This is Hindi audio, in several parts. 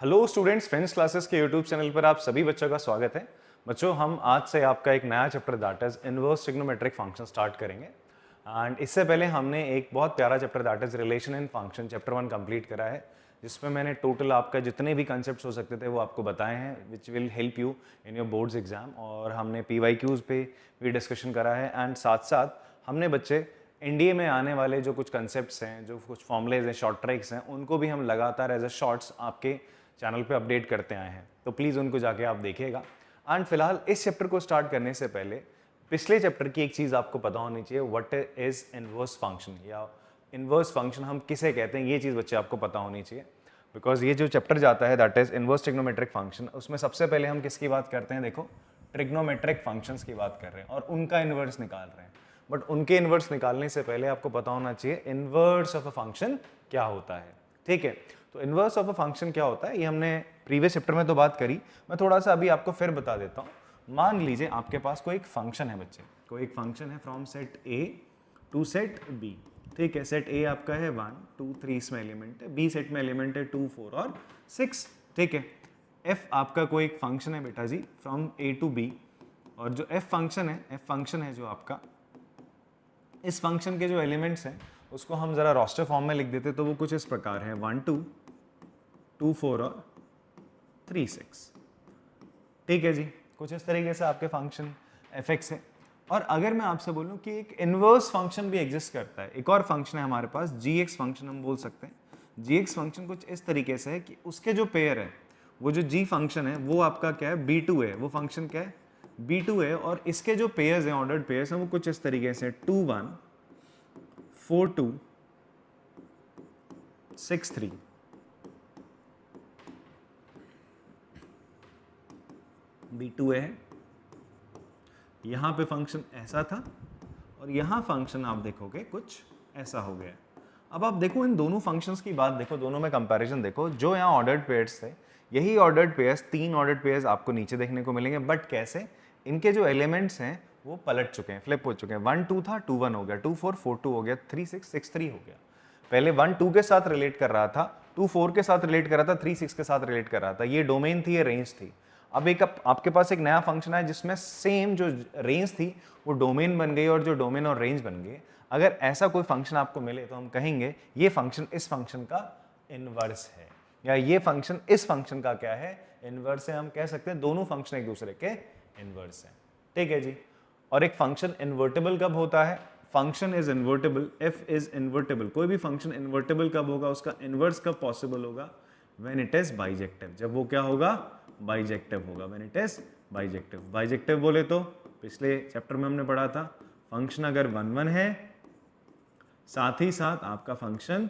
हेलो स्टूडेंट्स, फ्रेंड्स क्लासेस के यूट्यूब चैनल पर आप सभी बच्चों का स्वागत है। बच्चों, हम आज से आपका एक नया chapter that is inverse trigonometric function start करेंगे। एंड इससे पहले हमने एक बहुत प्यारा chapter that is relation in function chapter 1 complete करा है, जिसमें मैंने टोटल आपका जितने भी कंसेप्ट हो सकते थे वो आपको बताए हैं, which will help you in your boards exam. और हमने PYQs पे भी डिस्कशन करा है एंड साथ साथ हमने बच्चे एनडीए में आने वाले जो कुछ कंसेप्ट्स हैं, जो कुछ फॉर्मुलेज हैं, शॉर्ट ट्रिक्स हैं, उनको भी हम लगातार एज अ शॉर्ट्स आपके चैनल पे अपडेट करते आए हैं, तो प्लीज़ उनको जाके आप देखिएगा। एंड फिलहाल इस चैप्टर को स्टार्ट करने से पहले पिछले चैप्टर की एक चीज़ आपको पता होनी चाहिए, व्हाट इज इनवर्स फंक्शन या इनवर्स फंक्शन हम किसे कहते हैं, ये चीज़ बच्चे आपको पता होनी चाहिए। बिकॉज ये जो चैप्टर जाता है that is inverse trigonometric function, उसमें सबसे पहले हम किसकी बात करते हैं, देखो ट्रिग्नोमेट्रिक फंक्शंस की बात कर रहे हैं और उनका इनवर्स निकाल रहे हैं। बट उनके इनवर्स निकालने से पहले आपको पता होना चाहिए इनवर्स ऑफ अ फंक्शन क्या होता है। ठीक है, तो इनवर्स ऑफ अ फंक्शन क्या होता है ये हमने प्रीवियस चैप्टर में तो बात करी, मैं थोड़ा सा अभी आपको फिर बता देता हूँ। मान लीजिए आपके पास कोई एक फंक्शन है बच्चे, कोई एक फंक्शन है from set A to set B। ठीक है, सेट A आपका है 1 2 3 इसमें एलिमेंट है, B सेट में एलिमेंट है 2 4 और 6। ठीक है, F आपका कोई एक फंक्शन है बेटा जी फ्रॉम A टू B, और जो F फंक्शन है जो आपका, इस फंक्शन के जो एलिमेंट्स हैं उसको हम जरा रोस्टर फॉर्म में लिख देते तो वो कुछ इस प्रकार है 1 2 2 4 और 3 6। ठीक है जी, कुछ इस तरीके से आपके फंक्शन f(x) है। और अगर मैं आपसे बोलूं कि एक इनवर्स फंक्शन भी एग्जिस्ट करता है, एक और फंक्शन है हमारे पास g(x) फंक्शन हम बोल सकते हैं। g(x) फंक्शन कुछ इस तरीके से है कि उसके जो पेयर है, वो जो g फंक्शन है वो आपका क्या है, b2 है, वो फंक्शन क्या है, b2 है। और इसके जो पेयर्स हैं, ऑर्डर्ड पेयर्स हैं, वो कुछ इस तरीके से 2 1 4 2 6 3। B2 है, यहां पे फंक्शन ऐसा था और यहां फंक्शन आप देखोगे कुछ ऐसा हो गया। अब आप देखो इन दोनों फंक्शंस की बात देखो, दोनों में कंपैरिजन देखो। जो यहाँ ऑर्डर्ड पेयर्स थे, यही ऑर्डर्ड पेयर्स, 3 ऑर्डर्ड पेयर्स आपको नीचे देखने को मिलेंगे। बट कैसे, इनके जो एलिमेंट्स हैं वो पलट चुके हैं, फ्लिप हो चुके हैं। 1 2 था, 2 1 हो गया, 2 4 4 2 हो गया, 3 6 6 3 हो गया। पहले 1 2 के साथ रिलेट कर रहा था, 2 4 के साथ रिलेट कर रहा था, 3 6 के साथ रिलेट कर रहा था। ये डोमेन थी, ये रेंज थी। अब एक आपके पास एक नया फंक्शन है जिसमें सेम जो रेंज थी वो डोमेन बन गई और जो डोमेन और रेंज बन गई। अगर ऐसा कोई फंक्शन आपको मिले तो हम कहेंगे ये फंक्शन इस फंक्शन का इनवर्स है, या ये फंक्शन इस फंक्शन का क्या है, इनवर्स है। हम कह सकते हैं दोनों फंक्शन एक दूसरे के इनवर्स हैं। ठीक है जी। और एक फंक्शन इन्वर्टेबल कब होता है, function is invertible, F is invertible. कोई भी फंक्शन इन्वर्टेबल कब होगा, उसका इनवर्स कब पॉसिबल होगा, व्हेन इट इज बाइजेक्टिव। जब वो क्या होगा, बाइजेक्टिव होगा, when it is bijective. Bijective बोले तो पिछले चैप्टर में हमने पढ़ा था, फंक्शन अगर 1 1 है, साथ ही साथ आपका फंक्शन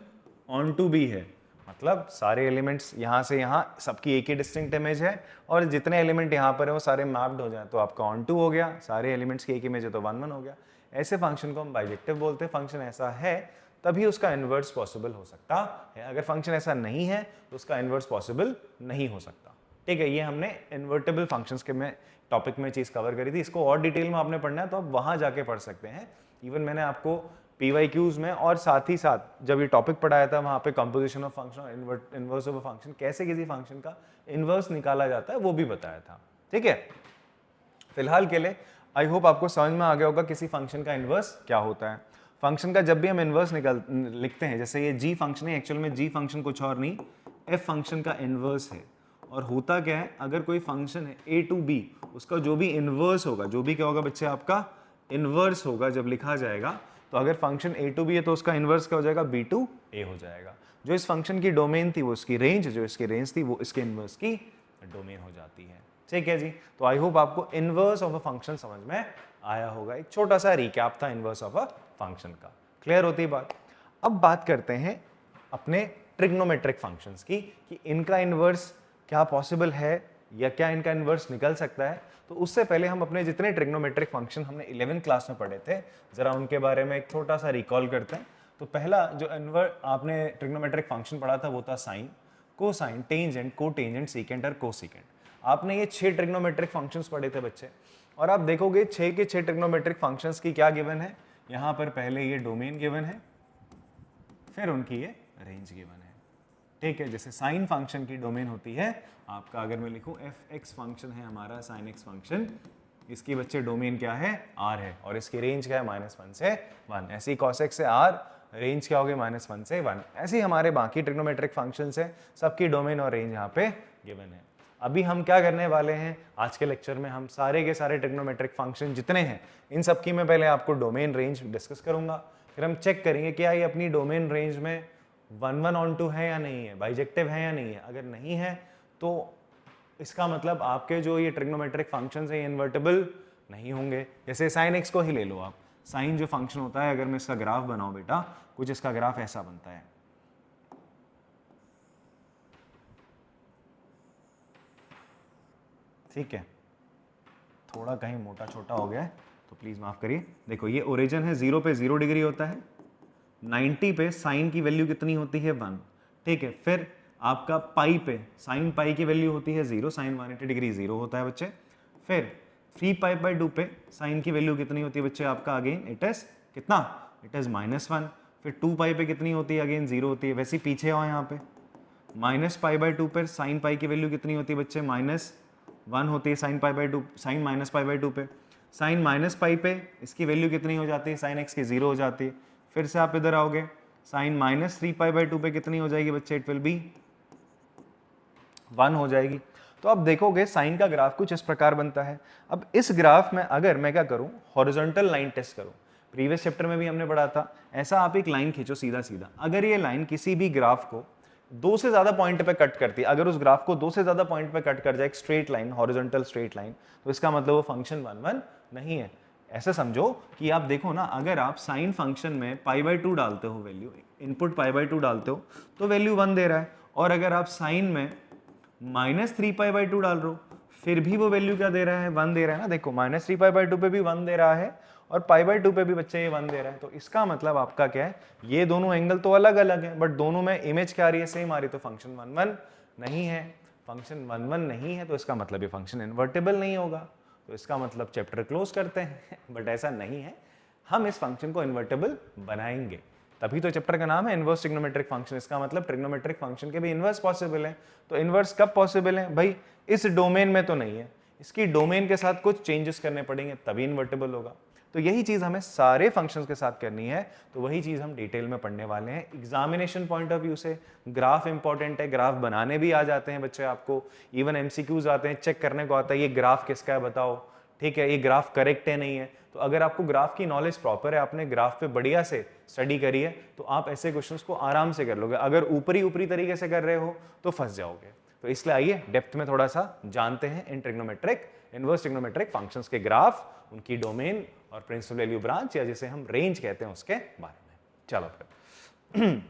ऑन टू भी है, मतलब सारे एलिमेंट्स यहाँ से यहाँ सबकी एक ही डिस्टिंक्ट इमेज है, और जितने एलिमेंट यहाँ पर है वो सारे मैप्ड हो जाए तो आपका ऑन टू हो गया, सारे एलिमेंट्स की एक इमेज है तो 1 1 हो गया। ऐसे फंक्शन को हम बाइजेक्टिव बोलते हैं। फंक्शन ऐसा है तभी उसका इन्वर्स पॉसिबल हो सकता है, अगर फंक्शन ऐसा नहीं है तो उसका इन्वर्स पॉसिबल नहीं हो सकता। ठीक है, ये हमने इन्वर्टेबल फंक्शंस के में टॉपिक में चीज़ कवर करी थी। इसको और डिटेल में आपने पढ़ना है तो आप वहाँ जाके पढ़ सकते हैं। इवन मैंने आपको PYQs में और साथ ही साथ जब ये टॉपिक पढ़ाया था वहाँ पे composition of function, inverse of a function, कैसे किसी फंक्शन का इनवर्स निकाला जाता है वो भी बताया था। ठीक है, फिलहाल के लिए आई होप आपको समझ में आ गया होगा किसी फंक्शन का इनवर्स क्या होता है। फंक्शन का जब भी हम इनवर्स लिखते हैं, जैसे ये g फंक्शन है, एक्चुअल में g फंक्शन कुछ और नहीं f फंक्शन का इनवर्स है। और होता क्या है, अगर कोई फंक्शन है a टू b, उसका जो भी इनवर्स होगा, जो भी क्या होगा बच्चे, आपका इनवर्स होगा जब लिखा जाएगा, तो अगर फंक्शन a टू b है तो उसका इनवर्स क्या हो जाएगा, b टू a हो जाएगा। जो इस फंक्शन की डोमेन थी वो इसकी रेंज, जो इसकी रेंज थी वो इसके इनवर्स की डोमेन हो जाती है। ठीक है जी, तो आई होप आपको इनवर्स ऑफ अ फंक्शन समझ में आया होगा। एक छोटा सा रिकैप था इनवर्स ऑफ अ फंक्शन का, क्लियर होती बात। अब बात करते हैं अपने ट्रिग्नोमेट्रिक फंक्शंस की, कि इनका इनवर्स क्या पॉसिबल है या क्या इनका इनवर्स निकल सकता है। तो उससे पहले हम अपने जितने ट्रिग्नोमेट्रिक फंक्शन हमने 11th क्लास में पढ़े थे, जरा उनके बारे में एक छोटा सा रिकॉल करते हैं। तो पहला जो आपने ट्रिग्नोमेट्रिक फंक्शन पढ़ा था वो था sine, cosine, tangent, cotangent, secant और कोसीकेंट। आपने ये 6 ट्रिग्नोमेट्रिक फंक्शंस पढ़े थे बच्चे, और आप देखोगे 6 के 6 ट्रिग्नोमेट्रिक फंक्शंस की क्या गिवन है, यहाँ पर पहले ये डोमेन गिवन है, फिर उनकी ये रेंज गिवन है। ठीक है, जैसे साइन फंक्शन की डोमेन होती है आपका, अगर मैं लिखूं एफ एक्स फंक्शन है हमारा साइन एक्स फंक्शन, इसकी बच्चे डोमेन क्या है r है, और इसकी रेंज क्या है -1 से 1। ऐसे ही cos x से r रेंज क्या होगी -1 से 1। ऐसे ही हमारे बाकी ट्रिग्नोमेट्रिक फंक्शंस है, सबकी डोमेन और रेंज यहाँ पे गिवन है। अभी हम क्या करने वाले हैं आज के लेक्चर में, हम सारे के सारे ट्रिग्नोमेट्रिक फंक्शन जितने हैं इन सब की मैं पहले आपको डोमेन रेंज डिस्कस करूंगा, फिर हम चेक करेंगे क्या ये अपनी डोमेन रेंज में 1 ऑन 2 है या नहीं है, बाइजेक्टिव है या नहीं है। अगर नहीं है तो इसका मतलब आपके जो ये ट्रिग्नोमेट्रिक फंक्शंस हैं ये इन्वर्टिबल नहीं होंगे। जैसे साइन एक्स को ही ले लो आप, साइन जो फंक्शन होता है अगर मैं इसका ग्राफ बनाऊं बेटा, कुछ इसका ग्राफ ऐसा बनता है, ठीक है, थोड़ा कहीं मोटा छोटा हो गया है तो प्लीज माफ करिए। देखो ये ओरिजिन है, 0 पे 0 डिग्री होता है, 90 पे साइन की वैल्यू कितनी होती है 1, ठीक है। फिर आपका पाई पे साइन पाई की वैल्यू होती है 0, साइन 180 डिग्री 0 होता है बच्चे। फिर 3π/2 पे साइन की वैल्यू कितनी होती है बच्चे आपका, अगेन इट इज कितना, इट इज -1। फिर 2π पे कितनी होती है, अगेन 0 होती है। वैसे पीछे आओ यहाँ पे, -π/2 पर साइन पाई की वैल्यू कितनी होती है बच्चे, -1 होती है साइन π/2, साइन -π/2 पे। साइन -π पे इसकी वैल्यू कितनी हो जाती है, साइन एक्स की 0 हो जाती है। फिर से आप इधर आओगे, साइन -3π/2 पे कितनी हो जाएगी बच्चे, इट विल बी 1 हो जाएगी। तो अब देखोगे साइन का ग्राफ कुछ इस प्रकार बनता है। अब इस ग्राफ में अगर मैं क्या करूं, हॉरिजॉन्टल लाइन टेस्ट करूं, प्रीवियस चैप्टर में भी हमने पढ़ा था, ऐसा आप एक लाइन खींचो सीधा सीधा, अगर ये लाइन किसी भी ग्राफ को 2 से ज्यादा पॉइंट पे कट करती है, अगर उस ग्राफ को 2 से ज्यादा पॉइंट पे कट कर जाए एक straight line, horizontal straight line, तो इसका मतलब वो फंक्शन 1 नहीं है। ऐसा समझो कि आप देखो ना, अगर आप साइन फंक्शन में π/2 डालते हो वैल्यू, इनपुट π/2 डालते हो तो वैल्यू 1 दे रहा है, और अगर आप साइन में -3π/2 डाल रहे हो फिर भी वो वैल्यू क्या दे रहा है, 1 दे रहा है ना। देखो -3π/2 पे भी 1 दे रहा है और π/2 पे भी बच्चे ये 1 दे रहा है। तो इसका मतलब आपका क्या है, ये दोनों एंगल तो अलग अलग है बट दोनों में इमेज क्या आ रही है, सेम आ रही है। तो फंक्शन 1 नहीं है, फंक्शन 1 नहीं है तो इसका मतलब ये फंक्शन इन्वर्टिबल नहीं होगा। तो इसका मतलब चैप्टर क्लोज करते हैं बट ऐसा नहीं है, हम इस फंक्शन को इन्वर्टिबल बनाएंगे, तभी तो चैप्टर का नाम है इनवर्स ट्रिग्नोमेट्रिक फंक्शन। इसका मतलब ट्रिग्नोमेट्रिक फंक्शन के भी इनवर्स पॉसिबल है। तो इनवर्स कब पॉसिबल है भाई, इस डोमेन में तो नहीं है, इसकी डोमेन के साथ कुछ चेंजेस करने पड़ेंगे तभी इन्वर्टिबल होगा। तो यही चीज हमें सारे फंक्शंस के साथ करनी है, तो वही चीज हम डिटेल में पढ़ने वाले हैं। एग्जामिनेशन पॉइंट ऑफ व्यू से ग्राफ इंपॉर्टेंट है, ग्राफ बनाने भी आ जाते हैं बच्चे आपको, इवन एमसीक्यूज आते हैं, चेक करने को आता है ये ग्राफ किसका है बताओ, ठीक है, ये ग्राफ करेक्ट है नहीं है। तो अगर आपको ग्राफ की नॉलेज प्रॉपर है, आपने ग्राफ पे बढ़िया से स्टडी करी है, तो आप ऐसे क्वेश्चंस को आराम से कर लोगे। अगर ऊपरी ऊपरी तरीके से कर रहे हो तो फंस जाओगे। तो इसलिए आइए डेप्थ में थोड़ा सा जानते हैं इन ट्रिग्नोमेट्रिक, इनवर्स ट्रिग्नोमेट्रिक फंक्शंस के ग्राफ, उनकी डोमेन और प्रिंसिपल वैल्यू ब्रांच या जिसे हम रेंज कहते हैं उसके बारे में। चलो फिर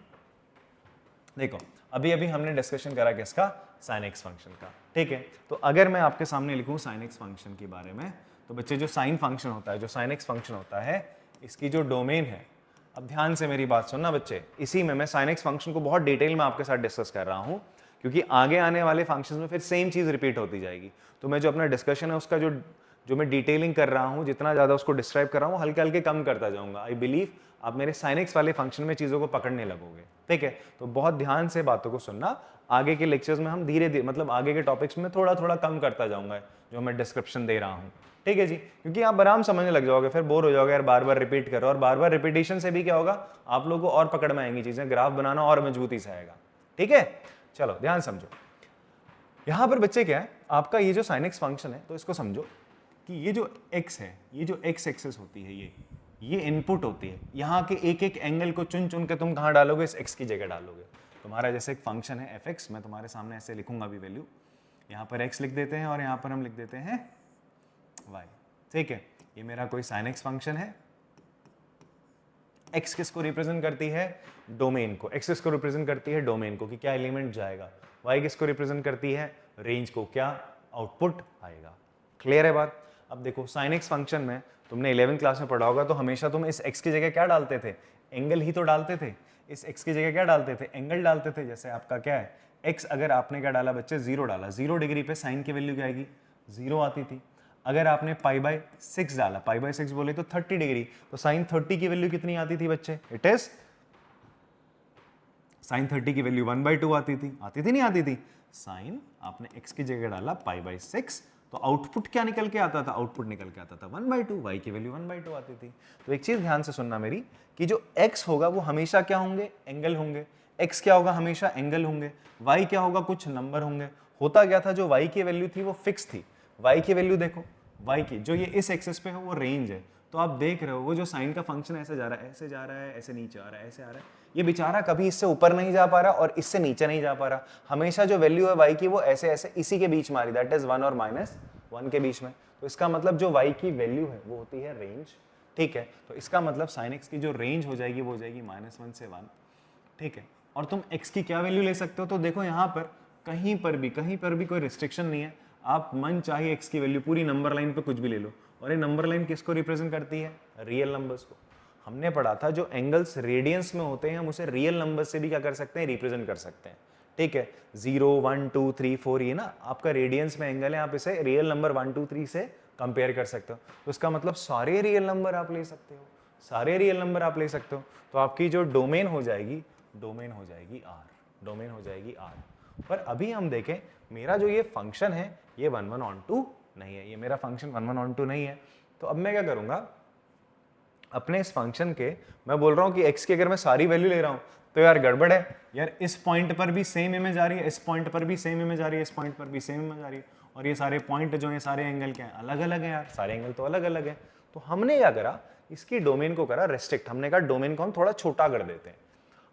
देखो, अभी अभी हमने डिस्कशन करा किसका, साइन एक्स फंक्शन का, ठीक है। तो अगर मैं आपके सामने लिखूं साइन एक्स फंक्शन के बारे में, तो बच्चे जो साइन फंक्शन होता है, जो साइन एक्स फंक्शन होता है, इसकी जो डोमेन है, अब ध्यान से मेरी बात सुनना बच्चे, इसी में मैं साइन एक्स फंक्शन को बहुत डिटेल में आपके साथ डिस्कस कर रहा हूं, क्योंकि आगे आने वाले फंक्शंस में फिर सेम चीज रिपीट होती जाएगी। तो मैं जो अपना डिस्कशन है उसका जो मैं डिटेलिंग कर रहा हूं, जितना ज्यादा उसको डिस्क्राइब कर रहा हूं, हल्के हल्के कम करता जाऊंगा। आई बिलीव आप मेरे साइन एक्स वाले फंक्शन में चीजों को पकड़ने लगोगे, ठीक है। तो बहुत ध्यान से बातों को सुनना, आगे के लेक्चर्स में हम धीरे धीरे, मतलब आगे के टॉपिक्स में थोड़ा थोड़ा कम करता जाऊंगा जो मैं डिस्क्रिप्शन दे रहा हूँ, ठीक है जी, क्योंकि आप आराम समझने लग जाओगे, फिर बोर हो जाओगे यार बार बार रिपीट करो, और बार बार रिपीटेशन से भी क्या होगा, आप लोगों को और पकड़ में आएंगी चीजें, ग्राफ बनाना और मजबूती से आएगा, ठीक है। चलो ध्यान समझो, यहां पर बच्चे क्या है, आपका ये जो साइन एक्स फंक्शन है, तो इसको समझो कि ये जो x है, ये जो x एक्सिस होती है, ये इनपुट होती है। यहाँ के एक एक एंगल को चुन चुन के तुम कहाँ डालोगे, इस x की जगह डालोगे। तुम्हारा जैसे एक फंक्शन है fx, मैं तुम्हारे सामने ऐसे लिखूंगा अभी वैल्यू, यहाँ पर x लिख देते हैं और यहाँ पर हम लिख देते हैं y, ठीक है। ये मेरा कोई साइन एक्स फंक्शन है, x किसको रिप्रेजेंट करती है, डोमेन को, x किसको रिप्रेजेंट करती है, डोमेन को, कि क्या एलिमेंट जाएगा, y किसको रिप्रेजेंट करती है, रेंज को, क्या आउटपुट आएगा। क्लियर है बात। अब देखो साइन एक्स फंक्शन में तुमने 11th क्लास में पढ़ा होगा, तो हमेशा तुम इस x की जगह क्या डालते थे, एंगल ही तो डालते थे। इस x की जगह क्या डालते थे, एंगल डालते थे। जैसे आपका क्या है, x अगर आपने क्या डाला बच्चे, 0 डाला, 0 डिग्री पे साइन की वैल्यू क्या आएगी, 0 आती थी। अगर आपने π/6 डाला, π/6 बोले तो 30 डिग्री, तो साइन 30 की वैल्यू कितनी आती थी बच्चे, इट इज साइन 30 की वैल्यू 1/2 आती थी नहीं आती थी? साइन आपने x की जगह डाला π/6, तो आउटपुट क्या निकल के आता था? आउटपुट निकल के आता था 1/2, y की वैल्यू 1/2 आती थी। तो एक चीज ध्यान से सुनना मेरी, कि जो x होगा वो हमेशा क्या होंगे? एंगल होंगे। x क्या होगा? हमेशा एंगल होंगे। y क्या होगा? कुछ नंबर होंगे। होता क्या था, जो y की वैल्यू थी वो फिक्स थी। y की वैल्यू देखो, y की जो ये इस एक्सिस पे है वो रेंज है। तो आप देख रहे हो वो जो साइन का फंक्शन ऐसे जा रहा है, ऐसे जा रहा है, ऐसे नीचे आ रहा है, ऐसे आ रहा है, ये बेचारा कभी इससे ऊपर नहीं जा पा रहा और इससे नीचे नहीं जा पा रहा। हमेशा जो वैल्यू है y की वो ऐसे ऐसे इसी के बीच में आ रही, दैट इज 1 और -1 के बीच में। तो इसका मतलब जो y की वैल्यू है वो होती है रेंज, ठीक है। तो इसका मतलब sin x की जो रेंज हो जाएगी वो हो जाएगी -1 से 1, ठीक है। और तुम x की क्या वैल्यू ले सकते हो? तो देखो यहाँ पर कहीं पर भी कोई रिस्ट्रिक्शन नहीं है, आप मन चाहे x की वैल्यू पूरी नंबर लाइन पे कुछ भी ले लो। और ये नंबर लाइन किसको रिप्रेजेंट करती है? रियल नंबर्स को। हमने पढ़ा था जो एंगल्स रेडियंस में होते हैं हम उसे रियल नंबर से भी क्या कर सकते हैं? रिप्रेजेंट कर सकते हैं, ठीक है। 0, 1, 2, 3, 4 ये ना आपका रेडियंस में एंगल है, आप इसे रियल नंबर 1, 2, 3 से कंपेयर कर सकते हो। तो इसका मतलब सारे रियल नंबर आप ले सकते हो, सारे रियल नंबर आप ले सकते हो। तो आपकी जो डोमेन हो जाएगी R, डोमेन हो जाएगी R। पर अभी हम देखें मेरा जो ये फंक्शन है ये 1, 1 on 2 नहीं है, ये मेरा फंक्शन 1, 1 on 2 नहीं है। तो अब मैं क्या करूंगा, अपने इस फंक्शन के, मैं बोल रहा हूं कि x की अगर मैं सारी वैल्यू ले रहा हूं तो यार गड़बड़ है यार, इस पॉइंट पर भी सेम इमेज आ रही है, इस पॉइंट पर भी सेम इमेज आ रही है, इस पॉइंट पर भी सेम इमेज आ रही है, और ये सारे पॉइंट जो है सारे एंगल क्या है? अलग अलग है यार, सारे एंगल तो अलग अलग है। तो हमने क्या करा, इसकी डोमेन को करा रेस्ट्रिक्ट। हमने कहा डोमेन को हम थोड़ा छोटा कर देते हैं।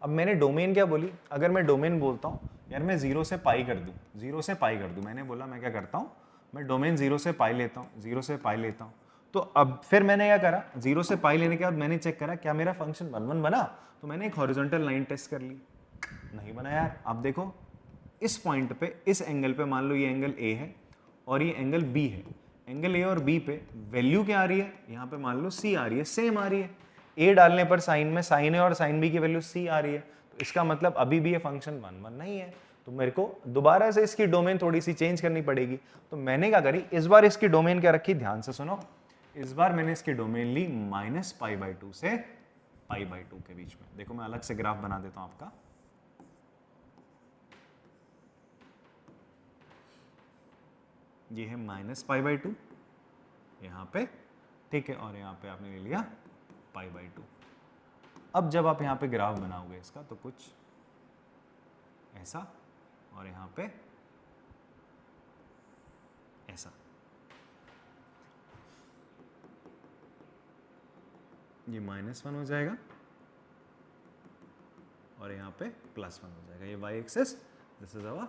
अब मैंने डोमेन क्या बोली, अगर मैं डोमेन बोलता हूँ यार मैं 0 से पाई कर दूँ, 0 से पाई कर दूँ, मैंने बोला मैं क्या करता हूँ, मैं डोमेन 0 से पाई लेता हूँ, 0 से पाई लेता हूँ। तो अब फिर मैंने क्या करा, 0 से पाई लेने के बाद मैंने चेक करा क्या मेरा फंक्शन 1, 1 बना। तो मैंने एक हॉरिजॉन्टल लाइन टेस्ट कर ली, नहीं बना यार। आप देखो इस पॉइंट पे, इस एंगल पे, मान लो ये एंगल A है और ये एंगल B है, एंगल A और B पे वैल्यू क्या आ रही है? यहाँ पे मान लो C आ रही है, सेम आ रही है। A डालने पर साइन में साइन A और साइन B की वैल्यू C आ रही है, तो इसका मतलब अभी भी ये फंक्शन 1, 1 नहीं है। तो मेरे को दोबारा से इसकी डोमेन थोड़ी सी चेंज करनी पड़ेगी। तो मैंने क्या करी, इस बार इसकी डोमेन क्या रखी, ध्यान से सुनो, इस बार मैंने इसकी डोमेन ली -π/2 से π/2 के बीच में। देखो मैं अलग से ग्राफ बना देता हूं आपका, ये है -π/2 यहाँ पे, ठीक है, और यहाँ पे आपने ले लिया π/2। अब जब आप यहाँ पे ग्राफ बनाओगे इसका तो कुछ ऐसा, और यहाँ पे ऐसा, ये -1 हो जाएगा और यहाँ पे +1 हो जाएगा। ये y axis, this is our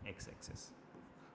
x axis.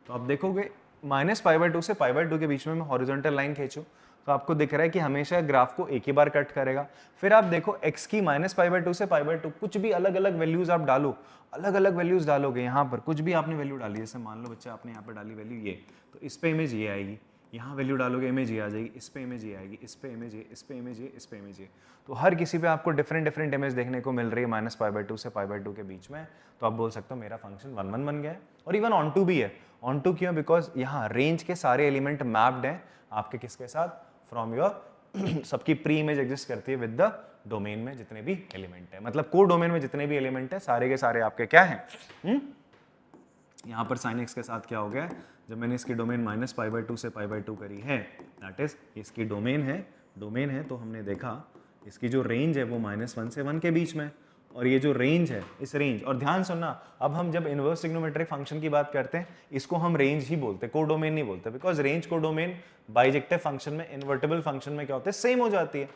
तो आप देखोगे -π/2 से π/2 के बीच में मैं हॉरिजॉन्टल लाइन खींचूं तो आपको दिख रहा है कि हमेशा ग्राफ को एक ही बार कट करेगा। फिर आप देखो x की -π/2 से π/2 कुछ भी अलग अलग वैल्यूज आप डालो, अलग अलग वैल्यूज डालोगे, यहाँ पर कुछ भी आपने वैल्यू डाली, जैसे मान लो बच्चा आपने यहाँ पर डाली वैल्यू ये, तो इस पे इमेज ये आएगी, यहाँ वैल्यू डालोगे इमेज ये आ जाएगी, इस पे इमेज ये आएगी, इस पे इमेज ये, इस पे इमेज ये, इस पे इमेज ये। तो हर किसी पे आपको डिफरेंट डिफरेंट इमेज देखने को मिल रही है -π/2 से π/2 के बीच में। तो आप बोल सकते हो मेरा फंक्शन 1, 1 बन गया है। और इवन ऑन टू भी है। ऑन टू क्यों? बिकॉज यहाँ रेंज के सारे एलिमेंट मैप्ड हैं आपके किसके साथ, फ्रॉम योर सबकी प्री इमेज एग्जिस्ट करती है विद द डोमेन में जितने भी एलिमेंट है, मतलब को डोमेन में जितने भी एलिमेंट है सारे के सारे आपके क्या हैं। यहाँ पर sin x के साथ क्या हो गया, जब मैंने इसकी डोमेन -π/2 से π/2 करी है, दैट इज इसकी डोमेन है, तो हमने देखा इसकी जो रेंज है वो -1 से 1 के बीच में, और ये जो रेंज है, इस रेंज, और ध्यान सुनना, अब हम जब इनवर्स ट्रिग्नोमेट्रिक फंक्शन की बात करते हैं इसको हम रेंज ही बोलते हैं, को डोमेन नहीं बोलते, बिकॉज रेंज को डोमेन बाइजेक्टिव फंक्शन में, इन्वर्टेबल फंक्शन में क्या होता है, सेम हो जाती है।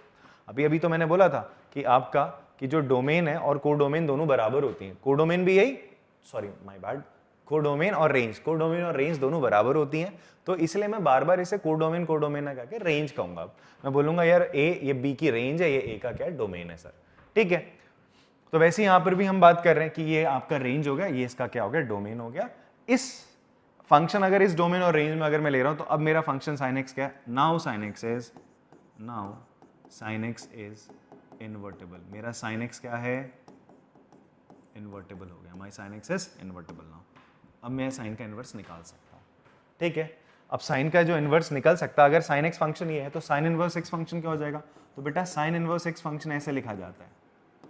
अभी तो मैंने बोला था कि आपका कि जो डोमेन है और को डोमेन दोनों बराबर होती हैं, को डोमेन भी यही, सॉरी माय बैड, कोडोमेन और रेंज दोनों बराबर होती हैं। तो इसलिए मैं बार बार इसे कोडोमेन ना कहकर रेंज कहूंगा। मैं बोलूंगा यार ये बी की रेंज है, ये ए का क्या है, डोमेन है सर, ठीक है। तो वैसे यहां पर भी हम बात कर रहे हैं कि ये आपका रेंज हो गया, ये इसका क्या हो गया, डोमेन हो गया। इस फंक्शन अगर इस डोमेन और रेंज में अगर मैं ले रहा हूं तो अब मेरा फंक्शन sin x क्या है, now sin x is invertible. मेरा sin x क्या है, इन्वर्टेबल हो गया, माई sin x is invertible now. अब मैं साइन का इन्वर्स निकाल सकता हूँ, ठीक है। अब साइन का जो इन्वर्स निकल सकता है, अगर sin x फंक्शन ये है तो sin इनवर्स x फंक्शन क्या हो जाएगा, तो बेटा sin इनवर्स x फंक्शन ऐसे लिखा जाता है,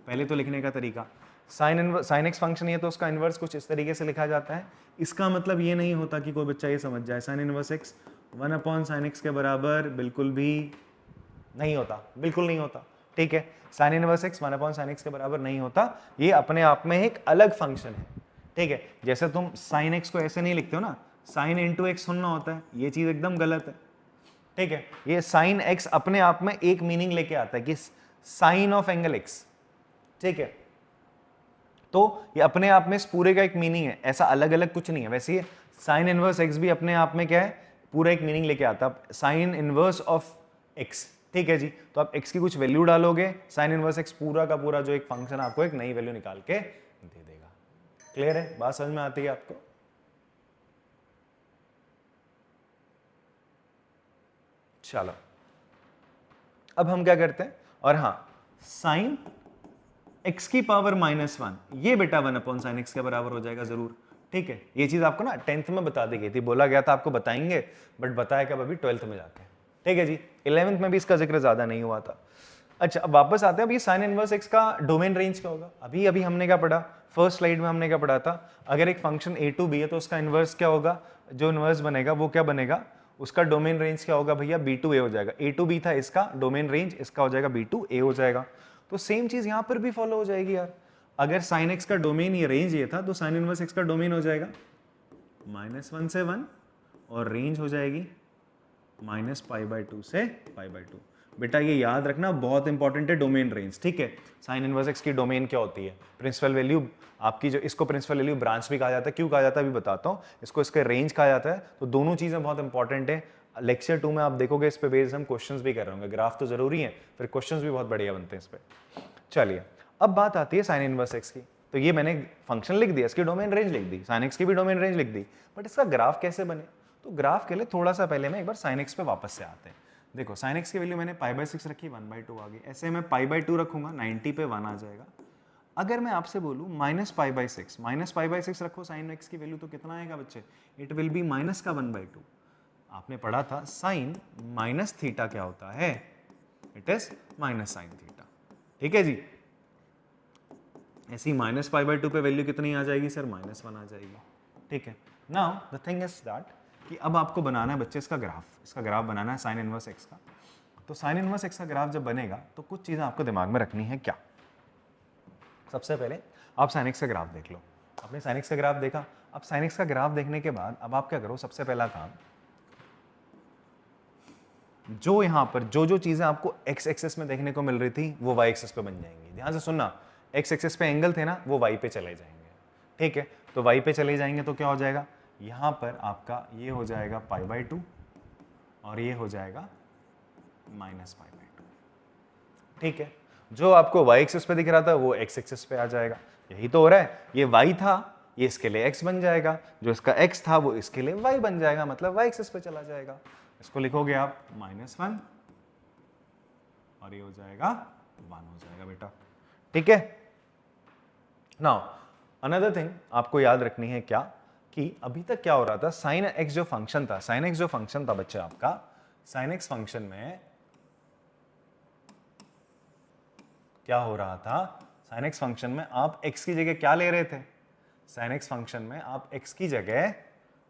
पहले तो लिखने का तरीका, साइन एक्स फंक्शन है तो उसका इन्वर्स कुछ इस तरीके से लिखा जाता है। इसका मतलब ये नहीं होता कि कोई बच्चा ये समझ जाए sign inverse x 1/sin x के बराबर, बिल्कुल भी नहीं होता, बिल्कुल नहीं होता, ठीक है। Sign inverse x 1/sin x के बराबर नहीं होता, ये अपने आप में एक अलग फंक्शन है, ठीक है। जैसे तुम साइन एक्स को ऐसे नहीं लिखते हो ना, साइन इंटू एक्स सुनना होता है, ये चीज एकदम गलत है, ठीक है। ये साइन एक्स अपने आप में एक मीनिंग लेके आता है कि साइन ऑफ एंगल एक्स, ठीक है। तो ये अपने आप में इस पूरे का एक मीनिंग है, ऐसा अलग अलग कुछ नहीं है। वैसे ये साइन इनवर्स एक्स भी अपने आप में क्या है, पूरा एक मीनिंग लेके आता है, साइन इनवर्स ऑफ एक्स, ठीक है जी। तो आप एक्स की कुछ वैल्यू डालोगे, साइन इनवर्स एक्स पूरा का पूरा जो एक फंक्शन आपको एक नई वैल्यू निकाल के दे देगा। क्लियर है, बात समझ में आती है आपको? चलो अब हम क्या करते हैं, और हाँ साइन x की पावर -1 ये बेटा 1/sin x के बराबर हो जाएगा जरूर, ठीक है। ये चीज आपको ना 10th में बता दी गई थी, बोला गया था आपको बताएंगे, बट बताया कब, अभी 12th में जाके, ठीक है जी। 11th में भी इसका जिक्र ज्यादा नहीं हुआ था। अच्छा अब वापस आते हैं, अब ये साइन इनवर्स x का डोमेन रेंज क्या होगा। अभी अभी हमने क्या पढ़ा, फर्स्ट स्लाइड में हमने क्या पढ़ा था, अगर एक फंक्शन a टू b है तो उसका इनवर्स क्या होगा, जो इनवर्स बनेगा वो क्या बनेगा, उसका डोमेन रेंज क्या होगा भैया, b टू a हो जाएगा। a टू b था इसका डोमेन रेंज, इसका हो जाएगा b टू a हो जाएगा। तो सेम चीज यहां पर भी फॉलो हो जाएगी यार, अगर sin x का डोमेन ये रेंज ये था तो sin इनवर्स x का डोमेन हो जाएगा -1 से 1 और रेंज हो जाएगी -π/2 से π/2। बेटा ये याद रखना, बहुत इंपॉर्टेंट है डोमेन रेंज, ठीक है। sin इनवर्स x की डोमेन क्या होती है, प्रिंसिपल वैल्यू आपकी, जो इसको प्रिंसिपल वैल्यू ब्रांच भी कहा जाता है, क्यों कहा जाता है अभी बताता हूँ, इसको इसका रेंज कहा जाता है। तो दोनों चीजें बहुत इंपॉर्टेंट है। लेक्चर 2 में आप देखोगे इस पे बेस्ड हम क्वेश्चंस भी कर रहे होंगे, ग्राफ तो जरूरी है, फिर क्वेश्चंस भी बहुत बढ़िया बनते हैं इस पे। चलिए अब बात आती है साइन इनवर्स एक्स की। तो ये मैंने फंक्शन लिख दिया, इसकी डोमेन रेंज लिख दी, साइन एक्स की भी डोमेन रेंज लिख दी, बट इसका ग्राफ कैसे बने, तो ग्राफ के लिए थोड़ा सा पहले मैं एक बार साइन एक्स पे वापस से आते हैं। देखो साइन एक्स की वैल्यू मैंने π/6 रखी, 1/2 आ गई, ऐसे मैं π/2 रखूंगा, 90 पे 1 आ जाएगा। अगर मैं आपसे बोलूं -π/6 रखो साइन एक्स की वैल्यू, तो कितना आएगा बच्चे, इट विल बी माइनस का 1/2। आपने पढ़ा था साइन माइनस थीटा क्या होता है, it is minus sine theta, ठीक है जी। ऐसी -π/2 पे वैल्यू कितनी आ जाएगी सर, -1 आ जाएगी, ठीक है। Now the thing is that कि अब आपको बनाना है बच्चे इसका ग्राफ बनाना है साइन इनवर्स एक्स का। तो साइन इनवर्स एक्स का ग्राफ जब बनेगा तो कुछ चीजें आपको दिमाग में रखनी है। क्या, सबसे पहले आप साइन एक्स का ग्राफ देख लो। आपने साइन एक्स का ग्राफ देखा, अब साइन एक्स का ग्राफ देखने के बाद अब आप क्या करो, सबसे पहला काम, जो यहां पर जो चीजें आपको एक्स एक्सिस में देखने को मिल रही थी वो वाई एक्सिस पे बन जाएंगी। ध्यान से सुनना, एक्स एक्सिस पे एंगल थे ना, वो वाई पे चले जाएंगे, ठीक है। तो वाई पे चले जाएंगे तो क्या हो जाएगा, यहां पर आपका ये हो जाएगा π/2 और ये हो जाएगा -π/2, ठीक है। जो आपको वाई एक्सिस पे दिख रहा था वो एक्स एक्सिस पे आ जाएगा, यही तो हो रहा है। ये वाई था, ये इसके लिए एक्स बन जाएगा, जो इसका एक्स था वो इसके लिए वाई बन जाएगा, मतलब वाई एक्सिस पे चला जाएगा। इसको लिखोगे आप -1 और ये हो जाएगा 1 हो जाएगा बेटा, ठीक है। नाउ अनदर थिंग आपको याद रखनी है क्या, कि अभी तक क्या हो रहा था, साइन एक्स जो फंक्शन था, साइन एक्स जो फंक्शन था बच्चे आपका, साइन एक्स फंक्शन में क्या हो रहा था, साइन एक्स फंक्शन में आप x की जगह क्या ले रहे थे, साइन एक्स फंक्शन में आप x की जगह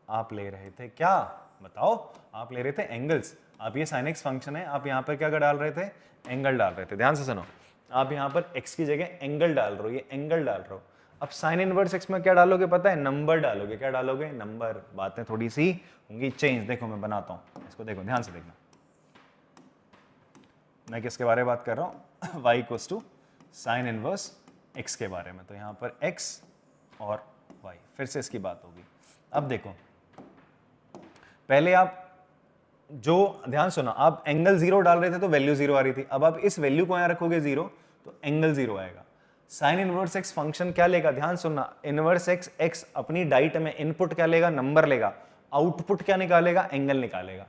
आप ले रहे थे क्या, बताओ, आप ले रहे थे एंगल्स। आप ये साइन एक्स फंक्शन है, आप यहाँ पर क्या डाल रहे थे, एंगल डाल रहे थे। ध्यान से सुनो, आप यहाँ पर x की जगह एंगल डाल रहे हो, ये एंगल डाल रहे हो। अब साइन इनवर्स x में क्या डालोगे पता है, नंबर डालोगे। क्या डालोगे, नंबर। बातें थोड़ी सी होंगी चेंज, देखो मैं बनाता हूँ इसको, देखो ध्यान से देखना, मैं किसके बारे में बात कर रहा हूँ, y equals to sine inverse x के बारे में। तो यहाँ पर x और y, फिर से इसकी बात होगी। अब देखो, पहले आप जो, ध्यान सुना, आप एंगल 0 डाल रहे थे तो वैल्यू 0 आ रही थी। अब आप इस वैल्यू को यहाँ रखोगे 0 तो एंगल 0 आएगा। साइन इनवर्स x फंक्शन क्या लेगा, ध्यान सुनना, इनवर्स x अपनी डाइट में इनपुट क्या लेगा, नंबर लेगा, आउटपुट क्या निकालेगा, एंगल निकालेगा।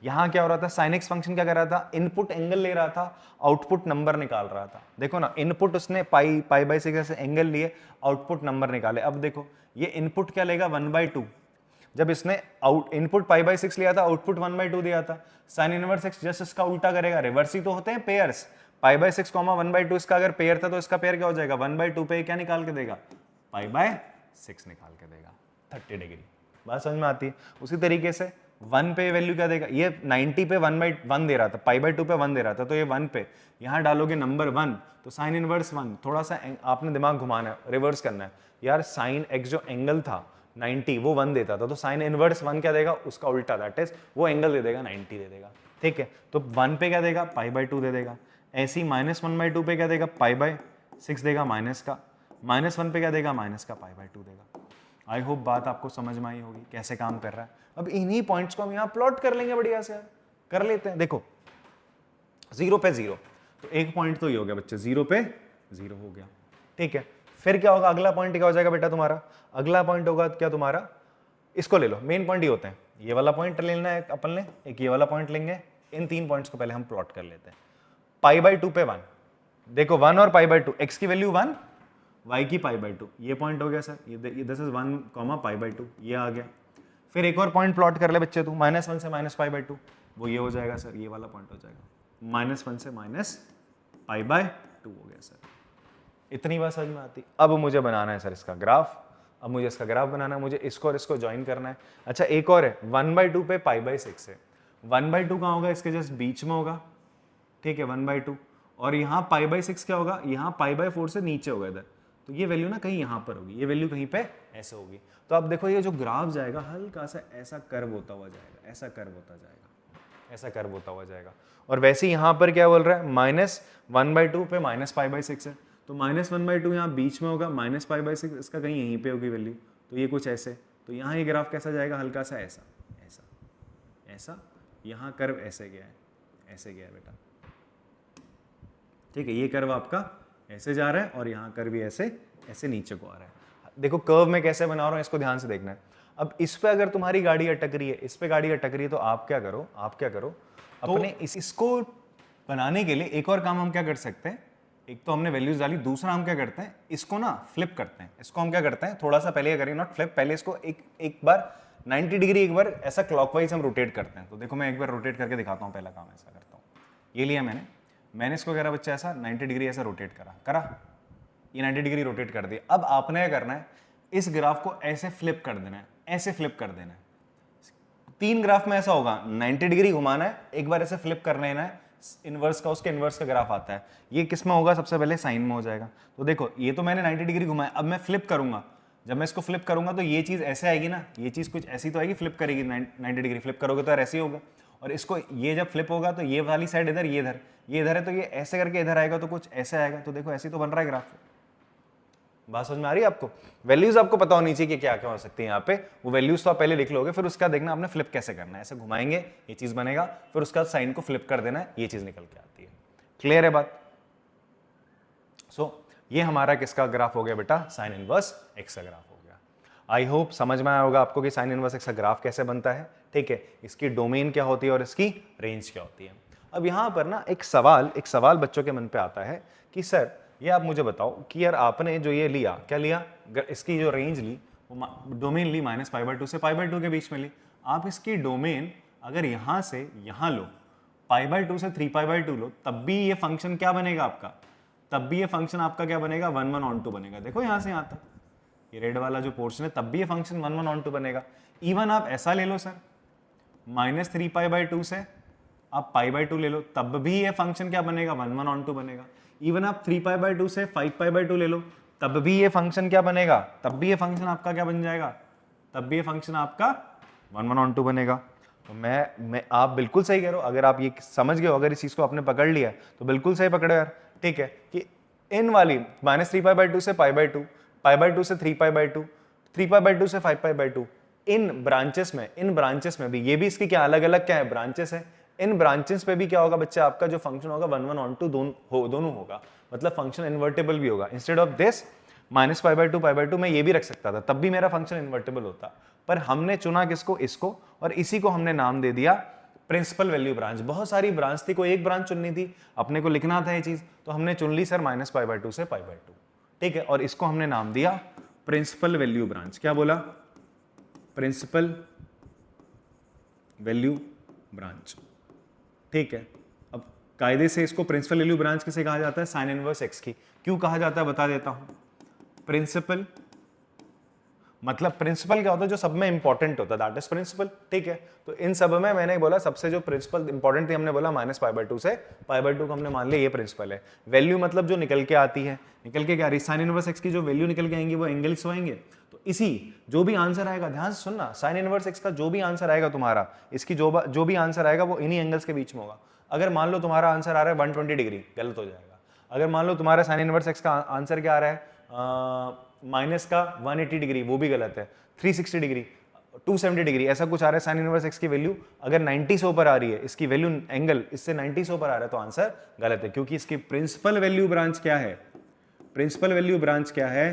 यहां क्या हो रहा था, साइन एक्स फंक्शन क्या कर रहा था, इनपुट एंगल ले रहा था, आउटपुट नंबर निकाल रहा था। देखो ना, इनपुट उसने π/6 से एंगल लिए, आउटपुट नंबर निकाले। अब देखो ये इनपुट क्या लेगा, 1/2। जब इसने इनपुट π/6 लिया था, आउटपुट 1/2 दिया था। साइन इनवर्स x जस्ट इसका उल्टा करेगा, रिवर्स ही तो होते हैं पेयर्स, पाई बाय 6 कॉमा 1/2 इसका अगर पेयर था तो इसका पेयर क्या हो जाएगा, 1/2 पे क्या निकाल के देगा, पाई बाय 6 निकाल के देगा 30 डिग्री। बात समझ में आती है। उसी तरीके से 1 पे वैल्यू क्या देगा, ये 90 पे 1/1 दे रहा था, पाई बाय 2 पे 1 दे रहा था, तो ये 1 पे यहाँ डालोगे नंबर 1 तो साइन इनवर्स 1। थोड़ा सा आपने दिमाग घुमाना है, रिवर्स करना है यार, साइन एक्स जो एंगल था 90 वो 1 देता था, तो साइन इनवर्स 1 क्या देगा, उसका उल्टा, दैट इज वो एंगल दे देगा 90 दे देगा। ठीक है, तो 1 पे क्या देगा, पाई बाय 2 दे देगा। ऐसे ही -1/2 पे क्या देगा, पाई बाय 6 देगा माइनस का, -1 पे क्या देगा, माइनस का पाई बाय 2 देगा। आई होप बात आपको समझ में आई होगी कैसे काम कर रहा है। अब इन्हीं पॉइंट्स को हम यहाँ प्लॉट कर लेंगे, बढ़िया से कर लेते हैं। देखो 0 पे 0, तो एक पॉइंट तो ये हो गया बच्चे, 0 पे 0 हो गया। ठीक है, फिर क्या होगा, अगला पॉइंट क्या हो जाएगा बेटा तुम्हारा, अगला पॉइंट होगा क्या तुम्हारा, इसको ले लो, मेन पॉइंट ये होते हैं, ये वाला पॉइंट लेना है अपन ने, एक ये वाला पॉइंट लेंगे, इन 3 पॉइंट्स को पहले हम प्लॉट कर लेते हैं। पाई बाय 2 पे 1, देखो 1 और पाई बाय 2, एक्स की वैल्यू 1, y की पाई बाय 2, ये पॉइंट हो गया सर, ये this is 1 comma pi by 2, ये आ गया। फिर एक और पॉइंट प्लॉट कर ले बच्चे तू, -1 से -पाई बाय 2, वो ये हो जाएगा सर, ये वाला पॉइंट हो जाएगा, -1 से -पाई बाय 2 हो गया सर। इतनी बात समझ में आती। अब मुझे बनाना है सर इसका ग्राफ, अब मुझे इसका ग्राफ बनाना है, मुझे इसको और इसको ज्वाइन करना है। अच्छा एक और है, 1/2 पे पाई बाय 6 है, 1/2 कहाँ होगा, इसके जस्ट बीच में होगा। ठीक है, 1/2, और यहाँ पाई बाय 6 क्या होगा, यहाँ पाई बाय 4 से नीचे होगा इधर, तो ये वैल्यू ना कहीं यहाँ पर होगी, ये वैल्यू कहीं पे ऐसे होगी। तो आप देखो ये जो ग्राफ जाएगा हल्का सा ऐसा कर्व होता हुआ जाएगा, ऐसा कर्व होता जाएगा, ऐसा कर्व होता हुआ जाएगा। और वैसे यहाँ पर क्या बोल रहा है, -1/2 पे -पाई बाय 6 है, तो -1/2 यहाँ बीच में होगा, -पाई बाय 6 इसका कहीं यहीं पे होगी वैल्यू, तो ये कुछ ऐसे, तो यहाँ ये ग्राफ कैसा जाएगा, हल्का सा ऐसा ऐसा ऐसा, यहाँ कर्व ऐसे गया है, ऐसे गया है बेटा। ठीक है, ये कर्व आपका ऐसे जा रहा है और यहाँ कर्व भी ऐसे ऐसे नीचे को आ रहा है। देखो कर्व में कैसे बना रहा हूँ, इसको ध्यान से देखना है। अब इस पे अगर तुम्हारी गाड़ी अटक रही है, इस पे गाड़ी अटक रही है, तो आप क्या करो, अपने इसको बनाने के लिए एक और काम हम क्या कर सकते हैं, एक तो हमने वैल्यूज डाली, दूसरा हम क्या करते हैं, इसको ना फ्लिप करते हैं। इसको हम क्या करते हैं, थोड़ा सा पहले करिए, नॉट फ्लिप, पहले इसको एक बार 90 डिग्री एक बार ऐसा क्लॉकवाइज हम रोटेट करते हैं। तो देखो मैं एक बार रोटेट करके दिखाता हूँ, पहला काम ऐसा करता हूँ, ये लिया मैंने इसको करा बच्चा ऐसा 90 डिग्री ऐसा रोटेट करा, ये 90 डिग्री रोटेट कर दिया। अब आपने क्या करना है, इस ग्राफ को ऐसे फ्लिप कर देना है, ऐसे फ्लिप कर देना है। 3 ग्राफ में ऐसा होगा, 90 डिग्री घुमाना है, एक बार ऐसे फ्लिप कर लेना है, इनवर्स का, उसके इनवर्स का ग्राफ आता है। ये किस में होगा, सबसे पहले साइन में हो जाएगा। तो देखो ये तो मैंने 90 डिग्री घुमाया, अब मैं फ्लिप करूंगा, जब मैं इसको फ्लिप करूंगा तो ये चीज ऐसे आएगी ना, ये चीज कुछ ऐसी तो आएगी, फ्लिप करेगी, 90 डिग्री फ्लिप करोगे तो यार ऐसे ही होगा। और इसको ये जब फ्लिप होगा तो ये वाली साइड इधर, ये इधर है, तो ये ऐसे करके इधर आएगा, तो कुछ ऐसे आएगा। तो देखो ऐसे तो बन रहा है ग्राफ। बात समझ में आ रही है आपको? वैल्यूज आपको पता होनी चाहिए कि क्या क्या हो सकती है यहाँ पे, वो वैल्यूज तो आप पहले लिख लोगे, फिर उसका देखना आपने फ्लिप कैसे करना है। ऐसे घुमाएंगे ये चीज बनेगा, फिर उसका साइन को फ्लिप कर देना है, ये चीज निकल के आती है। क्लियर है बात? सो ये हमारा किसका ग्राफ हो गया बेटा, साइन इनवर्स एक्स का ग्राफ हो गया। आई होप समझ में आया होगा आपको कि साइन इनवर्स एक्स का ग्राफ कैसे बनता है। ठीक है, इसकी डोमेन क्या होती है और इसकी रेंज क्या होती है। अब यहाँ पर ना एक सवाल बच्चों के मन पे आता है कि सर ये आप मुझे बताओ कि यार आपने जो ये लिया, क्या लिया, इसकी जो रेंज ली, वो डोमेन ली -π/2 से π/2 के बीच में ली। आप इसकी डोमेन अगर यहाँ से यहाँ लो, π/2 से 3π/2 लो, तब भी ये फंक्शन क्या बनेगा आपका, तब भी ये फंक्शन आपका क्या बनेगा, 1/1/2 बनेगा। देखो यहाँ से यहाँ तक ये रेड वाला जो पोर्शन है, तब भी ये फंक्शन 1/1/2 बनेगा। इवन आप ऐसा ले लो सर, -3π/2 से आप π/2 ले लो, तब भी ये फंक्शन क्या बनेगा, 1/1/2 बनेगा। इवन आप 3π/2 से 5π/2 ले लो, तब भी ये फंक्शन क्या बनेगा, तब भी ये फंक्शन आपका क्या बन जाएगा, तब भी ये फंक्शन आपका 1/1/2 बनेगा। तो मैं आप बिल्कुल सही कह रहे हो, अगर आप ये समझ गए हो, अगर इस चीज को आपने पकड़ लिया तो बिल्कुल सही पकड़ो यार। ठीक है, कि इन वाली -3π/2 से π/2, π/2 से 3π/2, 3π/2 से 5π/2, इन ब्रांचेस में भी ये भी इसकी क्या अलग अलग क्या है, ब्रांचेस है। इन ब्रांचेस पे भी क्या होगा बच्चा, आपका जो फंक्शन होगा 1/1/2 दोनों होगा, मतलब फंक्शन इन्वर्टेबल भी होगा। इंस्टेड ऑफ दिस -π/2 मैं ये भी रख सकता था, तब भी मेरा फंक्शन इन्वर्टेबल होता, पर हमने चुना किसको, इसको, और इसी को हमने नाम दे दिया प्रिंसिपल वैल्यू ब्रांच। बहुत सारी ब्रांच थी, कोई एक ब्रांच चुननी थी, अपने को लिखना था ये चीज, तो हमने चुन ली सर -π/2 से π/2। ठीक है, और इसको हमने नाम दिया प्रिंसिपल वैल्यू ब्रांच। क्या बोला, प्रिंसिपल वैल्यू ब्रांच। ठीक है, अब कायदे से इसको प्रिंसिपल वैल्यू ब्रांच किसे कहा जाता है, साइन इनवर्स एक्स की। क्यों कहा जाता है बता देता हूं। प्रिंसिपल मतलब प्रिंसिपल क्या होता है, जो सब में इंपॉर्टेंट होता है, दैट इज प्रिंसिपल, ठीक है। तो इन सब में मैंने बोला सबसे जो प्रिंसिपल इंपॉर्टेंट थी, हमने बोला -π/2 से π/2 को हमने मान लिया ये प्रिंसिपल है। वैल्यू मतलब जो निकल के आती है, निकल के क्या आ रही, साइन इनवर्स एक्स की जो वैल्यू निकल के आएंगी वो एंगल्स होंगे। तो इसी जो भी आंसर आएगा, ध्यान से सुनना, साइन इनवर्स एक्स का जो भी आंसर आएगा तुम्हारा, इसकी जो भी आंसर आएगा वो इन्हीं एंगल्स के बीच में होगा। अगर मान लो तुम्हारा आंसर आ रहा है 120 डिग्री, गलत हो जाएगा। अगर मान लो तुम्हारा साइन इनवर्स एक्स का आंसर क्या आ रहा है माइनस का 180 डिग्री, वो भी गलत है। 360 डिग्री, 270 डिग्री, ऐसा कुछ आ रहा है साइन इनवर्स एक्स की वैल्यू अगर 90 से ऊपर आ रही है, इसकी वैल्यू एंगल इससे 90 से ऊपर आ रहा है, तो आंसर गलत है, क्योंकि इसकी प्रिंसिपल वैल्यू ब्रांच क्या है, प्रिंसिपल वैल्यू ब्रांच क्या है,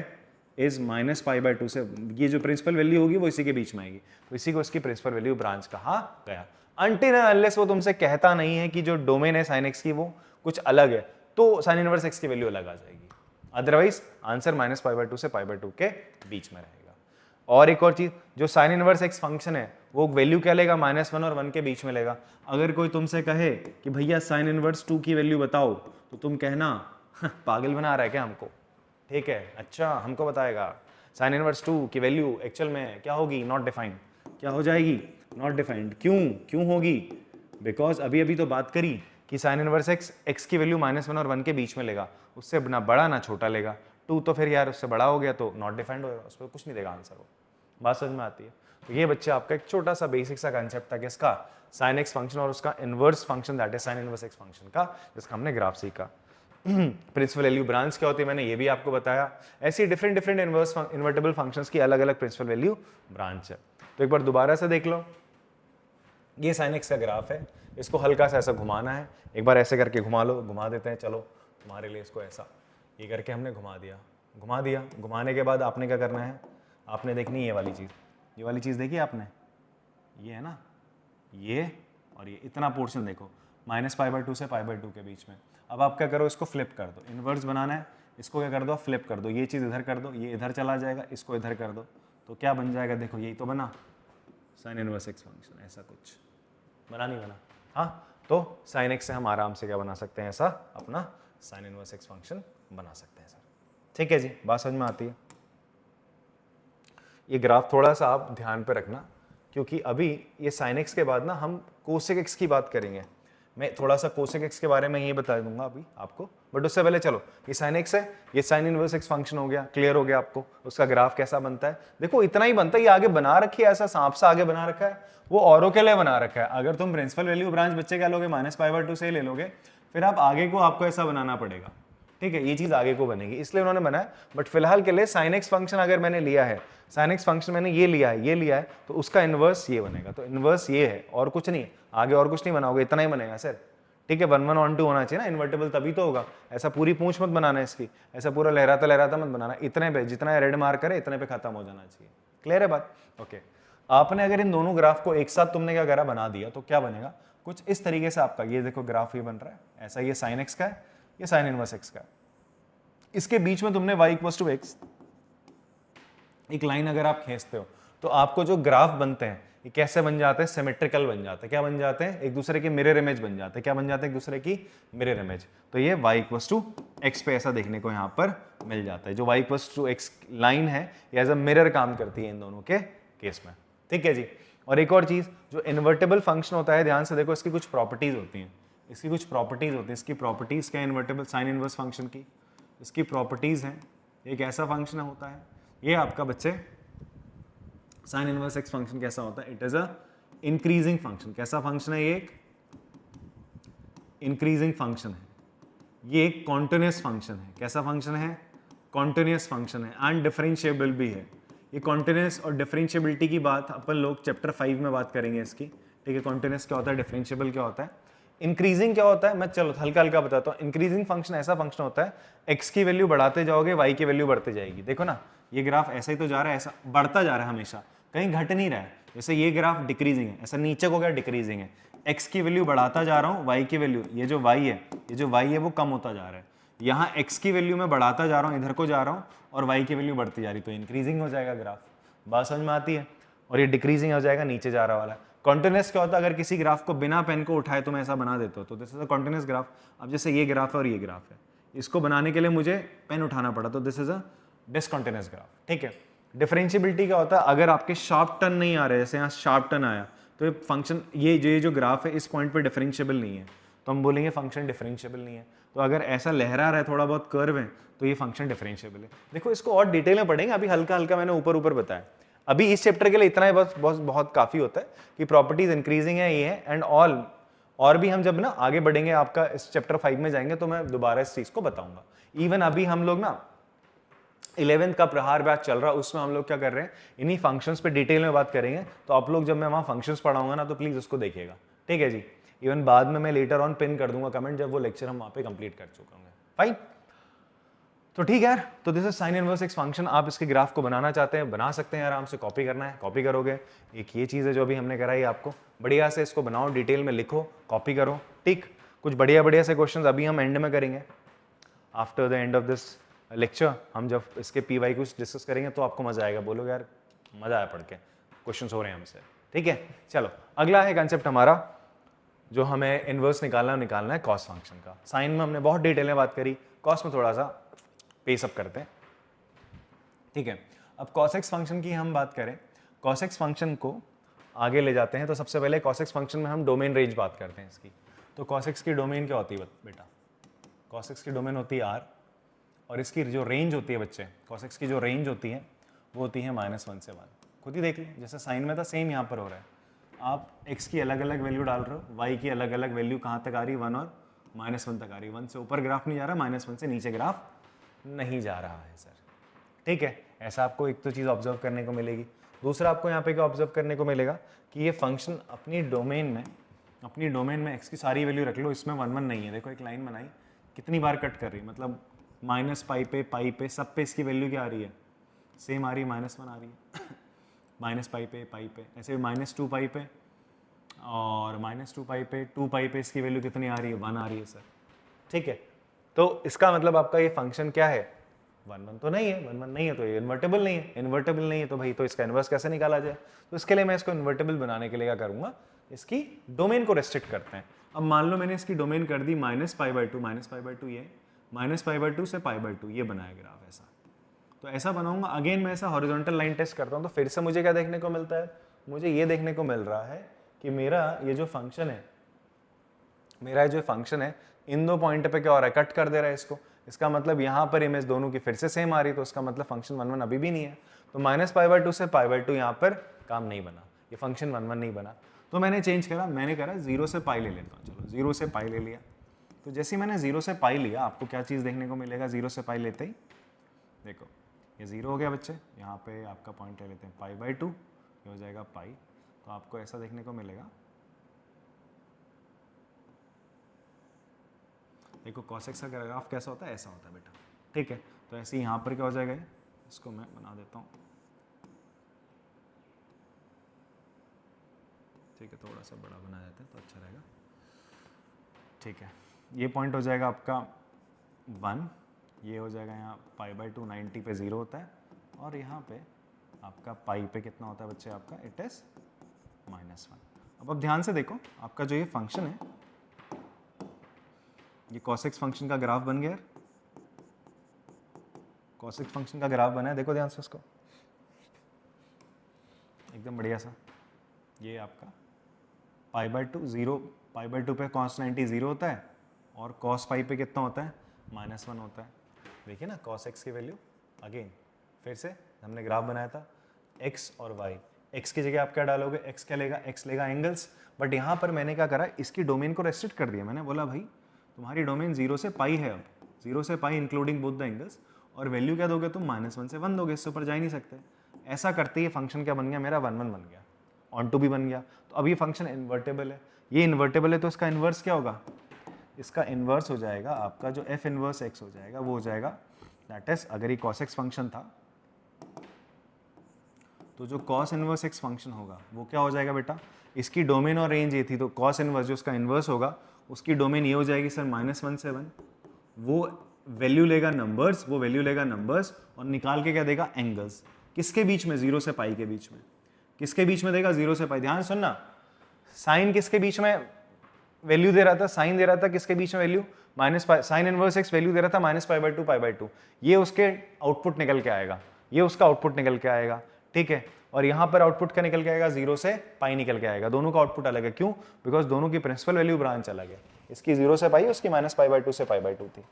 इज -π/2 से, ये जो प्रिंसिपल वैल्यू होगी वो इसी के बीच में आएगी, तो इसी को इसकी प्रिंसिपल वैल्यू ब्रांच कहा गया। अनटिल एंड अनलेस वो तुमसे कहता नहीं है कि जो डोमेन है साइन एक्स की वो कुछ अलग है, तो साइन इनवर्स एक्स की वैल्यू अलग आ जाएगी। अदरवाइज आंसर -π/2 से π/2 के बीच में रहेगा। और एक और चीज, जो साइन इनवर्स एक्स फंक्शन है वो वैल्यू क्या लेगा, -1 और 1 के बीच में लेगा। अगर कोई तुमसे कहे कि भैया साइन इनवर्स 2 की वैल्यू बताओ, तो तुम कहना पागल बना रहा है क्या हमको, ठीक है, अच्छा हमको बताएगा। साइन इनवर्स 2 की वैल्यू एक्चुअल में क्या होगी, नॉट डिफाइंड, क्या हो जाएगी, नॉट डिफाइंड। क्यों होगी, बिकॉज अभी तो बात करी कि साइन इनवर्स एक्स की वैल्यू -1 और 1 के बीच में लेगा, उससे ना बड़ा ना छोटा लेगा। 2 तो फिर यार उससे बड़ा हो गया तो नॉट डिफाइंड होगा, उस पर कुछ नहीं देगा आंसर। वो बात समझ में आती है। तो ये बच्चे आपका एक छोटा सा बेसिक सा कंसेप्ट था किसका, साइन एक्स फंक्शन और उसका inverse function, that is sine inverse x function का, जिसका हमने ग्राफ सीखा। प्रिंसिपल वैल्यू ब्रांच क्या होती है मैंने ये भी आपको बताया। ऐसी डिफरेंट इन्वर्टेबल फंक्शंस की अलग अलग प्रिंसिपल वैल्यू ब्रांच है। तो एक बार दोबारा से देख लो, ये साइन एक्स का ग्राफ है, इसको हल्का सा ऐसा घुमाना है, एक बार ऐसे करके घुमा लो, घुमा देते हैं, चलो तुम्हारे लिए इसको ऐसा ये करके हमने घुमा दिया। घुमाने के बाद आपने क्या करना है, आपने देखनी ये वाली चीज़ देखी आपने, ये है ना, ये और ये इतना पोर्शन देखो, -π/2 से π/2 के बीच में। अब आप क्या करो, इसको फ्लिप कर दो, इन्वर्स बनाना है, इसको क्या कर दो, फ्लिप कर दो, ये चीज़ इधर कर दो, ये इधर चला जाएगा, इसको इधर कर दो, तो क्या बन जाएगा, देखो यही तो बना साइन इनवर्स एक्स फंक्शन। ऐसा कुछ बना नहीं बना, हाँ, तो साइन एक्स से हम आराम से क्या बना सकते हैं, ऐसा अपना साइन इनवर्स एक्स फंक्शन बना सकते हैं सर। ठीक है जी, बात समझ में आती है। ये ग्राफ थोड़ा सा आप ध्यान पे रखना, क्योंकि अभी ये साइन एक्स के बाद ना हम कोसेक एक्स की बात करेंगे। मैं थोड़ा सा कोसेक एक्स के बारे में ये बता दूंगा अभी आपको, बट उससे पहले चलो, ये साइन एक्स है, ये साइन इनवर्स एक्स फंक्शन हो गया, क्लियर हो गया आपको। उसका ग्राफ कैसा बनता है, देखो इतना ही बनता है, ये आगे बना रखी है, ऐसा सांप सा आगे बना रखा है, वो औरों के लिए बना रखा है। अगर तुम प्रिंसिपल वैल्यू ब्रांच बच्चे क्या लोगे, -π/2 से ही ले लोगे, फिर आप आगे को आपको ऐसा बनाना पड़ेगा, ठीक है, ये चीज आगे को बनेगी, इसलिए उन्होंने बनाया। बट फिलहाल के लिए साइन एक्स फंक्शन अगर मैंने लिया है, साइन एक्स फंक्शन मैंने ये लिया है, तो उसका इनवर्स ये बनेगा, तो इनवर्स ये है और कुछ नहीं, आगे और कुछ नहीं बनाओगे, इतना ही बनेगा सर, ठीक है। 1 1 1 2 होना चाहिए ना, इन्वर्टेबल तभी तो होगा। ऐसा पूरी पूंछ मत बनाना इसकी, ऐसा पूरा लहराता मत बनाना, इतने पे जितना रेड मार्क करे इतने पे खत्म हो जाना चाहिए। क्लियर है बात, ओके। आपने अगर इन दोनों ग्राफ को एक साथ तुमने क्या करा, बना दिया, तो क्या बनेगा, कुछ इस तरीके से आपका ये देखो ग्राफ ये बन रहा है ऐसा, ये साइन एक्स का है, ये साइन इनवर्स एक्स का है, इसके बीच में तुमने y = x एक लाइन अगर आप खींचते हो, तो आपको जो ग्राफ बनते हैं ये कैसे बन जाते हैं, सिमेट्रिकल बन जाते हैं। क्या बन जाते हैं, एक दूसरे की मिरर इमेज बन जाते हैं। क्या बन जाते हैं, एक दूसरे की मिरर इमेज। तो ये y = x पे ऐसा देखने को यहाँ पर मिल जाता है। जो y = x लाइन है ये एज अ मिरर काम करती है इन दोनों के केस में, ठीक है जी। और एक और चीज, जो इन्वर्टेबल फंक्शन होता है, ध्यान से देखो, इसकी कुछ प्रॉपर्टीज होती हैं, इसकी प्रॉपर्टीज क्या, इन्वर्टेबल साइन इनवर्स फंक्शन की इसकी प्रॉपर्टीज हैं। एक ऐसा फंक्शन होता है, ये आपका बच्चे साइन इनवर्स एक्स फंक्शन कैसा होता है, it is a increasing function. कैसा फंक्शन है, ये एक इंक्रीजिंग फंक्शन है, ये एक कॉन्टिन्यूअस फंक्शन है। कैसा फंक्शन है, कॉन्टिन्यूअस फंक्शन है, एंड डिफरेंशिएबल भी है। ये कॉन्टिन्यूअस और डिफरेंशिएबिलिटी की बात अपन लोग चैप्टर 5 में बात करेंगे इसकी, ठीक है। कॉन्टिन्यूअस क्या होता है, डिफरेंशिएबल क्या होता है, इंक्रीजिंग क्या होता है, मैं चलो हल्का हल्का बताता हूँ। इंक्रीजिंग फंक्शन ऐसा फंक्शन होता है, एक्स की वैल्यू बढ़ाते जाओगे, वाई की वैल्यू बढ़ती जाएगी। देखो ना, ये ग्राफ ऐसा ही तो जा रहा है, ऐसा बढ़ता जा रहा है हमेशा, कहीं घट नहीं रहा है। जैसे ये ग्राफ डिक्रीजिंग है, ऐसा नीचे को क्या डिक्रीजिंग है, एक्स की वैल्यू बढ़ाता जा रहा हूँ, वाई की वैल्यू, ये जो वाई है वो कम होता जा रहा है। यहाँ एक्स की वैल्यू में बढ़ाता जा रहा हूँ, इधर को जा रहा हूँ, और वाई की वैल्यू बढ़ती जा रही, तो इंक्रीजिंग हो जाएगा ग्राफ। बात समझ में आती है। और ये डिक्रीजिंग हो जाएगा, नीचे जा रहा वाला। कॉन्टिन्यूस क्या होता है, अगर किसी ग्राफ को बिना पेन को उठाए तुम ऐसा बना देते हो तो this is a continuous graph. अब जैसे ये ग्राफ है और ये ग्राफ है, इसको बनाने के लिए मुझे पेन उठाना पड़ा, तो this is a discontinuous graph. ठीक है। डिफरेंशियबिलिटी क्या होता है, अगर आपके शार्प टर्न नहीं आ रहे, जैसे यहाँ शार्प टर्न आया तो ये फंक्शन, ये जो ग्राफ है इस पॉइंट पे डिफरेंशिएबल नहीं है, तो हम बोलेंगे फंक्शन डिफरेंशिएबल नहीं है। तो अगर ऐसा लहरा रहा है, थोड़ा बहुत कर्व है, तो ये फंक्शन डिफरेंशिएबल है। देखो इसको और डिटेल में पढ़ेंगे, अभी हल्का हल्का मैंने ऊपर ऊपर बताया। अभी इस चैप्टर के लिए इतना ही बस बहुत काफी होता है कि प्रॉपर्टीज इंक्रीजिंग है ये है एंड ऑल। और भी हम जब ना आगे बढ़ेंगे, आपका इस चैप्टर 5 में जाएंगे तो मैं दोबारा इस चीज को बताऊंगा। इवन अभी हम लोग ना 11th का प्रहार बैच चल रहा है, उसमें हम लोग क्या कर रहे हैं, इन्हीं फंक्शंस पे डिटेल में बात करेंगे। तो आप लोग जब मैं वहां फंक्शंस पढ़ाऊंगा ना, तो प्लीज उसको देखिएगा। ठीक है जी। इवन बाद में मैं लेटर ऑन पिन कर दूंगा कमेंट, जब वो लेक्चर हम वहां पे कंप्लीट कर चुके होंगे। फाइन, तो ठीक है। तो this is sine inverse x function. आप इसके ग्राफ को बनाना चाहते हैं, बना सकते हैं आराम से। कॉपी करना है, कॉपी करोगे। एक ये चीज़ है जो अभी हमने कराई आपको, बढ़िया से इसको बनाओ, डिटेल में लिखो, कॉपी करो। ठीक, कुछ बढ़िया बढ़िया से क्वेश्चंस अभी हम एंड में करेंगे। After the end of this lecture हम जब इसके पी वाई कुछ डिस्कस करेंगे तो आपको मजा आएगा, बोलोगे यार मजा आया पढ़ के, क्वेश्चंस हो रहे हैं हमसे। ठीक है, चलो अगला है कंसेप्ट हमारा जो हमें इनवर्स निकालना है कॉस फंक्शन का। साइन में हमने बहुत डिटेल में बात करी, कॉस में थोड़ा सा पेस अप करते हैं। ठीक है, अब cos x फंक्शन की हम बात करें, cos x फंक्शन को आगे ले जाते हैं। तो सबसे पहले cos x फंक्शन में हम डोमेन रेंज बात करते हैं इसकी। तो cos x की डोमेन क्या होती है बेटा, cos x की डोमेन होती है r, और इसकी जो रेंज होती है बच्चे, cos x की जो रेंज होती है वो होती है -1 से 1। खुद ही देख लीजिए, जैसे साइन में था सेम यहाँ पर हो रहा है। आप x की अलग अलग वैल्यू डाल रहे हो, y की अलग अलग वैल्यू कहाँ तक आ रही है, 1 और -1 तक आ रही है। 1 से ऊपर ग्राफ नहीं जा रहा, -1 से नीचे ग्राफ नहीं जा रहा है सर। ठीक है, ऐसा आपको एक तो चीज़ ऑब्जर्व करने को मिलेगी। दूसरा आपको यहाँ पे क्या ऑब्जर्व करने को मिलेगा कि ये फंक्शन अपनी डोमेन में x की सारी वैल्यू रख लो, इसमें 1 1 नहीं है। देखो एक लाइन बनाई, कितनी बार कट कर रही है, मतलब -पाई पे सब पे इसकी वैल्यू क्या आ रही है, सेम आ रही है, -1 आ रही है। पाई पे ऐसे -2 पाई पे और -2 पाई पे 2 पाई पे इसकी वैल्यू कितनी आ रही है, 1 आ रही है सर। ठीक है, तो इसका मतलब आपका ये फंक्शन क्या है, 1 1 तो नहीं है, 1 1 नहीं है तो ये इन्वर्टेबल नहीं है। इन्वर्टेबल नहीं है तो भाई तो इसका इन्वर्स कैसे निकाला जाए। तो इसके लिए मैं इसको इन्वर्टेबल बनाने के लिए क्या करूंगा, इसकी डोमेन को रेस्ट्रिक्ट करते हैं। अब मान लो मैंने इसकी डोमेन कर दी -π/2 ये -π/2 से π/2 ये बनाया ग्राफ ऐसा। तो ऐसा बनाऊंगा, अगेन मैं ऐसा हॉरिजॉन्टल लाइन टेस्ट करता हूँ, तो फिर से मुझे क्या देखने को मिलता है, मुझे ये देखने को मिल रहा है कि मेरा ये जो फंक्शन है इन दो पॉइंट पे क्या हो रहा है, कट कर दे रहा है इसको। इसका मतलब यहाँ पर इमेज दोनों की फिर से सेम आ रही है, तो इसका मतलब फंक्शन 1 1 अभी भी नहीं है। तो -π/2 से π/2 यहाँ पर काम नहीं बना, ये फंक्शन 1 1 नहीं बना। तो मैंने चेंज करा, मैंने करा 0 से π ले लेता हूँ। चलो 0 से π ले लिया। तो जैसे मैंने 0 से π लिया, आपको क्या चीज़ देखने को मिलेगा 0 से π लेते ही, देखो ये 0 हो गया बच्चे, यहाँ पे आपका पॉइंट ले लेते हैं π/2, ये हो जाएगा π। तो आपको ऐसा देखने को मिलेगा, देखो cos x का ग्राफ कैसा होता है, ऐसा होता है बेटा। ठीक है, तो ऐसे ही यहाँ पर क्या हो जाएगा, इसको मैं बना देता हूँ। ठीक है, थोड़ा सा बड़ा बना देते हैं तो अच्छा रहेगा। ठीक है, ये पॉइंट हो जाएगा आपका 1, ये हो जाएगा यहाँ π/2 90 पे 0 होता है, और यहाँ पे आपका पाई पे कितना होता है बच्चे, आपका इट इज -1। अब ध्यान से देखो, आपका जो ये फंक्शन है, ये cos x फंक्शन का ग्राफ बन गया। cos x फंक्शन का ग्राफ बना है, देखो ध्यान से उसको, एकदम बढ़िया सा। ये आपका π/2 पे cos 90 0 होता है, और cos पाई पे कितना होता है, -1 होता है। देखिए ना cos x की वैल्यू, अगेन फिर से हमने ग्राफ बनाया था, x और y। x की जगह आप क्या डालोगे, x क्या लेगा, x लेगा एंगल्स। बट यहाँ पर मैंने क्या करा, इसकी डोमेन को रेस्ट्रिक्ट कर दिया। मैंने बोला भाई तुम्हारी डोमेन 0 से π है, अब 0 से π इंक्लूडिंग बोथ द एंगल्स, और वैल्यू क्या दोगे तुम, -1 से 1 दोगे, इससे ऊपर जा ही नहीं सकते। ऐसा करते ही फंक्शन क्या बन गया मेरा, 1 1 बन गया, ऑन टू भी बन गया। तो अब ये फंक्शन इन्वर्टेबल है, ये इन्वर्टेबल है, तो इसका इन्वर्स क्या होगा, इसका इन्वर्स हो जाएगा आपका जो f इन्वर्स x हो जाएगा, वो हो जाएगा दैट इज, अगर ये cos x फंक्शन था तो जो cos इन्वर्स x फंक्शन होगा वो क्या हो जाएगा बेटा, इसकी डोमेन और रेंज ये थी, तो cos इन्वर्स जो उसका इन्वर्स होगा उसकी डोमेन ये हो जाएगी सर -1 से 1। वो वैल्यू लेगा नंबर्स, और निकाल के क्या देगा, एंगल्स। किसके बीच में, 0 से π के बीच में। किसके बीच में देगा, 0 से π। ध्यान सुनना, साइन किसके बीच में वैल्यू दे रहा था, साइन दे रहा था किसके बीच में value, minus sine inverse X value दे रहा था -π/2 ये उसके आउटपुट निकल के आएगा, ये उसका आउटपुट निकल के आएगा, ठीक है। और यहाँ पर आउटपुट का निकल के आएगा 0 से पाई निकल के आएगा, दोनों का आउटपुट अलग है, क्यों, बिकॉज दोनों की प्रिंसिपल वैल्यू ब्रांच अलग है, इसकी 0 से पाई, उसकी -π/2 से π/2 थी।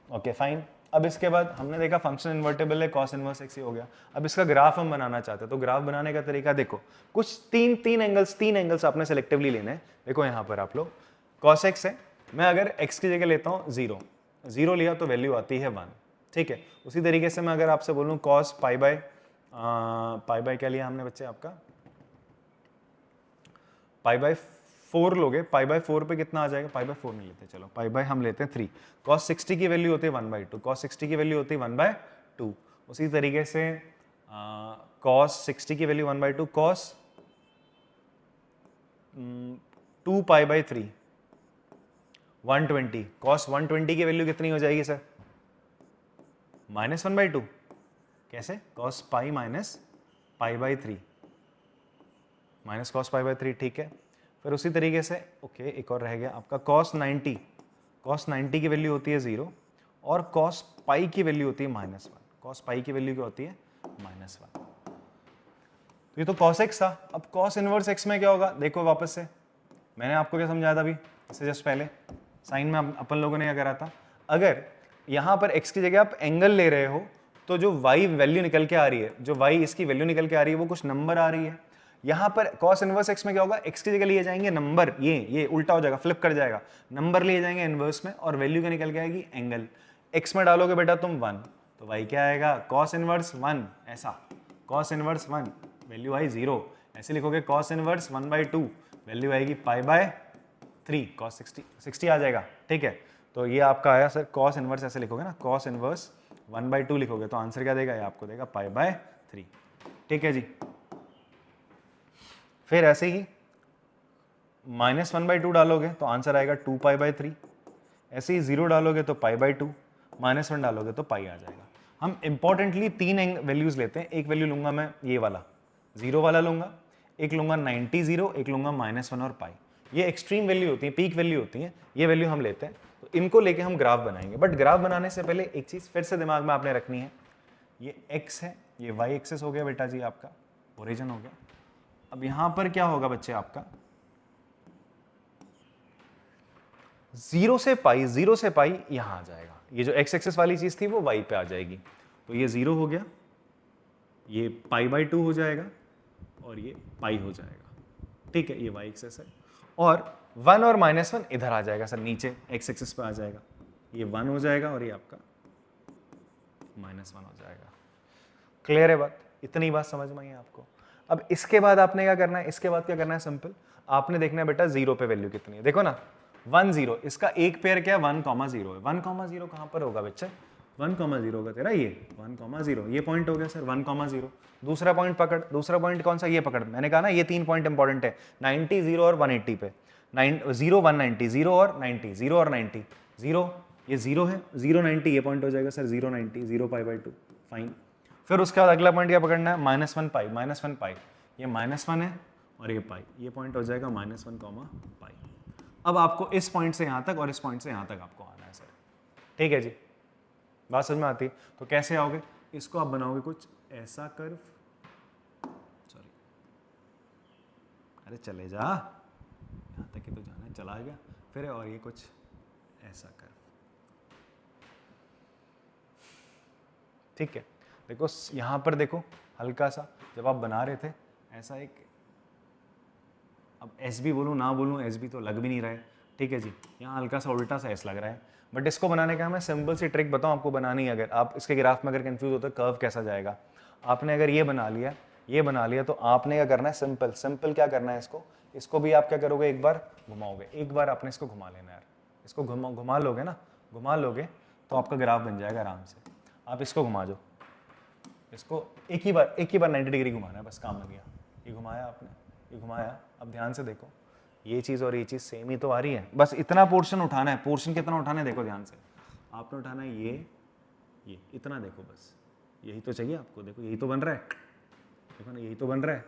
Okay fine. अब इसके बाद हमने देखा फंक्शन इन्वर्टेबल है, cos इनवर्स x ही हो गया। अब इसका ग्राफ हम बनाना चाहते हैं, तो ग्राफ बनाने का तरीका देखो, कुछ तीन एंगल्स आपने सेलेक्टिवली लेने हैं। देखो यहाँ पर आप लोग cos x है, मैं अगर x की जगह लेता हूँ 0 लिया तो वैल्यू आती है 1, ठीक है। उसी तरीके से मैं अगर आपसे बोलूँ cos पाई क्या लिया हमने बच्चे आपका, π/4 लोगे, π/4 पे कितना आ जाएगा, π/4 नहीं लेते, चलो π हम लेते हैं 3। cos 60 की वैल्यू होती है 1/2, cos 60 की वैल्यू होती है 1/2। उसी तरीके से cos 60 की वैल्यू 1/2, cos 2π/3 120, cos 120 की वैल्यू कितनी हो जाएगी सर, -1/2, कैसे, cos पाई -π/3 cos π/3, ठीक है। फिर उसी तरीके से ओके एक और रह गया आपका cos 90 की वैल्यू होती है 0 और cos पाई की वैल्यू होती है -1, cos पाई की वैल्यू क्या होती है -1। तो ये तो cos x था। अब cos इनवर्स x में क्या होगा, देखो वापस से मैंने आपको क्या समझाया था अभी इससे जस्ट पहले, साइन में अपन लोगों ने क्या करा था, अगर यहाँ पर x की जगह आप एंगल ले रहे हो तो जो y वैल्यू निकल के आ रही है, जो y इसकी वैल्यू निकल के आ रही है वो कुछ नंबर आ रही है। यहाँ पर cos इनवर्स x में क्या होगा, x की जगह लिए जाएंगे नंबर, ये उल्टा हो जाएगा, फ्लिप कर जाएगा, नंबर लिए जाएंगे इनवर्स में और वैल्यू क्या निकल के आएगी, एंगल। x में डालोगे बेटा तुम 1 तो y क्या आएगा, cos इनवर्स 1, ऐसा cos इनवर्स 1 वैल्यू आई 0, ऐसे लिखोगे cos इनवर्स 1/2 वैल्यू आएगी π/3, cos 60 आ जाएगा, ठीक है। तो ये आपका आया सर cos इनवर्स, ऐसे लिखोगे ना, cos इनवर्स 1/2 लिखोगे तो आंसर क्या देगा, ये आपको देगा π/3, ठीक है जी। फिर ऐसे ही -1/2 डालोगे तो आंसर आएगा 2π/3, ऐसे ही 0 डालोगे तो π/2, -1 डालोगे तो पाई आ जाएगा। हम इंपॉर्टेंटली 3 वैल्यूज लेते हैं, एक वैल्यू लूंगा मैं ये वाला 0 वाला लूंगा, एक लूंगा 90 0, एक लूंगा -1 और पाई। ये एक्सट्रीम वैल्यू होती है, पीक वैल्यू होती है, ये वैल्यू हम लेते हैं। तो इनको लेके हम ग्राफ बनाएंगे, बट ग्राफ बनाने से पहले एक चीज फिर से दिमाग में आपने रखनी है, ये x है, ये y एक्सिस हो गया बेटा जी आपका, ओरिजिन हो गया। अब यहां पर क्या होगा बच्चे आपका, 0 से पाई यहां आ जाएगा, ये जो x एक्सिस वाली चीज थी वो y पे आ जाएगी, तो ये 0 हो गया, ये π/2 हो जाएगा और ये पाई हो जाएगा, ठीक है, ये y एक्सिस है। और 1 और -1 इधर आ जाएगा सर, नीचे x एक्सिस पे आ जाएगा, ये 1 हो जाएगा और ये आपका -1 हो जाएगा। क्लियर है बात, इतनी बात समझ में आई आपको। अब इसके बाद आपने क्या करना है, इसके बाद क्या करना है, सिंपल आपने देखना है बेटा 0 पे वैल्यू कितनी है, देखो ना 1 0, इसका एक पेयर क्या है 1, 0 है, 1, 0 कहां पर होगा बच्चे, 1, 0 होगा तेरा, ये 1, 0 ये पॉइंट हो गया सर 1, 0। दूसरा पॉइंट पकड़, दूसरा पॉइंट कौन सा, ये पकड़, मैंने कहा ना ये 3 पॉइंट इंपॉर्टेंट है, 90 0 और 180 पे, 0 190, 0 और 90, 0 और 90, 0 ये 0 है, 0 90 ये पॉइंट हो जाएगा सर 0 90, 0 π/2, फाइन। फिर उसके बाद अगला पॉइंट क्या पकड़ना है, -1 पाई, ये -1 है और ये पाई, ये पॉइंट हो जाएगा -1, पाई। अब आपको इस पॉइंट से यहाँ तक और इस पॉइंट से यहाँ तक आपको आना है सर, ठीक है जी, बात समझ में आती है। तो कैसे आओगे, इसको आप बनाओगे कुछ ऐसा कर्व, सॉरी अरे चले जा, यहाँ तक ही तो जाना है, चला गया फिर, और ये कुछ ऐसा कर्व, ठीक है। देखो यहाँ पर देखो हल्का सा जब आप बना रहे थे ऐसा एक, अब एस भी बोलूँ ना बोलूँ, एस भी तो लग भी नहीं रहा है, ठीक है जी, यहाँ हल्का सा उल्टा सा एस लग रहा है, बट इसको बनाने का मैं सिंपल सी ट्रिक बताऊँ आपको बनानी है। अगर आप इसके ग्राफ में अगर कंफ्यूज होते कर्व कैसा जाएगा, आपने अगर ये बना लिया तो आपने क्या करना है, सिंपल क्या करना है, इसको भी आप क्या करोगे, एक बार घुमाओगे, एक बार आपने इसको घुमा लेना यार, इसको घुमा लोगे ना, घुमा लोगे तो आपका ग्राफ बन जाएगा आराम से। आप इसको घुमा दो, इसको एक ही बार 90 डिग्री घुमाना है, बस काम लग गया। ये घुमाया आपने, ये घुमाया, अब ध्यान से देखो ये चीज़ और ये चीज़ सेम ही तो आ रही है, बस इतना पोर्शन उठाना है। पोर्शन कितना उठाना है देखो ध्यान से, आपने उठाना है ये इतना, देखो बस यही तो चाहिए आपको, देखो यही तो बन रहा है, देखो ना यही तो बन रहा है।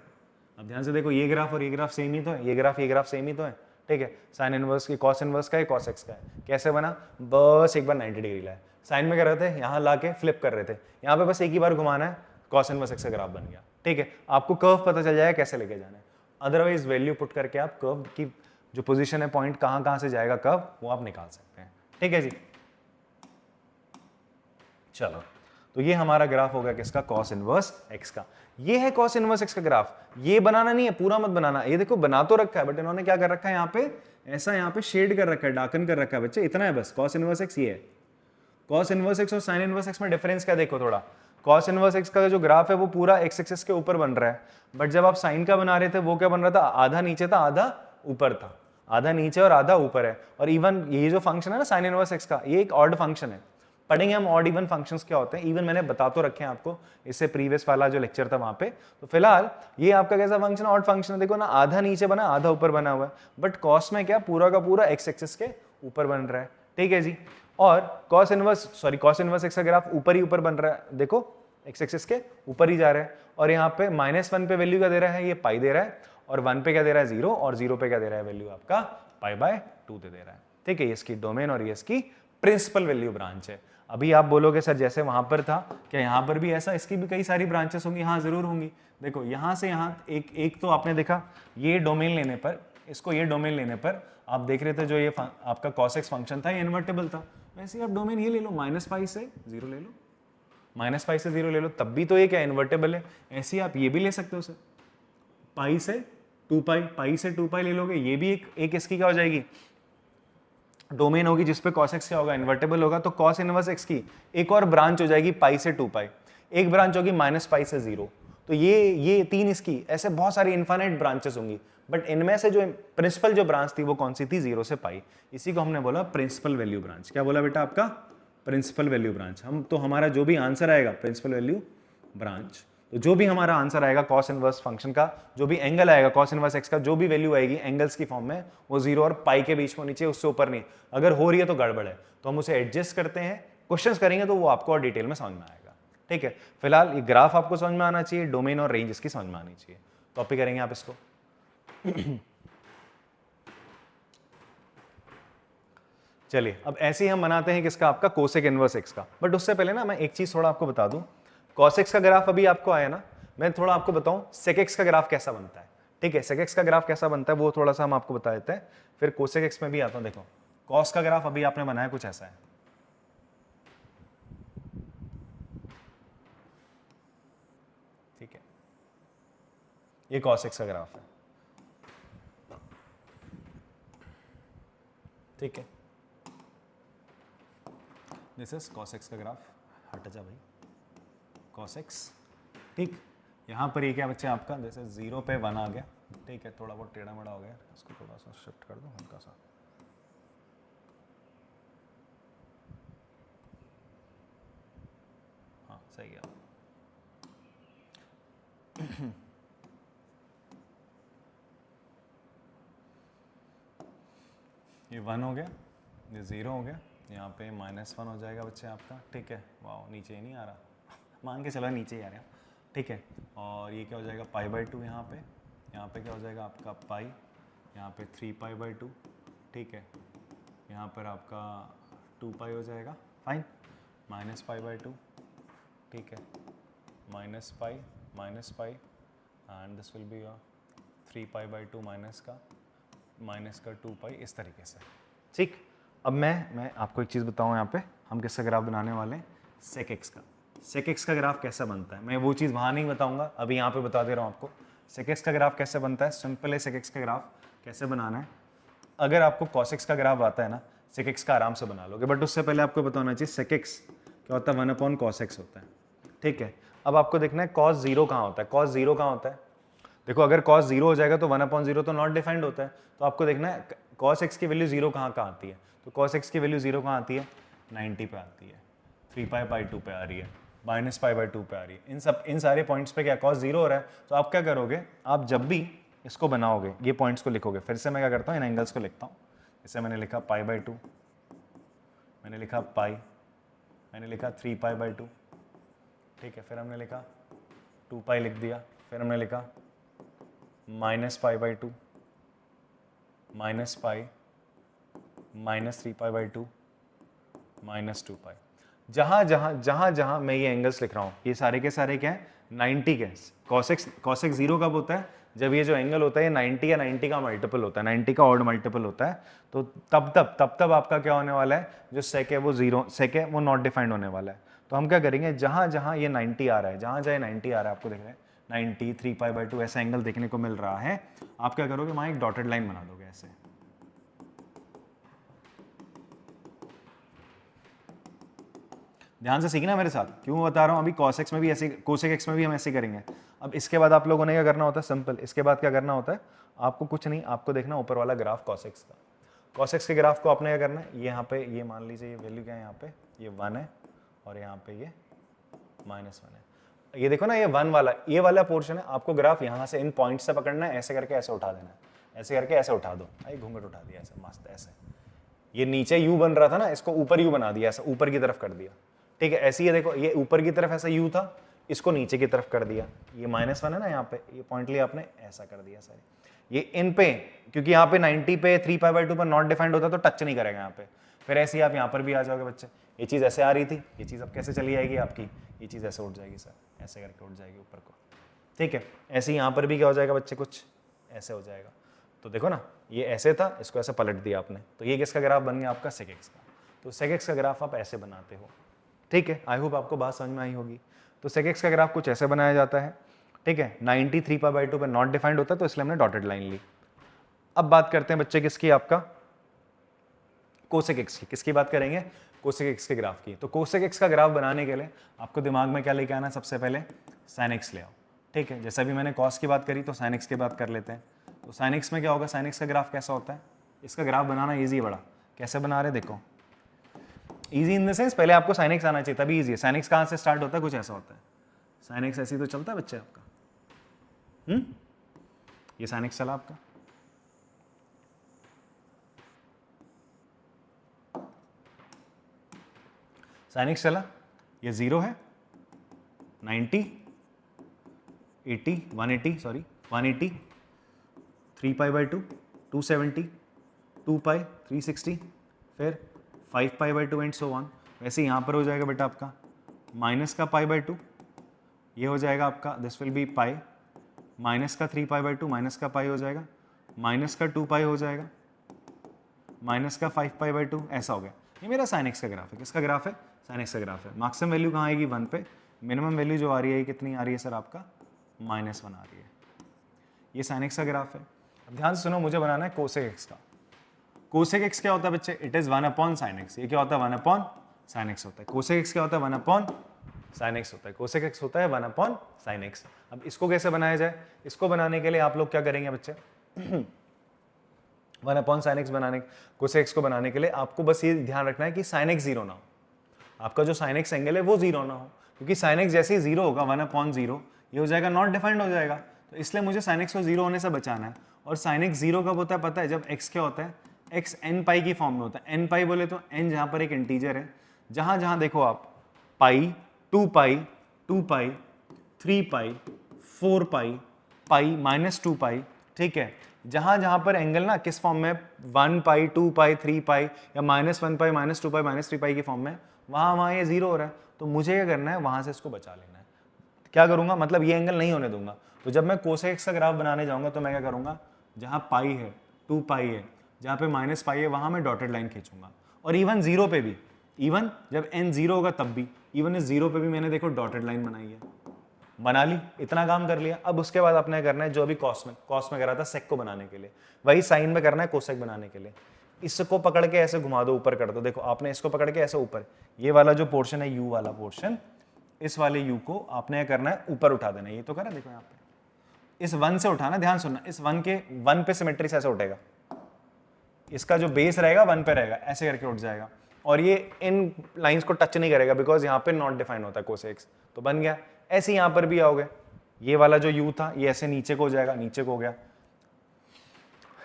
अब ध्यान से देखो, ये ग्राफ और ये ग्राफ सेम ही तो है, ये ग्राफ सेम ही तो है, ठीक है। साइन इनवर्स की कॉस इनवर्स का है, कॉस एक्स का है। कैसे बना, बस एक बार 90 डिग्री लाए, साइन में कर रहे थे, यहाँ ला के फ्लिप कर रहे थे, यहाँ पे बस एक ही बार घुमाना है, कॉस इनवर्स एक्स का ग्राफ बन गया, ठीक है। आपको कर्व पता चल जाएगा कैसे लेके जाना है, अदरवाइज वैल्यू पुट करके आप कर्व की जो पोजीशन है, पॉइंट कहाँ से जाएगा कर्व, वो आप निकाल सकते हैं, ठीक है जी। चलो, तो ये हमारा ग्राफ हो गया किसका, कॉस इनवर्स एक्स का। ये है कॉस इनवर्स एक्स का ग्राफ। ये बनाना नहीं है, पूरा मत बनाना, ये देखो बना तो रखा है, बट इन्होंने क्या कर रखा है यहाँ पे, ऐसा यहाँ पे शेड कर रखा है, डार्कन कर रखा है बच्चे, इतना है बस। कॉस इनवर्स एक्स ये है। कॉस इनवर्स एक्स और साइन इनवर्स एक्स में डिफरेंस क्या देखो थोड़ा, कॉस इनवर्स एक्स का जो ग्राफ है वो पूरा एक्स एक्सिस के ऊपर बन रहा है, बट जब आप साइन का बना रहे थे वो क्या बन रहा था, आधा नीचे था आधा ऊपर था, आधा नीचे और आधा ऊपर है। और इवन ये जो फंक्शन है ना साइन इनवर्स एक्स का, ये एक ऑड फंक्शन है। पढ़ेंगे हम ऑड इवन फंक्शंस क्या होते हैं, इवन मैंने बता तो रखे हैं आपको, इससे प्रीवियस वाला जो लेक्चर था वहां पे। तो फिलहाल ये आपका कैसा फंक्शन, ऑड फंक्शन है, देखो ना, आधा नीचे बना आधा ऊपर बना हुआ है, बट कॉस में क्या पूरा का पूरा एक्स एक्सिस के ऊपर बन रहा है, ठीक है जी। और कॉस इनवर्स एक्स का ग्राफ ऊपर ही ऊपर बन रहा है, देखो एक्स एक्सिस के ऊपर ही जा रहा है। और यहाँ पे -1 पे वैल्यू क्या दे रहा है, ये पाई दे रहा है, और 1 पे क्या दे रहा है, 0, और 0 पे क्या दे रहा है वैल्यू आपका π/2 दे रहा है, ठीक है। ये इसकी डोमेन और ये इसकी प्रिंसिपल वैल्यू ब्रांच है। अभी आप बोलोगे सर जैसे वहां पर था, क्या यहाँ पर भी ऐसा, इसकी भी कई सारी ब्रांचेस होंगी, हाँ जरूर होंगी। देखो यहाँ से यहाँ एक तो आपने देखा, ये डोमेन लेने पर, इसको ये डोमेन लेने पर आप देख रहे थे जो ये आपका cos x फंक्शन था ये इन्वर्टेबल था, वैसे ही आप डोमेन ये ले लो, -π से 0 ले लो, -π से 0 ले लो, तब भी तो ये क्या इन्वर्टेबल है। ऐसे ही आप ये भी ले सकते हो सर, पाई से 2π, पाई से 2π ले लोगे, ये भी एक इसकी क्या हो जाएगी, डोमेन होगी जिसपे cos x क्या होगा, इन्वर्टेबल होगा, तो cos इनवर्स x की एक और ब्रांच हो जाएगी पाई से 2π, एक ब्रांच होगी -π से 0। तो ये तीन इसकी, ऐसे बहुत सारी इनफाइनाइट ब्रांचेस होंगी, बट इनमें से जो प्रिंसिपल जो ब्रांच थी वो कौन सी थी, 0 से पाई। इसी को हमने बोला प्रिंसिपल वैल्यू ब्रांच। क्या बोला बेटा आपका, प्रिंसिपल वैल्यू ब्रांच। हम तो हमारा जो भी आंसर आएगा प्रिंसिपल वैल्यू ब्रांच, तो जो भी हमारा आंसर आएगा कॉस इनवर्स फंक्शन का, जो भी एंगल आएगा कॉस इनवर्स एक्स का, जो भी वैल्यू आएगी एंगल्स की फॉर्म में, वो 0 और पाई के बीच में नीचे, उससे ऊपर नहीं। अगर हो रही है तो गड़बड़ है, तो हम उसे एडजस्ट करते हैं, क्वेश्चंस करेंगे तो वो आपको और डिटेल में समझ में आएगा, ठीक है। फिलहाल ये ग्राफ आपको समझ में आना चाहिए, डोमेन और रेंज इसकी समझ में आनी चाहिए। कॉपी करेंगे आप इसको। चलिए अब ऐसे ही हम बनाते हैं किसका, आपका कोसेक इनवर्स एक्स का। बट उससे पहले ना मैं एक चीज थोड़ा आपको बता दूं, cos x का ग्राफ अभी आपको आया ना, मैं थोड़ा आपको बताऊं sec x का ग्राफ कैसा बनता है, ठीक है। sec x का ग्राफ कैसा बनता है वो थोड़ा सा हम आपको बता देते हैं, फिर cosec x में भी आता हूं। देखो cos का ग्राफ अभी आपने बनाया कुछ ऐसा है, ठीक है, ये cos x का ग्राफ है, ठीक है। दिस इज cos x का ग्राफ, हट जा भाई, cos x, ठीक। यहाँ पर ये क्या बच्चे आपका, जैसे 0 पे 1 आ गया, ठीक है, थोड़ा बहुत टेढ़ा मेढ़ा हो गया, इसको थोड़ा सा शिफ्ट कर दो हल्का सा, हाँ सही है। ये 1 हो गया, ये 0 हो गया, यहाँ पे -1 हो जाएगा बच्चे आपका, ठीक है। वाह नीचे ही नहीं आ रहा, मान के चलो नीचे ही आ रहा, ठीक है। और ये क्या हो जाएगा π/2, यहाँ पे क्या हो जाएगा आपका पाई, यहाँ पे 3π/2, ठीक है। यहाँ पर आपका 2π हो जाएगा, फाइन, -π/2, ठीक है, -π and this will be 3π/2 minus का 2π, इस तरीके से, ठीक। अब मैं आपको एक चीज़ बताऊँ, यहाँ पे हम किसका ग्राफ बनाने वाले हैं, sec x का। sec x का ग्राफ कैसा बनता है, मैं वो चीज़ वहाँ नहीं बताऊँगा, अभी यहाँ पे बता दे रहा हूँ आपको। sec x का ग्राफ कैसे बनता है, सिंपल है, sec x का ग्राफ कैसे बनाना है। अगर आपको cos x का ग्राफ आता है ना, sec x का आराम से बना लोगे, बट उससे पहले आपको बताना चाहिए sec x क्या होता है, 1/cos x होता है, ठीक है। अब आपको देखना है cos 0 कहाँ होता है, cos 0 कहाँ होता है। देखो अगर cos 0 हो जाएगा तो 1/0 तो नॉट डिफाइंड होता है, तो आपको देखना है cos x की वैल्यू 0 कहाँ आती है, तो cos x की वैल्यू 0 कहाँ आती है, 90 पे आती है, 3π/2 पे आ रही है, -π/2 पे आ रही है। इन सारे पॉइंट्स पे क्या cos 0 हो रहा है, तो आप क्या करोगे, आप जब भी इसको बनाओगे ये पॉइंट्स को लिखोगे, फिर से मैं क्या करता हूँ, इन एंगल्स को लिखता हूँ। जैसे मैंने लिखा π/2, मैंने लिखा पाई, मैंने लिखा 3π/2, ठीक है, फिर हमने लिखा 2π लिख दिया, फिर हमने लिखा minus pi by two, minus pi, minus 3 pi by two, minus 2 पाई। जहां जहां मैं ये एंगल्स लिख रहा हूं, ये सारे के सारे क्या है, 90 के। कॉसेक 0 कब होता है, जब ये जो एंगल होता है ये 90 या 90 का मल्टीपल होता है, 90 का ऑड मल्टीपल होता है। तो तब आपका क्या होने वाला है, जो सेक है वो 0, सेक है वो नॉट डिफाइंड होने वाला है। तो हम क्या करेंगे, जहां जहां ये 90 आ रहा है, जहां जहां 90 आ रहा है, आपको देख रहे हैं 90, 3 पाई बाई 2 ऐसा एंगल देखने को मिल रहा है, आप क्या करोगे, वहां एक डॉटेड लाइन बना दोगे ऐसे। ध्यान से सीखना मेरे साथ, क्यों बता रहा हूं, अभी cos x में भी ऐसे, cosec x में भी हम ऐसे करेंगे। अब इसके बाद आप लोगों ने क्या करना होता है, सिंपल, इसके बाद क्या करना होता है, आपको कुछ नहीं, आपको देखना ऊपर वाला ग्राफ cos x का। cos x के ग्राफ को आपने क्या करना है, ये यहाँ पे, ये मान लीजिए ये वैल्यू क्या है, यहाँ पे ये 1 है और यहाँ पे ये -1 है। ये देखो ना, ये 1 वाला, ये वाला पोर्शन है, आपको ग्राफ यहाँ से इन पॉइंट से पकड़ना है, ऐसे करके ऐसे उठा देना है, ऐसे करके ऐसे उठा दो, घूंघट उठा दिया ऐसे मस्त ऐसे। ये नीचे यू बन रहा था ना, इसको ऊपर यू बना दिया, ऐसा ऊपर की तरफ कर दिया, ठीक है। ऐसे ही देखो, ये ऊपर की तरफ ऐसा यू था, इसको नीचे की तरफ कर दिया, ये -1 है ना, यहाँ पे ये पॉइंट लिया आपने, ऐसा कर दिया सारे। ये इन पे, क्योंकि यहाँ पे 90 पे 3 पाई बाई 2 पर नॉट डिफाइंड होता तो टच नहीं करेगा यहाँ पे। फिर ऐसे ही आप यहाँ पर भी आ जाओगे बच्चे, ये चीज़ ऐसे आ रही थी, ये चीज़ अब कैसे चली आएगी आपकी, ये चीज़ ऐसे उठ जाएगी सर, ऐसे करके उठ जाएगी ऊपर को, ठीक है। ऐसे ही यहाँ पर भी क्या हो जाएगा बच्चे, कुछ ऐसे हो जाएगा। तो देखो ना, ये ऐसे था, इसको ऐसे पलट दिया आपने, तो ये किसका ग्राफ बन गया आपका, सेक एक्स का। तो सेक एक्स का ग्राफ आप ऐसे बनाते हो, ठीक है। आई होप आपको बात समझ में आई होगी। तो सेक एक्स का ग्राफ कुछ ऐसे बनाया जाता है, ठीक है। 90 3 पाई बाई 2 पे नॉट डिफाइंड होता है, तो इसलिए हमने डॉटेड लाइन ली। अब बात करते हैं बच्चे किसकी, आपका कोसेक एक्स की। किसकी बात करेंगे, कोसेक एक्स के ग्राफ की। तो कोसेक एक्स का ग्राफ बनाने के लिए आपको दिमाग में क्या लेके आना, सबसे पहले साइन एक्स ले आओ, ठीक है। जैसे अभी मैंने कॉस की बात करी, तो साइन एक्स की बात कर लेते हैं। तो साइन एक्स में क्या होगा, साइन एक्स का ग्राफ कैसा होता है, इसका ग्राफ बनाना ईजी है बड़ा। कैसे बना रहे देखो, इजी इन द सेंस, पहले आपको साइन एक्स आना चाहिए तभी इजी है। साइन एक्स कहाँ से स्टार्ट होता है, कुछ ऐसा होता है, साइन एक्स ऐसे ही तो चलता है बच्चे आपका, ये साइन एक्स चला आपका, साइन एक्स चला, ये 0 है, 90, 80, 180, सॉरी 180, 3 पाई बाई 2, 270, 2 पाई, 360, फिर 5 pi by 2 and so on. वैसे यहाँ पर हो जाएगा बेटा आपका माइनस का पाई बाई 2, ये हो जाएगा आपका, this will B pi, minus का 3 पाई बाई 2, माइनस का पाई हो जाएगा, माइनस का 2 पाई हो जाएगा, माइनस का 5 पाई बाई 2, ऐसा हो गया। ये मेरा साइन एक्स का ग्राफ है। किसका ग्राफ है, साइन एक्स का ग्राफ है। मैक्सिमम वैल्यू कहाँ आएगी, 1 पे। मिनिमम वैल्यू जो आ रही है कितनी आ रही है सर, आपका -1 आ रही है। ये साइन एक्स का ग्राफ है। अब ध्यान से सुनो, मुझे बनाना है कोसेक एक्स का। कोसेक एक्स क्या होता है बच्चे, it is 1 upon sine x. ये क्या होता है, 1 अपॉन साइन एक्स होता है। कोसेक एक्स क्या होता है, 1 अपॉन साइन एक्स होता है। कोसेक एक्स होता है 1 अपॉन साइन एक्स। अब इसको कैसे बनाया जाए, इसको बनाने के लिए आप लोग क्या करेंगे बच्चे 1 अपॉन साइन एक्स बनाने, कोसेक एक्स को बनाने के लिए आपको बस ये ध्यान रखना है कि साइन एक्स 0 ना हो, आपका जो साइन एक्स एंगल है वो 0 ना हो, क्योंकि साइन एक्स जैसे ही 0 होगा 1 अपॉन 0 ये हो जाएगा नॉट डिफाइंड हो जाएगा। तो इसलिए मुझे साइन एक्स को 0 होने से बचाना है। और साइन एक्स 0 कब होता है पता है, जब एक्स क्या होता है, एक्स एन पाई की फॉर्म में होता है। एन पाई बोले तो एन जहाँ पर एक इंटीजर है, जहाँ जहाँ देखो आप पाई, 2 पाई, 2 पाई, 3 पाई, 4 पाई, पाई, -2 पाई, ठीक है। जहां जहां पर एंगल ना किस फॉर्म में, 1 पाई, 2 पाई, 3 पाई या -1 पाई, -2 पाई, -3 पाई की फॉर्म में, वहां ये 0 हो रहा है। तो मुझे क्या करना है, वहां से इसको बचा लेना है। क्या करूंगा, मतलब ये एंगल नहीं होने दूंगा। तो जब मैं कोसेक एक्स का ग्राफ बनाने जाऊंगा तो मैं क्या करूंगा, जहां पाई है, 2 पाई है, जहां पे माइनस पाई है, वहां मैं डॉटेड लाइन खींचूंगा। और इवन 0 पे भी, इवन जब n 0 होगा तब भी, इवन इस 0 पे भी मैंने देखो डॉटेड लाइन बनाई है, बना ली, इतना काम कर लिया। अब उसके बाद आपने करना है जो अभी कॉस में करा था सेक को बनाने के लिए, वही साइन में करना है कोसेक बनाने के लिए। इसको पकड़ के ऐसे घुमा दो, ऊपर कर दो। देखो आपने इसको पकड़ के ऐसे ऊपर, ये वाला जो पोर्शन है यू वाला पोर्शन, इस वाले यू को आपने करना है ऊपर उठा देना। ये तो करा देखो यहाँ पे, इस 1 से उठाना, ध्यान सुनना, इस 1 के 1 पे सिमेट्री से ऐसे उठेगा, इसका जो बेस रहेगा 1 पे रहेगा, ऐसे करके उठ जाएगा। और ये इन लाइंस को टच नहीं करेगा बिकॉज यहाँ पे नॉट डिफाइन होता है कोसेक, तो बन गया। ऐसे यहाँ पर भी आओगे, ये वाला जो यू था ये ऐसे नीचे को हो जाएगा, नीचे को हो गया,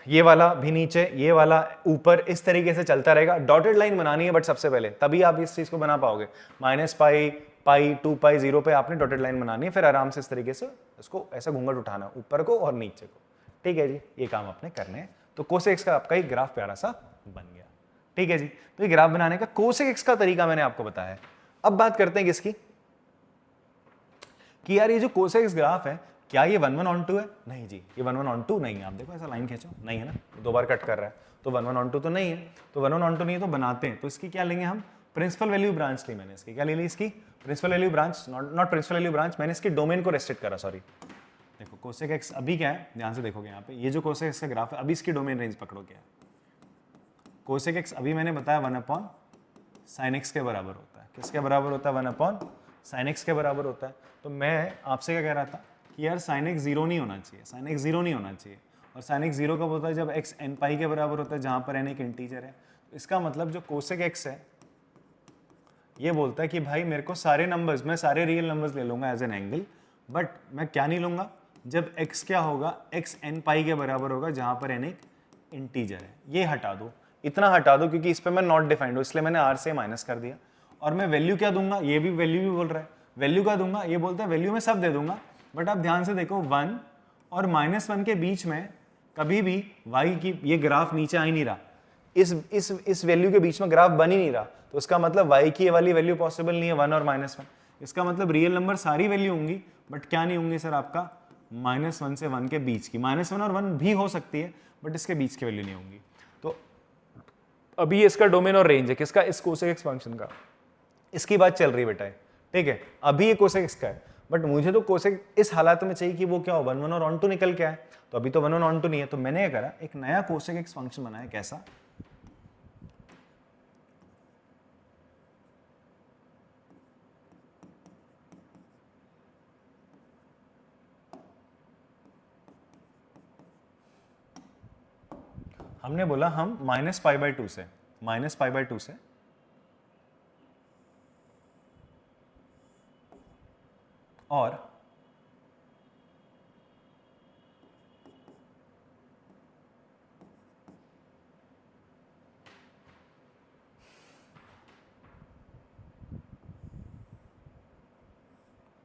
ये वाला भी नीचे, ये वाला ऊपर, इस तरीके से चलता रहेगा। डॉटेड लाइन बनानी है बट सबसे पहले, तभी आप इस चीज को बना पाओगे। माइनस पाई, पाई, 2 पाई, 0 पे आपने डॉटेड लाइन बनानी है, फिर आराम से इस तरीके से इसको ऐसा घूंघट उठाना ऊपर को और नीचे को। ठीक है जी, ये काम आपने करने हैं। तो कोसेक एक्स का आपका एक ग्राफ प्यारा सा बन गया। ठीक है जी, तो ये ग्राफ बनाने का कोसेक एक्स का तरीका मैंने आपको बताया है। अब बात करते हैं किसकी, कि यार ये जो कोसेक एक्स ग्राफ है क्या ये 1 1 ऑन 2 है? नहीं जी, ये 1 1 ऑन 2 नहीं है। आप देखो ऐसा लाइन खींचो, नहीं है ना, दो बार कट कर रहा है, तो 1 1 ऑन 2 तो नहीं है। तो 1 1 ऑन 2 नहीं है तो बनाते हैं, तो इसकी क्या लेंगे हम, प्रिंसिपल वैल्यू ब्रांच ली मैंने, इसकी क्या ले ली, इसकी principal value branch, not principal value branch, मैंने इसके डोमेन को रेस्ट्रिक्ट करा, सॉरी। देखो कोसेक एक्स अभी क्या है, ध्यान से देखोगे यहाँ पे, ये जो कोसेक एक्स का ग्राफ है अभी इसकी डोमेन रेंज पकड़ो क्या है। कोसेक एक्स अभी मैंने बताया 1 अपॉन साइन एक्स के बराबर होता है, किसके बराबर होता है, 1 अपॉन साइन एक्स के बराबर होता है। तो मैं आपसे क्या कह रहा था कि यार साइन एक्स जीरो नहीं होना चाहिए, साइन एक्स जीरो नहीं होना चाहिए। और साइन एक्स जीरो कब होता है, जब एक्स एन पाई के बराबर होता है, जहाँ पर एन एक इंटीजर है। तो इसका मतलब जो कोसेक एक्स है ये बोलता है कि भाई मेरे को सारे नंबर्स, मैं सारे रियल नंबर्स ले लूंगा एज एन एंगल, बट मैं क्या नहीं लूंगा, जब x क्या होगा, x n पाई के बराबर होगा, जहां पर n एक इंटीजर है। ये हटा दो, इतना हटा दो, क्योंकि इस पे मैं नॉट डिफाइंड हूँ, इसलिए मैंने r से माइनस कर दिया। और मैं वैल्यू क्या दूंगा, ये भी वैल्यू भी बोल रहा है, वैल्यू क्या दूंगा, ये बोलता है वैल्यू में सब दे दूंगा। बट आप ध्यान से देखो 1 और -1 के बीच में कभी भी y की ये ग्राफ नीचे आ ही नहीं रहा, इस वैल्यू के बीच में ग्राफ बन ही नहीं रहा। तो उसका मतलब y की ये वाली वैल्यू पॉसिबल नहीं है, 1 और -1। इसका मतलब रियल नंबर सारी वैल्यू होंगी, बट क्या नहीं होंगी सर, आपका -1 से 1 के बीच की, -1 और 1 भी हो सकती है, बट इसके बीच की वैल्यू नहीं होंगी। तो अभी इसका डोमेन और रेंज है किसका, इस कोसेक एक्स फंक्शन का, इसकी बात चल रही बेटा है, ठीक है। अभी ये कोसेक एक्स का है, बट मुझे तो कोसेक इस हालात में चाहिए कि वो क्या हो, 1 1 और ऑन टू निकल के आए। तो अभी तो 1 1 ऑन टू नहीं है, तो मैंने क्या करा, एक नया कोसेक एक्स फंक्शन बनाया। कैसा, हमने बोला हम -π/2 से, -π/2 से और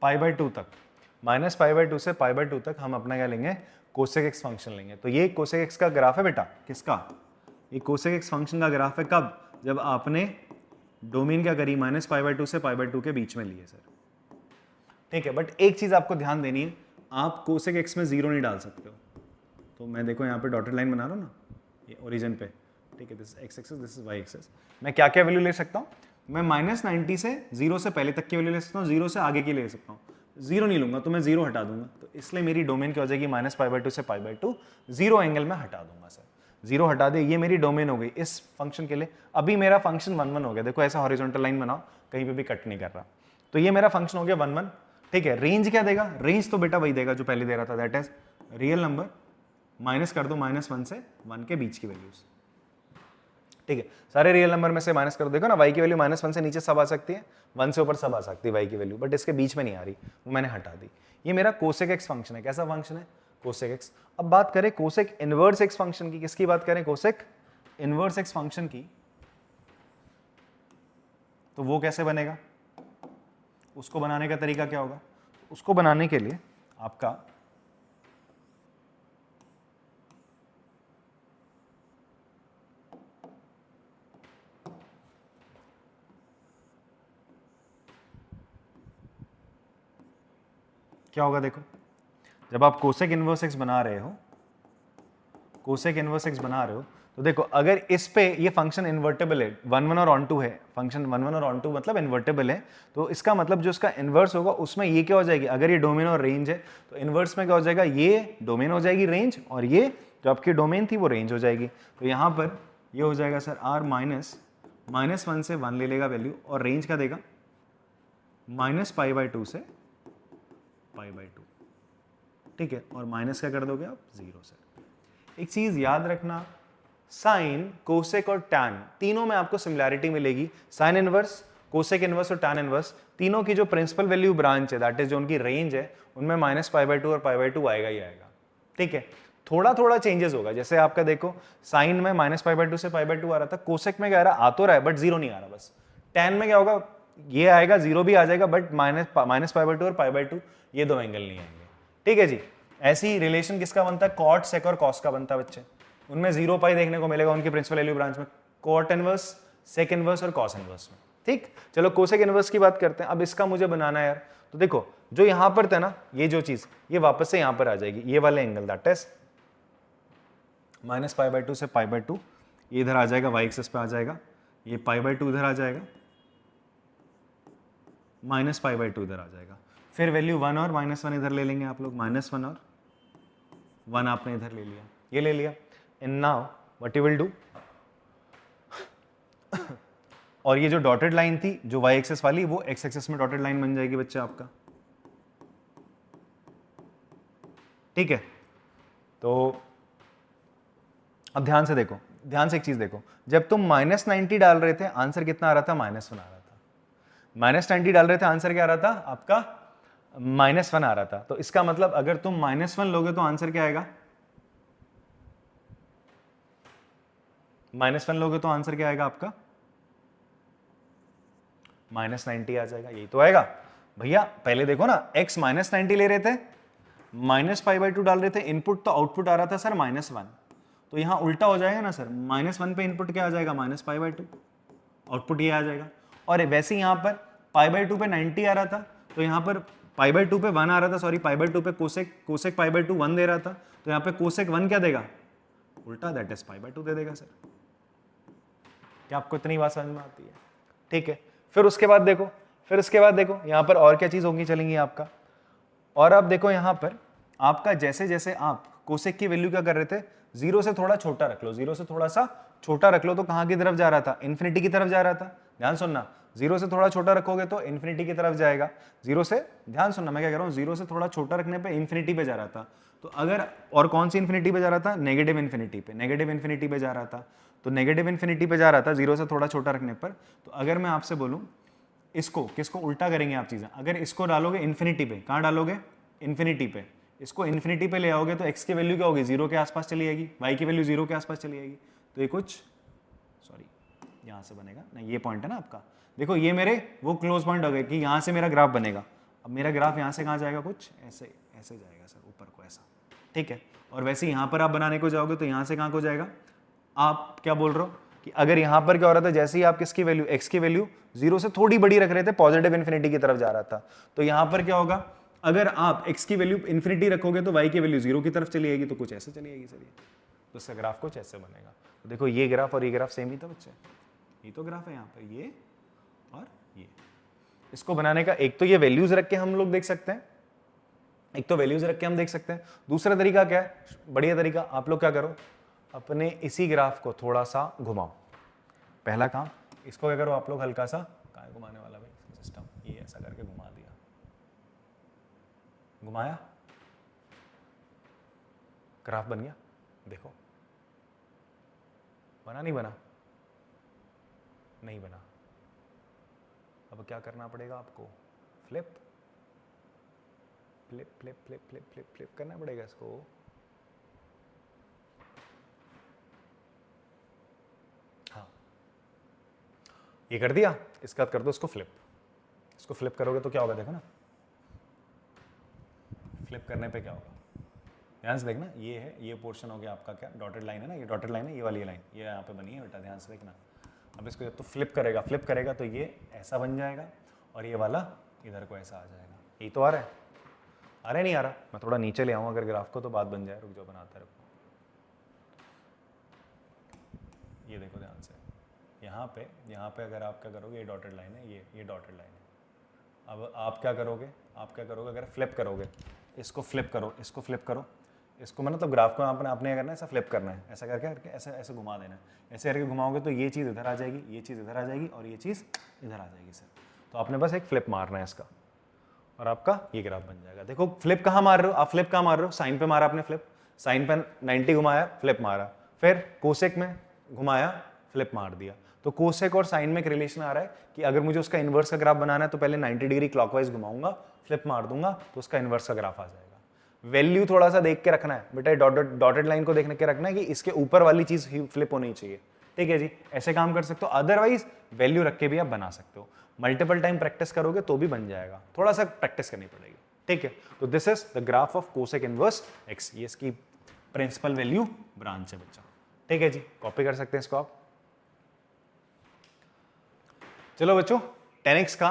π/2 तक, -π/2 से π/2 तक हम अपना क्या लेंगे, कोसेक एक्स फंक्शन लेंगे। तो ये कोसेक एक्स का ग्राफ है बेटा, किसका, ये कोसेक एक्स फंक्शन का ग्राफ है। कब, जब आपने डोमेन क्या करी, -π/2 से π/2 के बीच में लिए सर, ठीक है। बट एक चीज आपको ध्यान देनी है, आप कोसेक एक्स में जीरो नहीं डाल सकते हो। तो मैं देखो यहाँ पे डॉटेड लाइन बना रहा हूँ ना, ये ओरिजिन पे, ठीक है, this x axis, this is y axis. मैं क्या क्या वैल्यू ले सकता हूँ, मैं -90 से 0 से पहले तक की वैल्यू ले सकता हूँ, 0 से आगे की ले सकता हूँ। 0 नहीं लूंगा तो मैं 0 हटा दूंगा, तो इसलिए मेरी डोमेन क्या हो जाएगी, -π/2 से π/2, 0 एंगल में हटा दूंगा सर, 0 हटा दे, ये मेरी डोमेन हो गई इस फंक्शन के लिए। अभी मेरा फंक्शन 1 1 हो गया, देखो ऐसा हॉरिजॉन्टल लाइन बनाओ, कहीं पे भी कट नहीं कर रहा। तो ये मेरा फंक्शन हो गया 1 1, ठीक है। रेंज क्या देगा, रेंज तो बेटा वही देगा जो पहले दे रहा था, that is real number minus कर दो -1 से 1 के बीच की वैल्यूज, ठीक है। सारे रियल नंबर में से माइनस कर दो, देखो ना y की वैल्यू -1 से नीचे सब आ सकती है, 1 से ऊपर सब आ सकती है y की वैल्यू, बट इसके बीच में नहीं आ रही, वो मैंने हटा दी। ये मेरा कोसेक एक्स फंक्शन है, कैसा फंक्शन है, कोसेक एक्स। अब बात करें कोसेक इनवर्स एक्स फंक्शन की, किसकी बात करें, कोसेक इनवर्स एक्स फंक्शन की, तो वो कैसे बनेगा, उसको बनाने का तरीका क्या होगा, उसको बनाने के लिए आपका क्या होगा, देखो जब आप कोसेक इनवर्स एक्स बना रहे हो, कोसेक इनवर्स एक्स बना रहे हो, तो देखो अगर इस पे ये फंक्शन इन्वर्टेबल है, 1 1 और ऑन टू है, फंक्शन 1 1 और ऑन टू मतलब इन्वर्टेबल है, तो इसका मतलब जो इसका इनवर्स होगा उसमें ये क्या हो जाएगी, अगर ये डोमेन और रेंज है तो इनवर्स में क्या हो जाएगा, ये डोमेन हो जाएगी रेंज, और ये जो आपकी डोमेन थी वो रेंज हो जाएगी। तो यहाँ पर ये हो जाएगा सर r -1 से 1 ले लेगा वैल्यू, और रेंज का देगा -π/2 से π/2, ठीक है। और माइनस क्या कर दोगे आप, 0 सर। एक चीज याद रखना, साइन, कोसेक और टैन तीनों में आपको सिमिलैरिटी मिलेगी। साइन इनवर्स, कोसेक इनवर्स और टैन इनवर्स तीनों की जो प्रिंसिपल वैल्यू ब्रांच है, दैट इज जो उनकी रेंज है, उनमें -π/2 और π/2 आएगा ही आएगा, ठीक है। थोड़ा थोड़ा चेंजेस होगा, जैसे आपका देखो साइन में -π/2 से π/2 आ रहा था, कोसेक में क्या आ रहा, आ तो रहा है बट 0 नहीं आ रहा बस। टैन में क्या होगा, ये आएगा, 0 भी आ जाएगा, बट -π/2 और π/2 ये दो एंगल नहीं आएंगे, ठीक है जी। ऐसी ही रिलेशन किसका बनता है, कॉट सेक और कॉस का बनता है बच्चे। उनमें 0 पाई देखने को मिलेगा उनके प्रिंसिपल वैल्यू ब्रांच में, कॉट इनवर्स, सेक इनवर्स और कॉस इनवर्स में। ठीक, चलो कोसेक इनवर्स की बात करते हैं। अब इसका मुझे बनाना है यार, तो देखो जो यहां पर था ना, ये जो चीज ये वापस से यहां पर आ जाएगी, ये वाले एंगल दैट इज -π/2 से π/2, ये इधर आ जाएगा, y एक्सिस पे आ जाएगा, ये π/2 इधर आ जाएगा, -π/2 इधर आ जाएगा। फिर वैल्यू 1 और -1 इधर ले लेंगे आप लोग, -1 और 1 आपने इधर ले लिया, ये ले लिया। And now what you will do, और ये जो डॉटेड लाइन थी जो y एक्सिस वाली, वो x एक्सिस में डॉटेड लाइन बन जाएगी बच्चे आपका। ठीक है, तो अब ध्यान से देखो, ध्यान से एक चीज देखो, जब तुम -90 डाल रहे थे आंसर कितना आ रहा था, -1 आ रहा था। -90 डाल रहे थे आंसर क्या आ रहा था आपका, -1 आ रहा था। तो इसका मतलब अगर तुम -1 लोगे तो आंसर क्या आएगा, -1 लोगे तो आंसर क्या आएगा आपका, -90 आ जाएगा। यही तो आएगा भैया। पहले देखो ना, x -90 ले रहे थे, -π/2 डाल रहे थे, इनपुट तो आउटपुट आ रहा था सर -1, तो यहां उल्टा हो जाएगा ना सर, -1 पे इनपुट क्या आ जाएगा, -π/2, आउटपुट ये आ जाएगा। और वैसे यहां पर π/2 पे 90 आ रहा था, तो यहां पर π/2 पे 1 आ रहा था, सॉरी π/2 पे कोसेक π/2 1 दे रहा था, तो यहां पे कोसेक 1 क्या देगा, उल्टा, दैट इज π/2 दे देगा सर। क्या आपको इतनी बात समझ में आती है? ठीक है, फिर उसके बाद देखो, यहाँ पर और क्या चीज होगी चलेंगी आपका, और अब देखो यहाँ पर आपका जैसे जैसे आप कोसेक की वैल्यू क्या कर रहे थे, 0 से थोड़ा छोटा रख लो, 0 से थोड़ा सा छोटा रख लो, तो कहाँ की तरफ जा रहा था, इन्फिनिटी की तरफ जा रहा था। ध्यान सुनना, 0 से थोड़ा छोटा रखोगे तो इन्फिनिटी की तरफ जाएगा। 0 से, ध्यान सुनना मैं क्या कह रहा हूँ, 0 से थोड़ा छोटा रखने पे इन्फिनिटी पे जा रहा था। तो अगर, और कौन सी इन्फिनिटी पे जा रहा था, नेगेटिव इन्फिनिटी पे, नेगेटिव इन्फिनिटी पे जा रहा था। तो नेगेटिव इन्फिनिटी पे जा रहा था 0 से थोड़ा छोटा रखने पर। तो अगर मैं आपसे बोलूँ इसको, किसको उल्टा करेंगे आप चीज़ें, अगर इसको डालोगे इन्फिनिटी पे, कहाँ डालोगे, इन्फिनिटी पे, इसको इन्फिनिटी पे ले आओगे तो x की वैल्यू क्या होगी, 0 के आसपास चली जाएगी, y की वैल्यू 0 के आसपास चली जाएगी। तो ये कुछ, सॉरी यहाँ से बनेगा ना, ये पॉइंट है ना आपका, देखो ये मेरे वो क्लोज पॉइंट हो गए कि यहाँ से मेरा ग्राफ बनेगा। अब मेरा ग्राफ यहाँ से कहाँ जाएगा, कुछ ऐसे ऐसे जाएगा सर, ऊपर को ऐसा। ठीक है, और वैसे यहाँ पर आप बनाने को जाओगे तो यहाँ से कहाँ को जाएगा, आप क्या बोल रहे हो कि अगर यहाँ पर क्या हो रहा था, जैसे ही आप किसकी वैल्यू, x की वैल्यू 0 से थोड़ी बड़ी रख रहे थे, पॉजिटिव इन्फिनिटी की तरफ जा रहा था, तो यहाँ पर क्या होगा, अगर आप x की वैल्यू इन्फिनिटी रखोगे तो y की वैल्यू 0 की तरफ चली जाएगी, तो कुछ ऐसे चली जाएगी सर, ये तो इसका ग्राफ कुछ ऐसे बनेगा। तो देखो ये ग्राफ और ये ग्राफ सेम ही था बच्चे, ये तो ग्राफ है यहाँ पर, ये और ये। इसको बनाने का एक तो ये वैल्यूज रख के हम लोग देख सकते हैं, एक तो वैल्यूज रख के हम देख सकते हैं। दूसरा तरीका क्या है, बढ़िया तरीका, आप लोग क्या करो, अपने इसी ग्राफ को थोड़ा सा घुमाओ। पहला काम, इसको क्या करो आप लोग, हल्का सा, कहाँ है घुमाने वाला भाई सिस्टम, ये ऐसा करके घुमा दिया, घुमाया, ग्राफ बन गया। देखो बना नहीं बना, नहीं बना। अब क्या करना पड़ेगा आपको, flip flip flip flip flip flip flip करना पड़ेगा इसको। हाँ, ये कर दिया, इसका कर दो इसको फ्लिप। इसको फ्लिप करोगे तो क्या होगा, देखो ना, फ्लिप करने पे क्या होगा, ध्यान से देखना, ये है, ये पोर्शन हो गया आपका क्या, डॉटेड लाइन है ना, ये डॉटेड लाइन है, ये वाली लाइन ये यहाँ पे बनी है बेटा, ध्यान से देखना। अब इसको जब तो फ्लिप करेगा तो ये ऐसा बन जाएगा और ये वाला इधर को ऐसा आ जाएगा। यही तो आ रहा है, आ रहा नहीं आ रहा, मैं थोड़ा नीचे ले आऊँ अगर ग्राफ को तो बात बन जाए, रुक जाओ बनाता है। ये देखो ध्यान से, यहाँ पे अगर आप क्या करोगे, ये डॉटेड लाइन है, ये डॉटेड लाइन है। अब आप क्या करोगे, अगर फ्लिप करोगे, इसको फ्लिप करो, इसको मतलब ग्राफ को आपने करना है, ऐसा फ्लिप करना है, ऐसा करके ऐसे ऐसे घुमा देना है। ऐसे करके घुमाओगे तो ये चीज़ इधर आ जाएगी, ये चीज़ इधर आ जाएगी और ये चीज़ इधर आ जाएगी सर। तो आपने बस एक फ्लिप मारना है इसका और आपका ये ग्राफ बन जाएगा। देखो फ्लिप कहाँ मार रहे हो आप, फ्लिप कहाँ मार रहे हो, साइन पे मारा आपने फ्लिप, साइन पे 90 घुमाया, फ्लिप मारा, फिर कोसेक में घुमाया, फ्लिप मार दिया। तो कोसेक और साइन में एक रिलेशन आ रहा है कि अगर मुझे उसका इन्वर्स का ग्राफ बनाना है तो पहले 90 डिग्री क्लॉकवाइज घुमाऊंगा, फ्लिप मार दूंगा तो उसका इन्वर्स का ग्राफ आ जाएगा। वैल्यू थोड़ा सा देख के रखना है बेटा, डॉटेड लाइन को देखने के रखना है कि इसके ऊपर वाली चीज ही फ्लिप होनी चाहिए। ठीक है जी, ऐसे काम कर सकते हो, अदरवाइज वैल्यू रख के भी आप बना सकते हो। मल्टीपल टाइम प्रैक्टिस करोगे तो भी बन जाएगा, थोड़ा सा प्रैक्टिस करनी पड़ेगी। ठीक है। तो this is the graph of cosec inverse x, ये इसकी प्रिंसिपल वैल्यू ब्रांच है बच्चा, ठीक है जी। कॉपी कर सकते हैं इसको आप। चलो बच्चों 10x का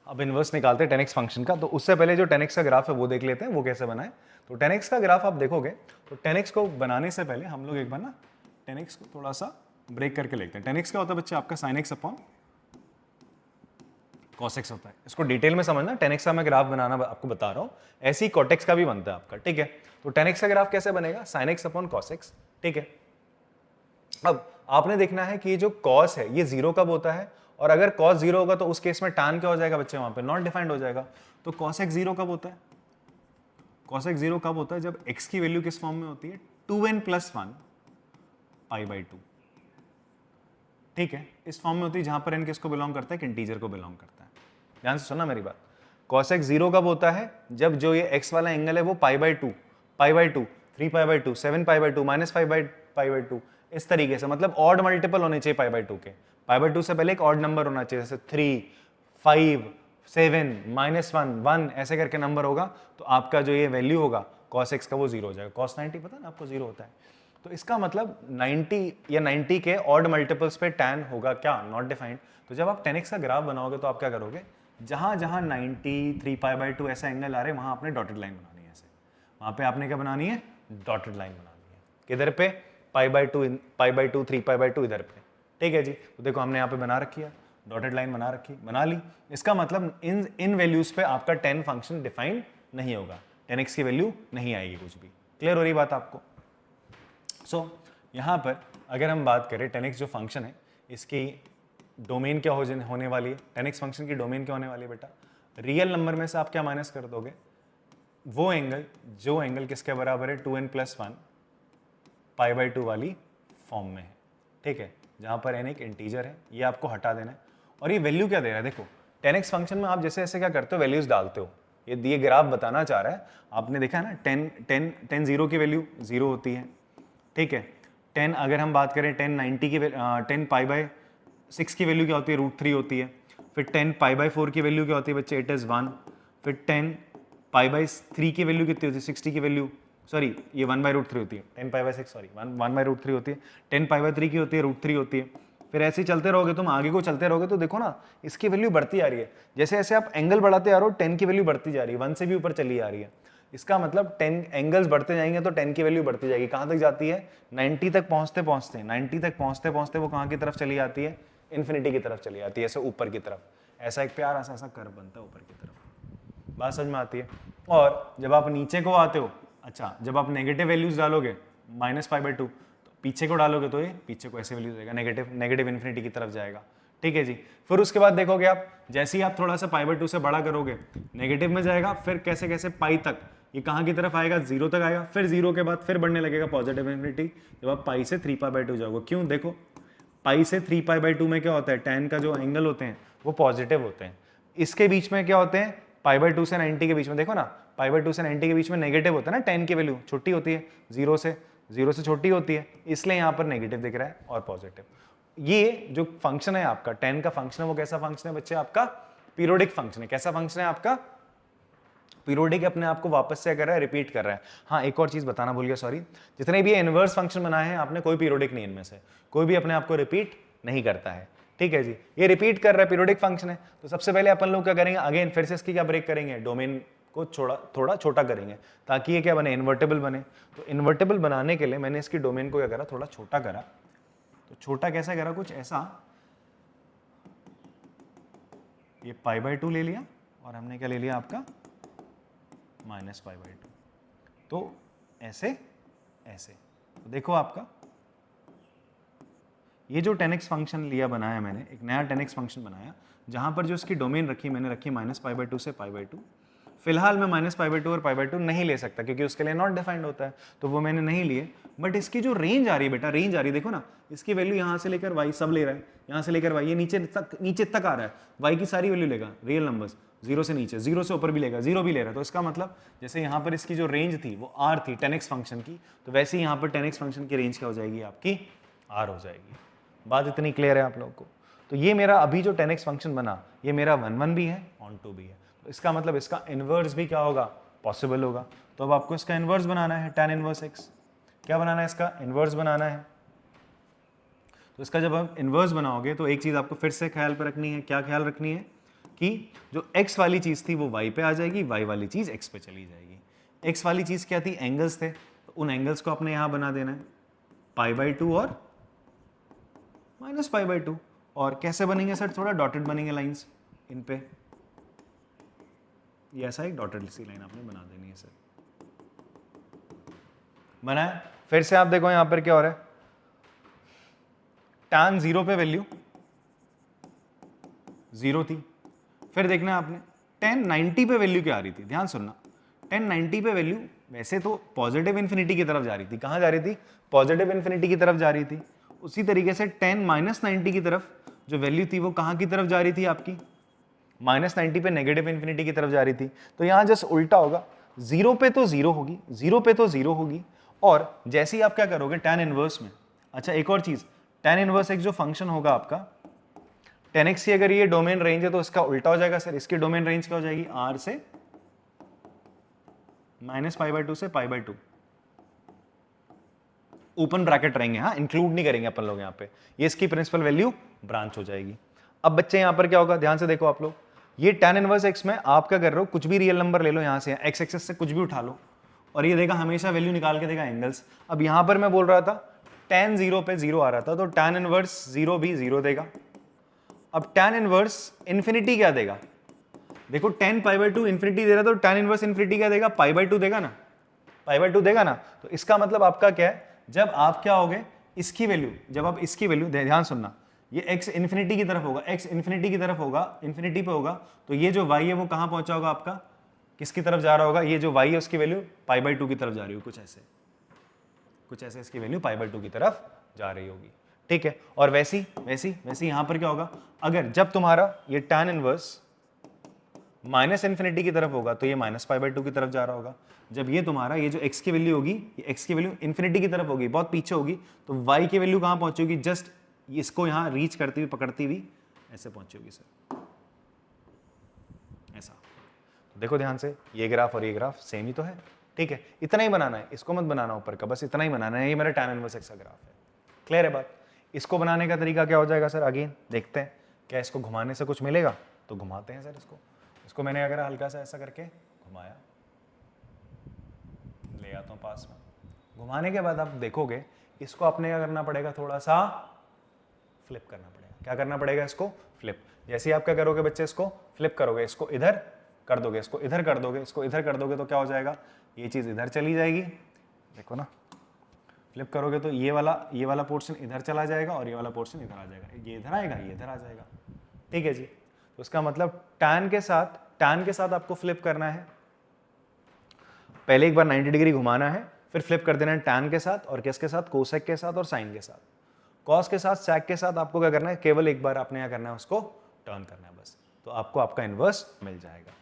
अब इनवर्स निकालते हैं 10x फंक्शन का। तो उससे पहले जो 10x का ग्राफ है वो देख लेते हैं वो कैसे बनाए। तो 10x का ग्राफ आप देखोगे तो 10x को बनाने से पहले हम लोग एक बार ना 10x को थोड़ा सा ब्रेक करके लिखते हैं। 10x क्या होता है बच्चे, आपका sin x upon cos x होता है। इसको डिटेल में समझना, 10x का मैं ग्राफ बनाना आपको बता रहा हूँ, ऐसे ही cot x का भी बनता है आपका, ठीक है। तो 10x का ग्राफ कैसे बनेगा, sin x upon cos x, ठीक है। अब आपने देखना है कि ये जो cos है ये जीरो कब होता है, और अगर cos जीरो होगा तो उस केस में tan क्या हो जाएगा बच्चे, वहां पे नॉट डिफाइंड हो जाएगा। तो cos x जीरो कब होता है, cos x जीरो कब होता है, जब x की वैल्यू किस फॉर्म में होती है, 2n + 1 π/2, ठीक है। इस फॉर्म में होती है जहां पर n किसको बिलोंग करता है, एक इंटीजर को बिलोंग करता है। ध्यान से सुनना मेरी बात। cos x जीरो कब होता है, जब जो ये x वाला एंगल है वो π/2, 3π/2, 7π/2, -5π/2, इस तरीके से, मतलब ऑड मल्टीपल होने चाहिए π/2 के। π/2 से पहले एक ऑड नंबर होना चाहिए, जैसे 3, 5, 7, -1, 1 ऐसे करके नंबर होगा, तो आपका जो ये वैल्यू होगा cos x का वो जीरो हो जाएगा। cos 90 पता ना आपको जीरो होता है, तो इसका मतलब 90 या 90 के ऑड मल्टीपल्स पे tan होगा क्या, नॉट डिफाइंड। तो जब आप 10x का ग्राफ बनाओगे तो आप क्या करोगे, जहां जहां 90, 3π/2 ऐसा एंगल आ रहे हैं वहां आपने डॉटेड लाइन बनानी है, ऐसे वहां पे आपने क्या बनानी है, डॉटेड लाइन बनानी है। किधर पे, π/2, 3π/2 इधर पे, ठीक है जी। तो देखो हमने यहाँ पे बना रखी है, डॉटेड लाइन बना ली। इसका मतलब इन वैल्यूज पे आपका 10 फंक्शन डिफाइंड नहीं होगा, 10x की वैल्यू नहीं आएगी कुछ भी। क्लियर हो रही बात आपको। सो यहाँ पर अगर हम बात करें 10x जो फंक्शन है इसकी डोमेन क्या होने वाली है, 10x फंक्शन की डोमेन क्या होने वाली है बेटा, रियल नंबर में से आप क्या माइनस कर दोगे, वो एंगल जो एंगल किसके बराबर है, 2n + 1 π/2 वाली फॉर्म में है, ठीक है, जहां पर n एक इंटीजर है, ये आपको हटा देना है। और ये वैल्यू क्या दे रहा है, देखो 10x फंक्शन में आप जैसे ऐसे क्या करते हो, वैल्यूज डालते हो। ये दिए ग्राफ बताना चाह रहा है, आपने देखा है ना 10 जीरो की वैल्यू जीरो होती है, ठीक है। 10 अगर हम बात करें 10 90 की 10 π/6 की वैल्यू क्या होती है, √3 होती है। फिर 10 π/4 की वैल्यू क्या होती है बच्चे, इट इज 1। फिर 10 π/3 की वैल्यू कितनी होती है, 60 की वैल्यू, सॉरी ये 1/√3 होती है, 10 π/6 सॉरी 1/√3 होती है, 10 π/3 की होती है, √3 होती है। फिर ऐसे ही चलते रहोगे तुम, आगे को चलते रहोगे तो देखो ना इसकी वैल्यू बढ़ती आ रही है, जैसे जैसे आप एंगल बढ़ाते आ रहे हो 10 की वैल्यू बढ़ती जा रही है, 1 से भी ऊपर चली आ रही है। इसका मतलब 10 एंगल्स बढ़ते जाएंगे तो 10 की वैल्यू बढ़ती जाएगी। कहाँ तक जाती है, 90 तक पहुँचते पहुँचते वो कहाँ की तरफ चली जाती है, इन्फिनिटी की तरफ चली जाती है, ऐसे ऊपर की तरफ। ऐसा एक प्यारा सा कर्व बनता है ऊपर की तरफ, बात समझ में आती है। और जब आप नीचे को आते हो, अच्छा जब आप नेगेटिव वैल्यूज डालोगे -π/2, तो पीछे को डालोगे तो ये पीछे को ऐसे वैल्यूज देगा, नेगेटिव इन्फिनिटी की तरफ जाएगा, ठीक है जी। फिर उसके बाद देखोगे आप, जैसे ही आप थोड़ा सा π/2 से बड़ा करोगे नेगेटिव में जाएगा, फिर कैसे कैसे पाई तक, ये कहाँ की तरफ आएगा, जीरो तक आएगा। फिर जीरो के बाद फिर बढ़ने लगेगा पॉजिटिव इन्फिनिटी, जब आप पाई से 3π/2 जाओगे। क्यों, देखो पाई से 3π/2 में क्या होता है, tan का जो एंगल होते हैं वो पॉजिटिव होते हैं। इसके बीच में क्या होते हैं, π/2 से 90 के बीच में, देखो ना π/2 से 90 के बीच में नेगेटिव होता है ना, tan की वैल्यू छोटी होती है, जीरो से छोटी होती है, इसलिए यहाँ पर नेगेटिव दिख रहा है और पॉजिटिव। ये जो फंक्शन है आपका tan का फंक्शन है, वो कैसा फंक्शन है बच्चे, आपका पीरियोडिक फंक्शन है। कैसा फंक्शन है आपका, पीरियोडिक, अपने आप को वापस से कर रहा है, रिपीट कर रहा है। हाँ एक और चीज बताना भूल गया, सॉरी, जितने भी इनवर्स फंक्शन बनाए हैं आपने, कोई पीरियोडिक नहीं, इनमें से कोई भी अपने आप को रिपीट नहीं करता है, ठीक है जी। ये रिपीट कर रहा है, पीरियोडिक फंक्शन है। तो सबसे पहले अपन लोग क्या करेंगे, अगेन फिर से इसकी क्या ब्रेक करेंगे, डोमेन को थोड़ा छोटा करेंगे ताकि ये क्या बने, इन्वर्टेबल बने। तो इन्वर्टेबल बनाने के लिए मैंने इसकी डोमेन को क्या करा, थोड़ा छोटा करा। तो छोटा कैसा करा, कुछ ऐसा, ये π/2 ले लिया और हमने क्या ले लिया आपका -π/2, तो ऐसे ऐसे। तो देखो आपका ये जो 10x फंक्शन लिया बनाया मैंने, एक नया 10x फंक्शन बनाया, जहां पर जो इसकी डोमेन रखी मैंने रखी -π/2 से π/2। फिलहाल मैं -π/2 और π/2 नहीं ले सकता क्योंकि उसके लिए नॉट डिफाइंड होता है, तो वो मैंने नहीं लिए। बट इसकी जो रेंज आ रही है बेटा, रेंज आ रही है, देखो ना इसकी वैल्यू यहाँ से लेकर y सब ले रहा है, यहाँ से लेकर y, ये नीचे तक आ रहा है, y की सारी वैल्यू लेगा, रियल नंबर्स, जीरो से नीचे, जीरो से ऊपर भी लेगा, जीरो भी ले रहा है। तो इसका मतलब जैसे यहाँ पर इसकी जो रेंज थी वो r थी 10x फंक्शन की, तो वैसे ही यहाँ पर 10x फंक्शन की रेंज क्या हो जाएगी, आपकी r हो जाएगी। बात इतनी क्लियर है आप लोगों को। तो ये मेरा अभी जो 10x फंक्शन बना, ये मेरा 1 1 भी है, ऑन 2 भी है। तो इसका मतलब इसका इनवर्स भी क्या होगा, पॉसिबल होगा। तो अब आपको इसका इन्वर्स बनाना है, tan इनवर्स x। क्या बनाना है? इसका इन्वर्स बनाना है। तो इसका जब आप इन्वर्स बनाओगे तो एक चीज़ आपको फिर से ख्याल पर रखनी है। क्या ख्याल रखनी है? कि जो x वाली चीज़ थी वो y पे आ जाएगी, y वाली चीज़ x पे चली जाएगी। x वाली चीज़ क्या थी? एंगल्स थे, तो उन एंगल्स को आपने यहाँ बना देना है, π/2 और -π/2। और कैसे बनेंगे सर? थोड़ा डॉटेड बनेंगे लाइंस इन पे, ये ऐसा एक डॉटेड सी लाइन आपने बना देनी है सर। बनाया? फिर से आप देखो यहां पर क्या हो रहा है, tan 0 पे वैल्यू 0 थी। फिर देखना आपने tan 90 पे वैल्यू क्या आ रही थी, ध्यान सुनना। tan 90 पे वैल्यू वैसे तो पॉजिटिव इन्फिनिटी की तरफ जा रही थी। कहां जा रही थी? पॉजिटिव इन्फिनिटी की तरफ जा रही थी। उसी तरीके से tan -90 की तरफ जो वैल्यू थी वो कहां की तरफ जा रही थी आपकी? -90 पे नेगेटिव इन्फिनिटी की तरफ जा रही थी। तो यहां जस्ट उल्टा होगा, 0 पे तो 0 होगी, 0 पे तो 0 होगी। और जैसे ही आप क्या करोगे tan इनवर्स में, अच्छा एक और चीज, tan इनवर्स एक जो फंक्शन होगा आपका tan x की, अगर ये डोमेन रेंज है तो इसका उल्टा हो जाएगा सर। इसकी डोमेन रेंज क्या हो जाएगी? r से -π/2 से π/2। ओपन ब्रैकेट रहेंगे, हाँ, इंक्लूड नहीं करेंगे अपन लोग यहाँ पे। ये इसकी प्रिंसिपल वैल्यू ब्रांच हो जाएगी। अब बच्चे यहाँ पर क्या होगा, ध्यान से देखो आप लोग, ये tan इनवर्स x में आप क्या कर रहे हो, कुछ भी रियल नंबर ले लो यहाँ से, x एक्सिस से कुछ भी उठा लो और ये देगा हमेशा वैल्यू निकाल के देगा एंगल्स। अब यहाँ पर मैं बोल रहा था tan 0 पे 0 आ रहा था, तो tan इनवर्स 0 भी 0 देगा। अब tan इनवर्स इन्फिनिटी क्या देगा? देखो tan π/2 इन्फिनिटी दे रहा है, तो tan इनवर्स इन्फिनिटी क्या देगा? π/2 देगा ना, π/2 देगा ना। तो इसका मतलब आपका क्या है, जब आप क्या होगे, इसकी वैल्यू, जब आप इसकी वैल्यू, ध्यान सुनना, ये x इन्फिनिटी की तरफ होगा, x इन्फिनिटी की तरफ होगा, इन्फिनिटी पे होगा, तो ये जो y है वो कहां पहुंचा होगा आपका? किसकी तरफ जा रहा होगा? ये जो y है उसकी वैल्यू π/2 की तरफ जा रही होगी, कुछ ऐसे इसकी वैल्यू π/2 की तरफ जा रही होगी, ठीक है। और वैसी यहां पर क्या होगा, अगर जब तुम्हारा ये tan इनवर्स माइनस इन्फिनिटी की तरफ होगा तो ये -π/2 की तरफ जा रहा होगा। जब ये तुम्हारा ये जो x की वैल्यू होगी, ये x की वैल्यू इन्फिनिटी की तरफ होगी, बहुत पीछे होगी, तो y की वैल्यू कहां पहुंचेगी? जस्ट इसको यहां रीच करती हुई, पकड़ती हुई ऐसे पहुंची होगी सर, ऐसा। तो देखो ध्यान से, ये ग्राफ और ये ग्राफ सेम ही तो है, ठीक है। इतना ही बनाना है, इसको मत बनाना ऊपर का, बस इतना ही बनाना है। ये मेरा tan इनवर्स x का ग्राफ है, क्लियर है बात। इसको बनाने का तरीका क्या हो जाएगा सर? अगेन देखते हैं, क्या इसको घुमाने से कुछ मिलेगा? तो घुमाते हैं सर इसको मैंने अगर हल्का सा ऐसा करके घुमाया, ले आता हूं पास में, घुमाने के बाद आप देखोगे इसको अपने क्या करना पड़ेगा, थोड़ा सा फ्लिप करना पड़ेगा। क्या करना पड़ेगा? इसको फ्लिप। जैसे ही आप क्या करोगे बच्चे, इसको फ्लिप करोगे, इसको इधर कर दोगे, इसको इधर कर दोगे, इसको इधर कर दोगे, तो क्या हो जाएगा, ये चीज इधर चली जाएगी, देखो ना, फ्लिप करोगे तो ये वाला पोर्शन इधर चला जाएगा और ये वाला पोर्शन इधर आ जाएगा, ये इधर आएगा, ये इधर आ जाएगा, ठीक है जी। तो उसका मतलब tan के साथ आपको फ्लिप करना है, पहले एक बार 90 डिग्री घुमाना है, फिर फ्लिप कर देना है tan के साथ, और किसके साथ? कोसेक के साथ और साइन के साथ। कॉस के साथ, सेक के साथ आपको क्या करना है, केवल एक बार आपने क्या करना है, उसको टर्न करना है बस, तो आपको आपका इनवर्स मिल जाएगा।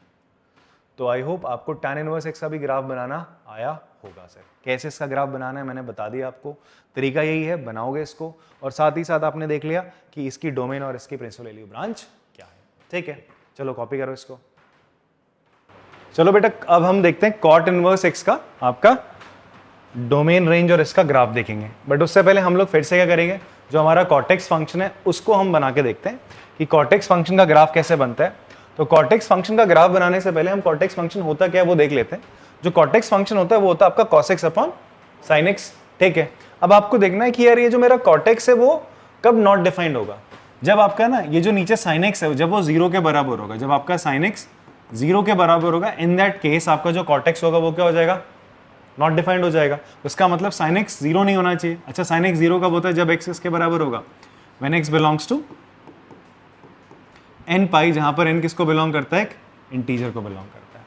तो आई होप आपको tan इनवर्स x का भी ग्राफ बनाना आया होगा सर। कैसे इसका ग्राफ बनाना है मैंने बता दिया आपको, तरीका यही है, बनाओगे इसको, और साथ ही साथ आपने देख लिया कि इसकी डोमेन और इसकी प्रिंसिपल वैल्यू ब्रांच क्या है, ठीक है। चलो कॉपी करो इसको। चलो बेटा, अब हम देखते हैं cot इनवर्स x का आपका डोमेन रेंज और इसका ग्राफ देखेंगे। बट उससे पहले हम लोग फिर से क्या करेंगे, जो हमारा कॉटेक्स फंक्शन है उसको हम बना के देखते हैं कि कॉटेक्स फंक्शन का ग्राफ कैसे बनता है। तो कॉटेक्स फंक्शन का ग्राफ बनाने से पहले हम कॉटेक्स फंक्शन होता क्या है वो देख लेते हैं। जो कॉटेक्स फंक्शन होता है वो होता है आपका cos x upon sin x, ठीक है। अब आपको देखना है कि यार ये जो मेरा कॉटेक्स है वो कब नॉट डिफाइंड होगा, जब आपका ना ये जो नीचे sin x है जब वो 0 के बराबर होगा, जब आपका sin x 0 के बराबर होगा, इन दैट केस आपका जो कॉटेक्स होगा वो क्या हो जाएगा, नॉट डिफाइंड हो जाएगा। उसका मतलब sin x 0 नहीं होना चाहिए। अच्छा, sin x 0 कब होता है, जब x इसके बराबर होगा, when x belongs to n pi, जहां पर n किसको बिलोंग करता है, एक इंटीजर को बिलोंग करता है।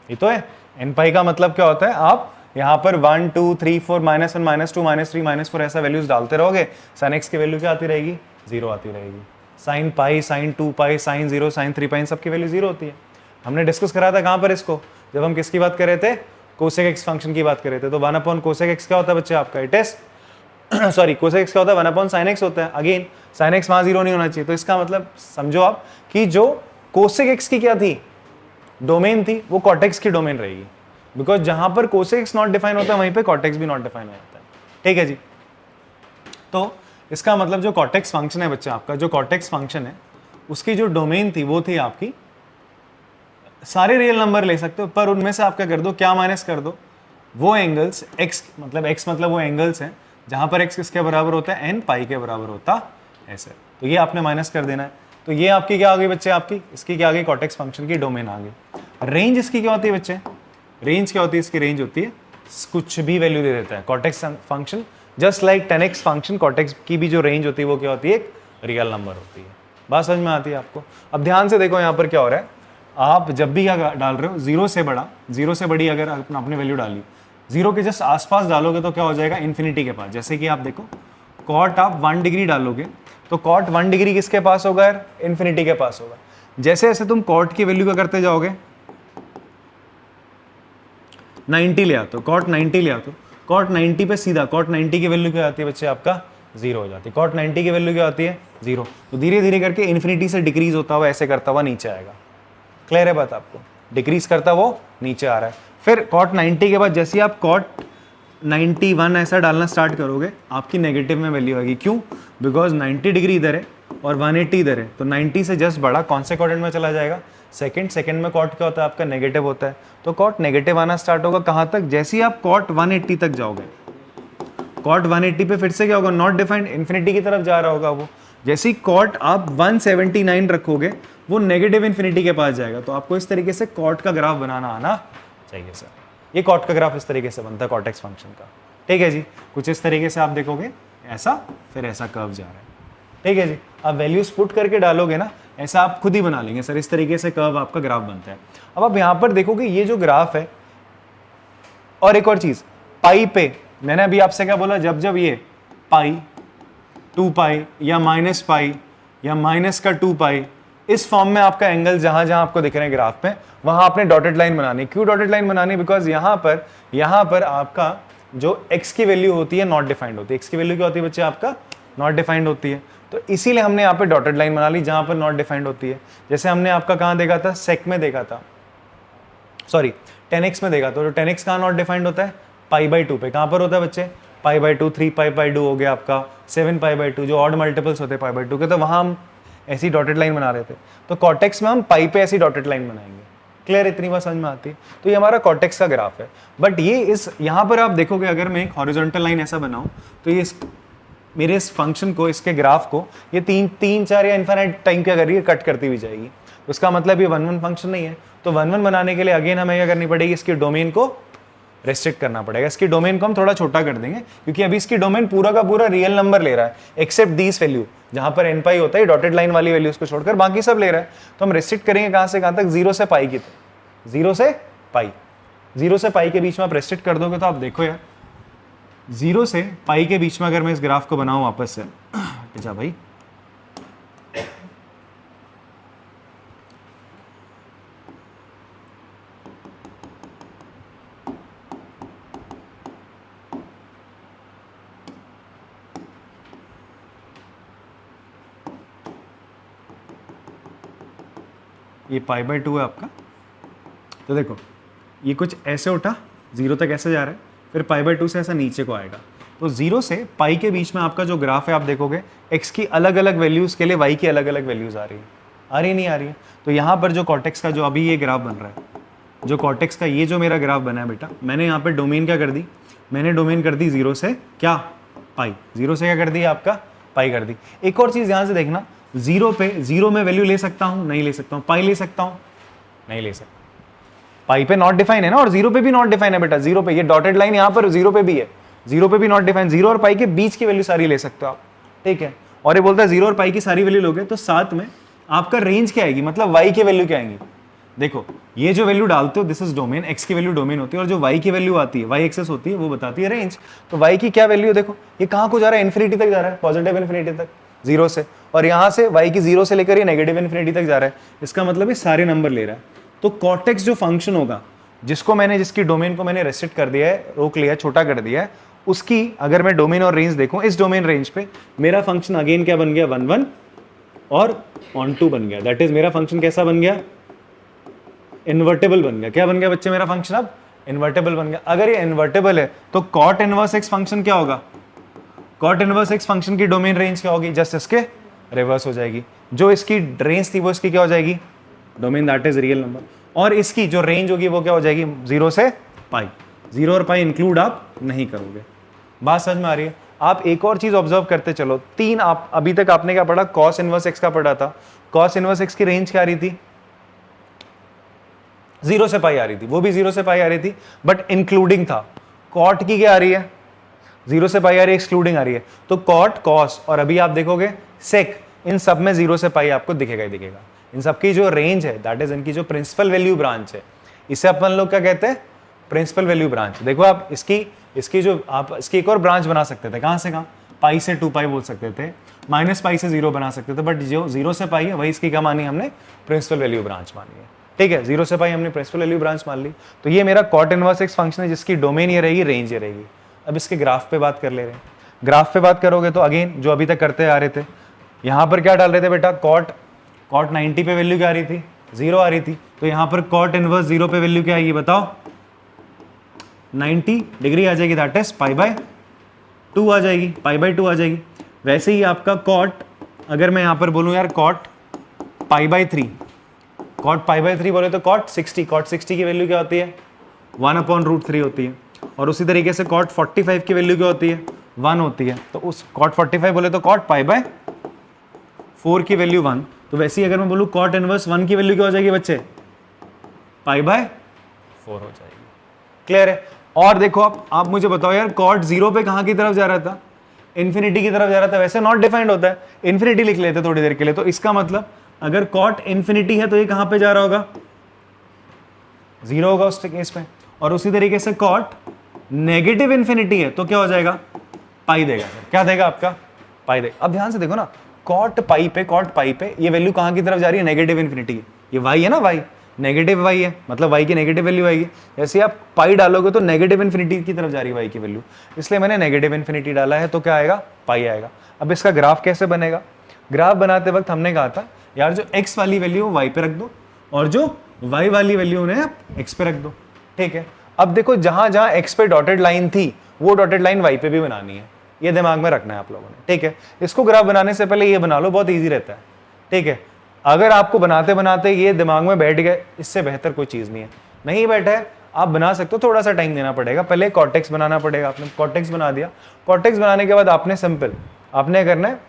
ये तो है n पाई का मतलब क्या होता है, आप यहाँ पर 1 2 3 4 -1 -2 -3 -4 ऐसा वैल्यूज डालते रहोगे, sin x की वैल्यू क्या आती रहेगी, 0 आती रहेगी। sin पाई, sin 2 पाई, sin 0, sin 3 पाई, सबकी वैल्यू 0 होती है। हमने डिस्कस करा था कहाँ पर इसको, जब हम किसकी बात कर रहे थे, कोसेक एक्स फंक्शन की बात कर रहे थे। तो 1 अपॉन कोसेक एक्स क्या होता है बच्चे आपका, it is sorry cosec x क्या होता है, 1 अपॉन साइन एक्स होता है। अगेन साइन एक्स वहां 0 नहीं होना चाहिए। तो इसका मतलब समझो आप कि जो कोसेक एक्स की क्या थी, डोमेन थी, वो कॉटेक्स की डोमेन रहेगी। बिकॉज जहां पर कोसेक्स नॉट डिफाइन होता है वहीं पे कॉटेक्स भी नॉट डिफाइन हो जाता है। ठीक है जी, तो इसका मतलब जो कॉटेक्स फंक्शन है बच्चा आपका, जो कॉटेक्स फंक्शन है उसकी जो डोमेन थी वो थी आपकी, सारे रियल नंबर ले सकते हो पर उनमें से आप क्या कर दो, क्या माइनस कर दो, वो एंगल्स x मतलब वो एंगल्स हैं जहां पर x किसके बराबर होता है, n पाई के बराबर होता ऐसे, तो ये आपने माइनस कर देना है। तो ये आपकी क्या आ गई बच्चे, आपकी इसकी क्या आ गई, कॉटेक्स फंक्शन की डोमेन आ गई। रेंज इसकी क्या होती है बच्चे, रेंज क्या होती है, इसकी रेंज होती है कुछ भी वैल्यू दे देता है cortex function, just like 10x function cortex की भी जो रेंज होती है वो क्या होती है, एक रियल नंबर होती है। बात समझ में आती है आपको। अब ध्यान से देखो यहाँ पर क्या हो रहा है, आप जब भी क्या डाल रहे हो, जीरो से बड़ा, जीरो से बड़ी अगर आपने वैल्यू डाली, जीरो के जस्ट आसपास डालोगे तो क्या हो जाएगा, इन्फिनिटी के पास। जैसे कि आप देखो कॉट आप 1 डिग्री डालोगे तो कॉट 1 डिग्री किसके पास होगा यार, इन्फिनिटी के पास होगा। जैसे जैसे तुम कॉट की वैल्यू क्या करते जाओगे, 90 ले आते हो, कॉट 90 ले आते हो, कॉट 90 पे सीधा कॉट 90 की वैल्यू क्या आती है बच्चे, आपका 0 हो जाती है। कॉट 90 की वैल्यू क्या आती है, 0। तो धीरे धीरे करके इन्फिनिटी से डिक्रीज होता हुआ ऐसे करता हुआ नीचे आएगा। क्लियर है बात आपको, डिक्रीज करता वो नीचे आ रहा है। फिर कॉट 90 के बाद जैसे आप कॉट 91 ऐसा डालना स्टार्ट करोगे, आपकी नेगेटिव में वैल्यू आएगी। क्यों, बिकॉज 90 डिग्री इधर है और 180 इधर है, तो 90 से जस्ट बड़ा कौन से क्वाड्रेंट में चला जाएगा, सेकंड में कॉट क्या होता है आपका, नेगेटिव होता है। तो कॉट नेगेटिव आना स्टार्ट होगा कहाँ तक, जैसे ही आप कॉट 180 तक जाओगे, कॉट 180 पे फिर से क्या होगा, नॉट डिफाइंड, इन्फिनिटी की तरफ जा रहा होगा वो। जैसे ही कॉट आप 179 रखोगे वो नेगेटिव इन्फिनिटी के पास जाएगा। तो आपको इस तरीके से कॉट का ग्राफ बनाना आना चाहिए सर। ये कॉट का ग्राफ इस तरीके से बनता है कॉटेक्स फंक्शन का। ठीक है जी, कुछ इस तरीके से आप देखोगे, ऐसा फिर ऐसा कर्व जा रहा है। ठीक है जी, आप वैल्यूज पुट करके डालोगे ना, ऐसा आप खुद ही बना लेंगे सर, इस तरीके से कर्व आपका ग्राफ बनता है। अब आप यहाँ पर देखोगे ये जो ग्राफ है, और एक और चीज पाई पे, मैंने अभी आपसे क्या बोला, जब जब ये पाई 2 पाई या माइनस पाई या माइनस का 2 पाई इस फॉर्म में आपका एंगल जहां जहां आपको दिख रहे हैं ग्राफ पे, वहां आपने डॉटेड लाइन बनानी। क्यों डॉटेड लाइन बनानी, बिकॉज यहाँ पर आपका जो x की वैल्यू होती है नॉट डिफाइंड होती है। x की वैल्यू क्या होती है बच्चे, आपका नॉट डिफाइंड होती है। तो इसीलिए हमने यहाँ पे डॉटेड लाइन बना ली जहां पर नॉट डिफाइंड होती है। जैसे हमने आपका कहाँ देखा था, सेक में देखा था, सॉरी 10x में देखा था। तो 10x कहाँ नॉट डिफाइंड होता है, π/2 पे। कहाँ पर होता है बच्चे, π/2, 3π/2 हो गया आपका, 7π/2, जो ऑड मल्टीपल्स होते हैं π/2 के। तो वहां हम ऐसी डॉटेड लाइन बना रहे थे। तो कॉटेक्स में हम पाई पे ऐसी डॉटेड लाइन बनाएंगे। क्लियर, इतनी बात समझ में आती है। तो ये हमारा कॉटेक्स का ग्राफ है। बट ये इस यहाँ पर आप देखोगे, अगर मैं एक हॉरिजॉन्टल लाइन ऐसा बनाऊं तो ये मेरे इस फंक्शन को, इसके ग्राफ को ये 3-4 या इन्फिनिट टाइम क्या कर रही है, कट करती हुई जाएगी। उसका मतलब ये 1-1 फंक्शन नहीं है। तो 1-1 बनाने के लिए अगेन हमें क्या करनी पड़ेगी, इसके डोमेन को रेस्ट्रिक्ट करना पड़ेगा। इसकी डोमेन को हम थोड़ा छोटा कर देंगे, क्योंकि अभी इसकी डोमेन पूरा का पूरा रियल नंबर ले रहा है, एक्सेप्ट दीस वैल्यू, जहां पर n पाई होता है डॉटेड लाइन वाली वैल्यूज को छोड़कर बाकी सब ले रहा है। तो हम रेस्ट्रिक्ट करेंगे कहां से कहां तक, 0 से पाई की, 0 से पाई, 0 से पाई के बीच में आप रेस्ट्रिक्ट कर दोगे तो आप देखो यार, 0 से पाई के बीच में अगर मैं इस ग्राफ को बनाऊं वापस से, अच्छा भाई ये π/2 है आपका। तो देखो ये कुछ ऐसे उठा, 0 तक ऐसे जा रहा है, फिर π/2 से ऐसा नीचे को आएगा। तो 0 से पाई के बीच में आपका जो ग्राफ है, आप देखोगे x की अलग अलग वैल्यूज के लिए y की अलग अलग वैल्यूज आ रही है, नहीं आ रही है। तो यहाँ पर जो कॉटेक्स का जो अभी ये ग्राफ बन रहा है, जो कॉटेक्स का ये जो मेरा ग्राफ बना है बेटा, मैंने यहाँ पर डोमेन क्या कर दी, मैंने डोमेन कर दी 0 से क्या पाई, 0 से क्या कर दी आपका पाई कर दी। एक और चीज ध्यान से देखना, 0 पे 0 में वैल्यू ले सकता हूं, नहीं ले सकता हूं, पाई ले सकता हूं, नहीं ले सकता। पाई पे नॉट डिफाइन है ना, और 0 पे भी नॉट डिफाइन है बेटा। 0 पे ये डॉटेड लाइन यहाँ पर 0 पे भी है, 0 पे भी नॉट डिफाइन। 0 और पाई के बीच की वैल्यू सारी ले सकते हो आप, ठीक है। और ये बोलता है 0 और पाई की सारी वैल्यू लोगे तो साथ में आपका रेंज क्या आएगी, मतलब y की वैल्यू क्या आएगी। देखो ये जो वैल्यू डालते हो दिस इज डोमेन, x की वैल्यू डोमेन होती है, और जो y की वैल्यू आती है, y एक्सेस होती है, वो बताती है रेंज। तो y की क्या वैल्यू, देखो ये कहाँ को जा रहा है, इन्फिनिटी तक जा रहा है, पॉजिटिव इन्फिनिटी तक 0 से, और यहाँ से y की 0 से लेकर ये नेगेटिव इन्फिनिटी तक जा रहा है। इसका मतलब ये सारे नंबर ले रहा है। तो कॉटेक्स जो फंक्शन होगा, जिसकी डोमेन को मैंने रेस्ट्रिक्ट कर दिया है, रोक लिया है, छोटा कर दिया है, उसकी अगर मैं डोमेन और रेंज देखूं, इस डोमेन रेंज पे मेरा फंक्शन अगेन क्या बन गया, 1-1 और ऑन-टू बन गया। दैट इज मेरा फंक्शन कैसा बन गया, इन्वर्टेबल बन गया। क्या बन गया बच्चे मेरा फंक्शन अब इन्वर्टेबल बन गया। अगर ये इन्वर्टेबल है तो कॉट इनवर्स एक्स फंक्शन क्या होगा, कॉट इनवर्स एक्स फंक्शन की डोमेन रेंज क्या होगी, जस्ट इसके रिवर्स हो जाएगी। जो इसकी रेंज थी वो इसकी क्या हो जाएगी, domain that is real number, और इसकी जो रेंज होगी वो क्या हो जाएगी 0 से पाई। 0 और पाई इंक्लूड आप नहीं करोगे। बात समझ में आ रही है। आप एक और चीज ऑब्जर्व करते चलो, 3 आप अभी तक आपने क्या पढ़ा, कॉस इनवर्स एक्स का पढ़ा था। कॉस इनवर्स एक्स की रेंज क्या आ रही थी, 0 से पाई आ रही थी, वो भी 0 से पाई आ रही थी, बट इंक्लूडिंग था। कॉट की क्या आ रही है, 0 से पाई आ रही है, एक्सक्लूडिंग आ रही है। तो कॉट, कॉस और अभी आप देखोगे सेक, इन सब में 0 से पाई आपको दिखेगा ही दिखेगा। इन सबकी जो रेंज है दैट इज इनकी जो प्रिंसिपल वैल्यू ब्रांच है, इसे अपन लोग क्या कहते हैं, प्रिंसिपल वैल्यू ब्रांच। देखो आप इसकी जो आप इसकी एक और ब्रांच बना सकते थे, कहां से कहां, पाई से 2 पाई बोल सकते थे, माइनस पाई से 0 बना सकते थे, बट जो 0 से पाई है वही इसकी क्या मानी हमने, प्रिंसिपल वैल्यू ब्रांच मानी है। ठीक है, 0 से पाई हमने प्रिंसिपल वैल्यू ब्रांच मान ली। तो ये मेरा कॉट इनवर्स एक्स फंक्शन है जिसकी डोमेन ये रहेगी, रेंज ये रहेगी। अब इसके ग्राफ पे बात कर ले रहे हैं। ग्राफ पे बात करोगे तो अगेन जो अभी तक करते आ रहे थे, यहां पर क्या डाल रहे थे बेटा, कॉट 90 पे वैल्यू क्या आ रही थी, 0 आ रही थी। तो यहां पर कॉट इनवर्स 0 पे वैल्यू क्या आएगी बताओ, 90 डिग्री आ जाएगी, दैट इज पाई बाय 2 आ जाएगी, पाई बाय 2 आ जाएगी। वैसे ही आपका कॉट, अगर मैं यहां पर बोलूं यार cot pi by 3, cot pi by 3 बोले तो कॉट 60 की वैल्यू क्या होती है, 1/√3 होती है। और उसी तरीके से कॉट 45 की वैल्यू क्या होती है, 1 होती है। तो उस कॉट 45 बोले तो कॉट पाई बाय 4 की वैल्यू 1। तो वैसे ही अगर मैं बोलूं कॉट इनवर्स 1 की वैल्यू क्या हो जाएगी बच्चे, पाई बाय 4 हो जाएगी। क्लियर है। और देखो आप मुझे बताओ यार, कॉट 0 पे कहां की तरफ जा रहा था, इन्फिनिटी की तरफ जा रहा था। वैसे नॉट डिफाइंड होता है, इन्फिनिटी लिख लेते थोड़ी देर के लिए। तो इसका मतलब अगर कॉट इन्फिनिटी है तो ये कहां पे जा रहा होगा, 0 होगा उस केस में। और उसी तरीके से कॉट नेगेटिव इन्फिनिटी है तो क्या हो जाएगा, पाई देगा। क्या देगा आपका, पाई देगा। अब ध्यान से देखो ना, कॉट पाई पे ये वैल्यू कहां की तरफ जा रही है, नेगेटिव इन्फिनिटी। ये वाई है ना, वाई नेगेटिव वाई है, मतलब वाई की नेगेटिव वैल्यू आएगी। जैसे आप पाई डालोगे तो नेगेटिव इन्फिनिटी की तरफ जा रही है वाई की वैल्यू, इसलिए मैंने नेगेटिव इन्फिनिटी डाला है, तो क्या आएगा, पाई आएगा। अब इसका ग्राफ कैसे बनेगा, ग्राफ बनाते वक्त हमने कहा था यार जो x वाली वैल्यू वाई पे रख दो और जो y वाली वैल्यू उन्हें आप x पे रख दो। ठीक है। अब देखो जहां जहां x पे डॉटेड लाइन थी वो डॉटेड लाइन y पे भी बनानी है, ये दिमाग में रखना है आप लोगों ने। ठीक है, इसको ग्राफ बनाने से पहले ये बना लो, बहुत ईजी रहता है। ठीक है, अगर आपको बनाते बनाते ये दिमाग में बैठ गए, इससे बेहतर कोई चीज नहीं है। नहीं बैठा है आप बना सकते हो, थोड़ा सा टाइम देना पड़ेगा। पहले कॉर्टेक्स बनाना पड़ेगा, आपने कॉर्टेक्स बना दिया। कॉर्टेक्स बनाने के बाद आपने सिंपल आपने करना है,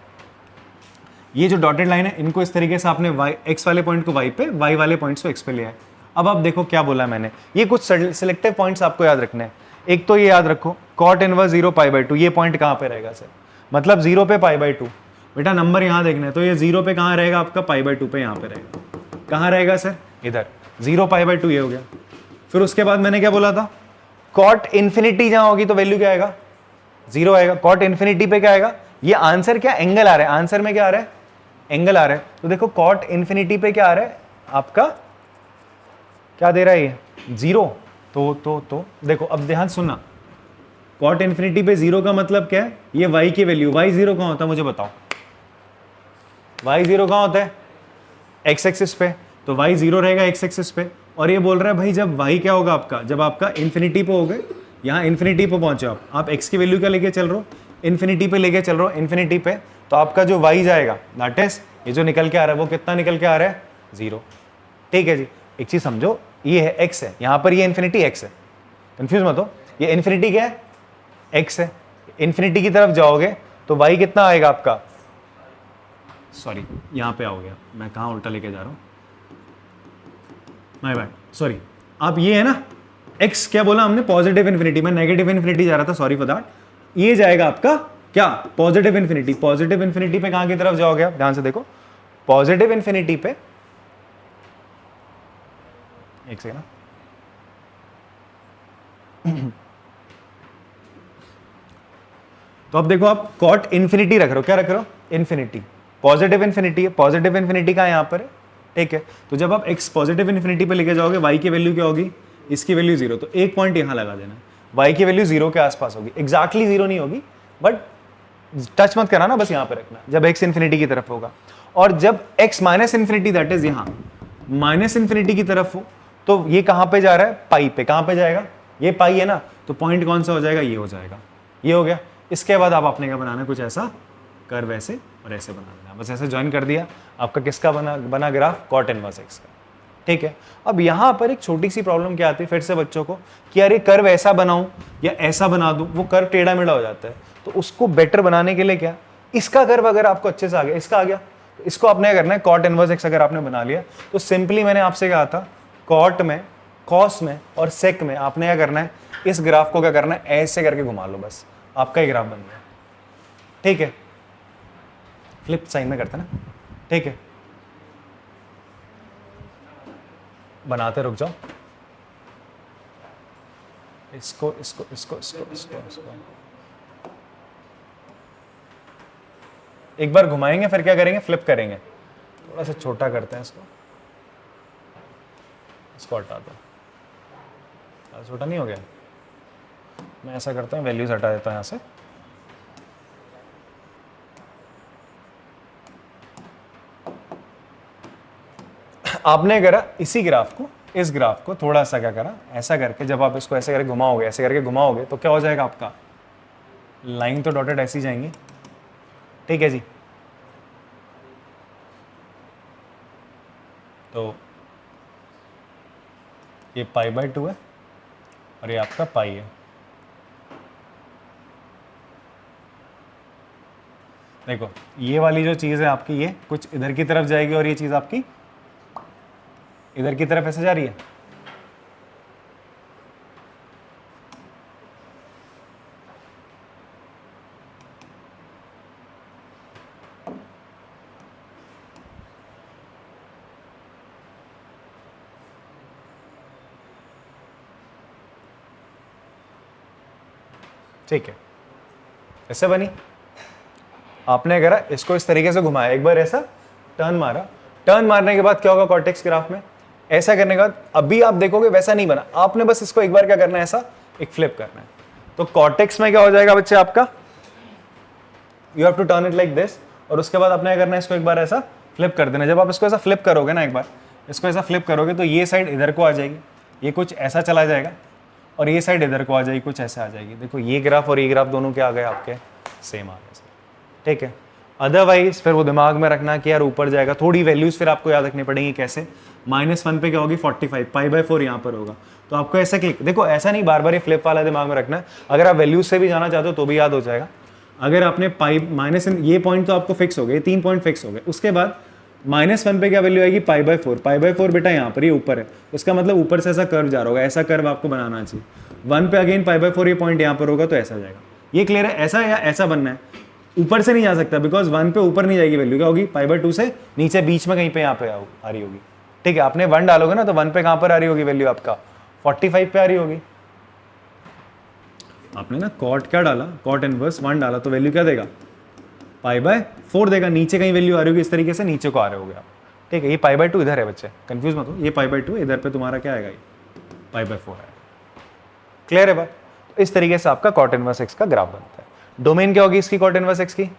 ये जो डॉटेड लाइन है इनको इस तरीके से आपने x वाले पॉइंट को y पे, y वाले पॉइंट्स को x पे लिया है। अब आप देखो क्या बोला मैंने, ये कुछ सिलेक्टिव पॉइंट्स आपको याद रखने हैं। एक तो ये याद रखो कॉट इनवर्स 0 पाई बाय 2, ये पॉइंट कहाँ पे रहेगा सर, मतलब 0 पे पाई बाय 2। बेटा नंबर यहाँ देखना है, तो ये 0 पे कहाँ रहेगा आपका, पाई बाय 2 पे यहाँ पे रहेगा। कहाँ रहेगा सर, इधर 0 पाई बाय 2 ये हो गया। फिर उसके बाद मैंने क्या बोला था, कॉट इन्फिनिटी जहाँ होगी तो वैल्यू क्या आएगा, 0 आएगा। कॉट इन्फिनिटी पे क्या आएगा, ये आंसर क्या, एंगल आ रहा है, आंसर में क्या आ रहा है, एंगल आ रहा है। तो देखो कॉट इन्फिनिटी पे क्या आ रहा है आपका, क्या दे रहा है ये, 0। तो देखो अब ध्यान सुनना, कॉट इन्फिनिटी पे 0 का मतलब क्या है, ये y की वैल्यू, y 0 कहां होता है मुझे बताओ, y 0 कहां होता है, x एक्सिस पे, तो y 0 रहेगा x एक्सिस पे। और ये बोल रहा है भाई जब y क्या होगा आपका, जब आपका इन्फिनिटी पे हो गए, यहाँ इन्फिनिटी पे पहुंचे आप x की वैल्यू क्या लेके चल रहे हो, इन्फिनिटी पे लेके चल रहे हो, इन्फिनिटी पे, तो आपका जो y जाएगा दैट इज ये जो निकल के आ रहा है वो कितना निकल के आ रहा है, 0। ठीक है जी, एक चीज समझो, ये है x है, यहाँ पर ये इन्फिनिटी x है, कंफ्यूज मत हो, ये इन्फिनिटी क्या है, x है। इन्फिनिटी की तरफ जाओगे तो y कितना आएगा आपका, सॉरी यहाँ पे आओ गया, मैं कहाँ उल्टा लेके जा रहा हूँ, माय बैड, सॉरी। आप ये है ना x, क्या बोला हमने, पॉजिटिव इन्फिनिटी, मैं नेगेटिव इन्फिनिटी जा रहा था, सॉरी फॉर दैट। ये जाएगा आपका क्या, पॉजिटिव इन्फिनिटी। पॉजिटिव इन्फिनिटी पे कहां की तरफ जाओगे आप, ध्यान से देखो, पॉजिटिव इन्फिनिटी पे, एक सेकंड, तो अब देखो आप कॉट इन्फिनिटी रख रहे हो, क्या रख रहे हो, इन्फिनिटी, पॉजिटिव इन्फिनिटी है, पॉजिटिव इन्फिनिटी का यहां पर है। ठीक है, तो जब आप x पॉजिटिव इन्फिनिटी पे लेके जाओगे, y की वैल्यू क्या होगी, इसकी वैल्यू 0, तो एक पॉइंट यहां लगा देना, y की वैल्यू 0 के आसपास होगी, एग्जैक्टली 0 नहीं होगी, बट टच मत करना ना, बस यहां पे रखना जब x इन्फिनिटी की तरफ होगा। और जब x minus infinity that is यहां माइनस इन्फिनिटी की तरफ हो, तो ये कहां पे जा रहा है, पाई पे, कहां पे जाएगा, ये पाई है ना, तो पॉइंट कौन सा हो जाएगा, ये हो जाएगा, ये हो गया। इसके बाद आप आपने क्या बनाना है, कुछ ऐसा कर्व ऐसे और ऐसे बनाना है, बस ऐसे ज्वाइन कर दिया, आपका किसका बना ग्राफ, कॉट इनवर्स एक्स का। ठीक है, अब यहाँ पर एक छोटी सी प्रॉब्लम क्या आती है फिर से बच्चों को, कि यार ये कर्व ऐसा बनाऊं या ऐसा बना दूं, वो कर्व टेढ़ा मेढ़ा हो जाता है। तो उसको बेटर बनाने के लिए क्या, इसका कर्व अगर आपको अच्छे से आ गया, इसका आ गया, तो इसको आपने क्या करना है, कॉट इनवर्स एक्स अगर आपने बना लिया, तो सिंपली मैंने आपसे कहा था कॉट में, कॉस में और सेक में आपने क्या करना है, इस ग्राफ को क्या करना है, ऐसे करके घुमा लो, बस आपका ही ग्राफ बन गया। ठीक है, फ्लिप साइन में करते ना, ठीक है, बनाते, रुक जाओ, इसको इसको इसको इसको इसको इसको एक बार घुमाएंगे, फिर क्या करेंगे, फ्लिप करेंगे, थोड़ा सा छोटा करते हैं इसको हटा दो, छोटा नहीं हो गया, मैं ऐसा करता हूँ, वैल्यूज हटा देता हूँ यहाँ से, आपने करा इसी ग्राफ को, इस ग्राफ को थोड़ा सा क्या करा, ऐसा करके, जब आप इसको ऐसे करके घुमाओगे, ऐसे करके घुमाओगे, तो क्या हो जाएगा आपका, लाइन तो डॉटेड ऐसी जाएंगी। ठीक है जी, तो ये π/2 है और ये आपका पाई है। देखो ये वाली जो चीज़ है आपकी, ये कुछ इधर की तरफ जाएगी और ये चीज़ आपकी इधर की तरफ ऐसे जा रही है। ठीक है, ऐसे बनी, आपने करा इसको इस तरीके से घुमाया, एक बार ऐसा टर्न मारा, टर्न मारने के बाद क्या होगा कॉर्टेक्स ग्राफ में, ऐसा करने के बाद अभी आप देखोगे वैसा नहीं बना, आपने बस इसको एक बार क्या करना है, ऐसा एक फ्लिप करना है, तो कॉर्टेक्स में क्या हो जाएगा बच्चे आपका, you have to turn it like this, और उसके बाद आपने क्या करना है, इसको एक बार ऐसा फ्लिप कर देना। जब आप इसको ऐसा फ्लिप करोगे ना, एक बार इसको ऐसा फ्लिप करोगे तो ये साइड इधर को आ जाएगी, ये कुछ ऐसा चला जाएगा, और ये साइड इधर को आ जाएगी, कुछ ऐसे आ जाएगी। देखो ये ग्राफ और ये ग्राफ दोनों क्या आ गए आपके, सेम आ गए। ठीक है, अदरवाइज फिर वो दिमाग में रखना कि यार ऊपर जाएगा, थोड़ी वैल्यूज फिर आपको याद रखनी पड़ेंगी। कैसे, -1 पे क्या होगी 45, π/4 यहाँ पर होगा, तो आपको ऐसा क्लिक, देखो ऐसा नहीं बार बार ये फ्लिप वाला दिमाग में रखना है, अगर आप वैल्यूज से भी जाना चाहते हो तो भी याद हो जाएगा। अगर आपने ये पॉइंट तो आपको फिक्स हो गए, 3 पॉइंट फिक्स हो गए, उसके बाद -1 पे क्या वैल्यू आएगी, π/4 बेटा यहाँ पर, ये ऊपर है, इसका मतलब ऊपर से ऐसा कर्व जा रहा होगा, ऐसा कर्व आपको बनाना चाहिए। 1 पे अगेन π/4 ये पॉइंट यहाँ पर होगा, तो ऐसा जाएगा। ये क्लियर है, ऐसा या ऐसा बनना है, ऊपर से नहीं जा सकता, बिकॉज 1 पे ऊपर नहीं जाएगी वैल्यू, क्या होगी π/2 से नीचे बीच में कहीं पे यहाँ पे आ रही होगी। ठीक है, आपने 1 डालोगे ना, तो 1 पे कहाँ पर आ रही होगी वैल्यू, आपका 45 पे आ रही होगी। आपने ना कॉट क्या डाला, कॉट इनवर्स 1 डाला, तो वैल्यू क्या देगा, π/4 देगा, नीचे कहीं वैल्यू आ रही होगी, इस तरीके से नीचे को आ रहे होगे आप। ठीक है, ये π/2 इधर है बच्चे, कंफ्यूज मत हो, ये π/2 इधर पे तुम्हारा क्या आएगा, ये π/4 है। क्लियर है बात, तो इस तरीके से आपका कॉट इनवर्स एक्स का ग्राफ बनता है। डोमेन क्या होगी इसकी, कॉट इनवर्स एक्स की,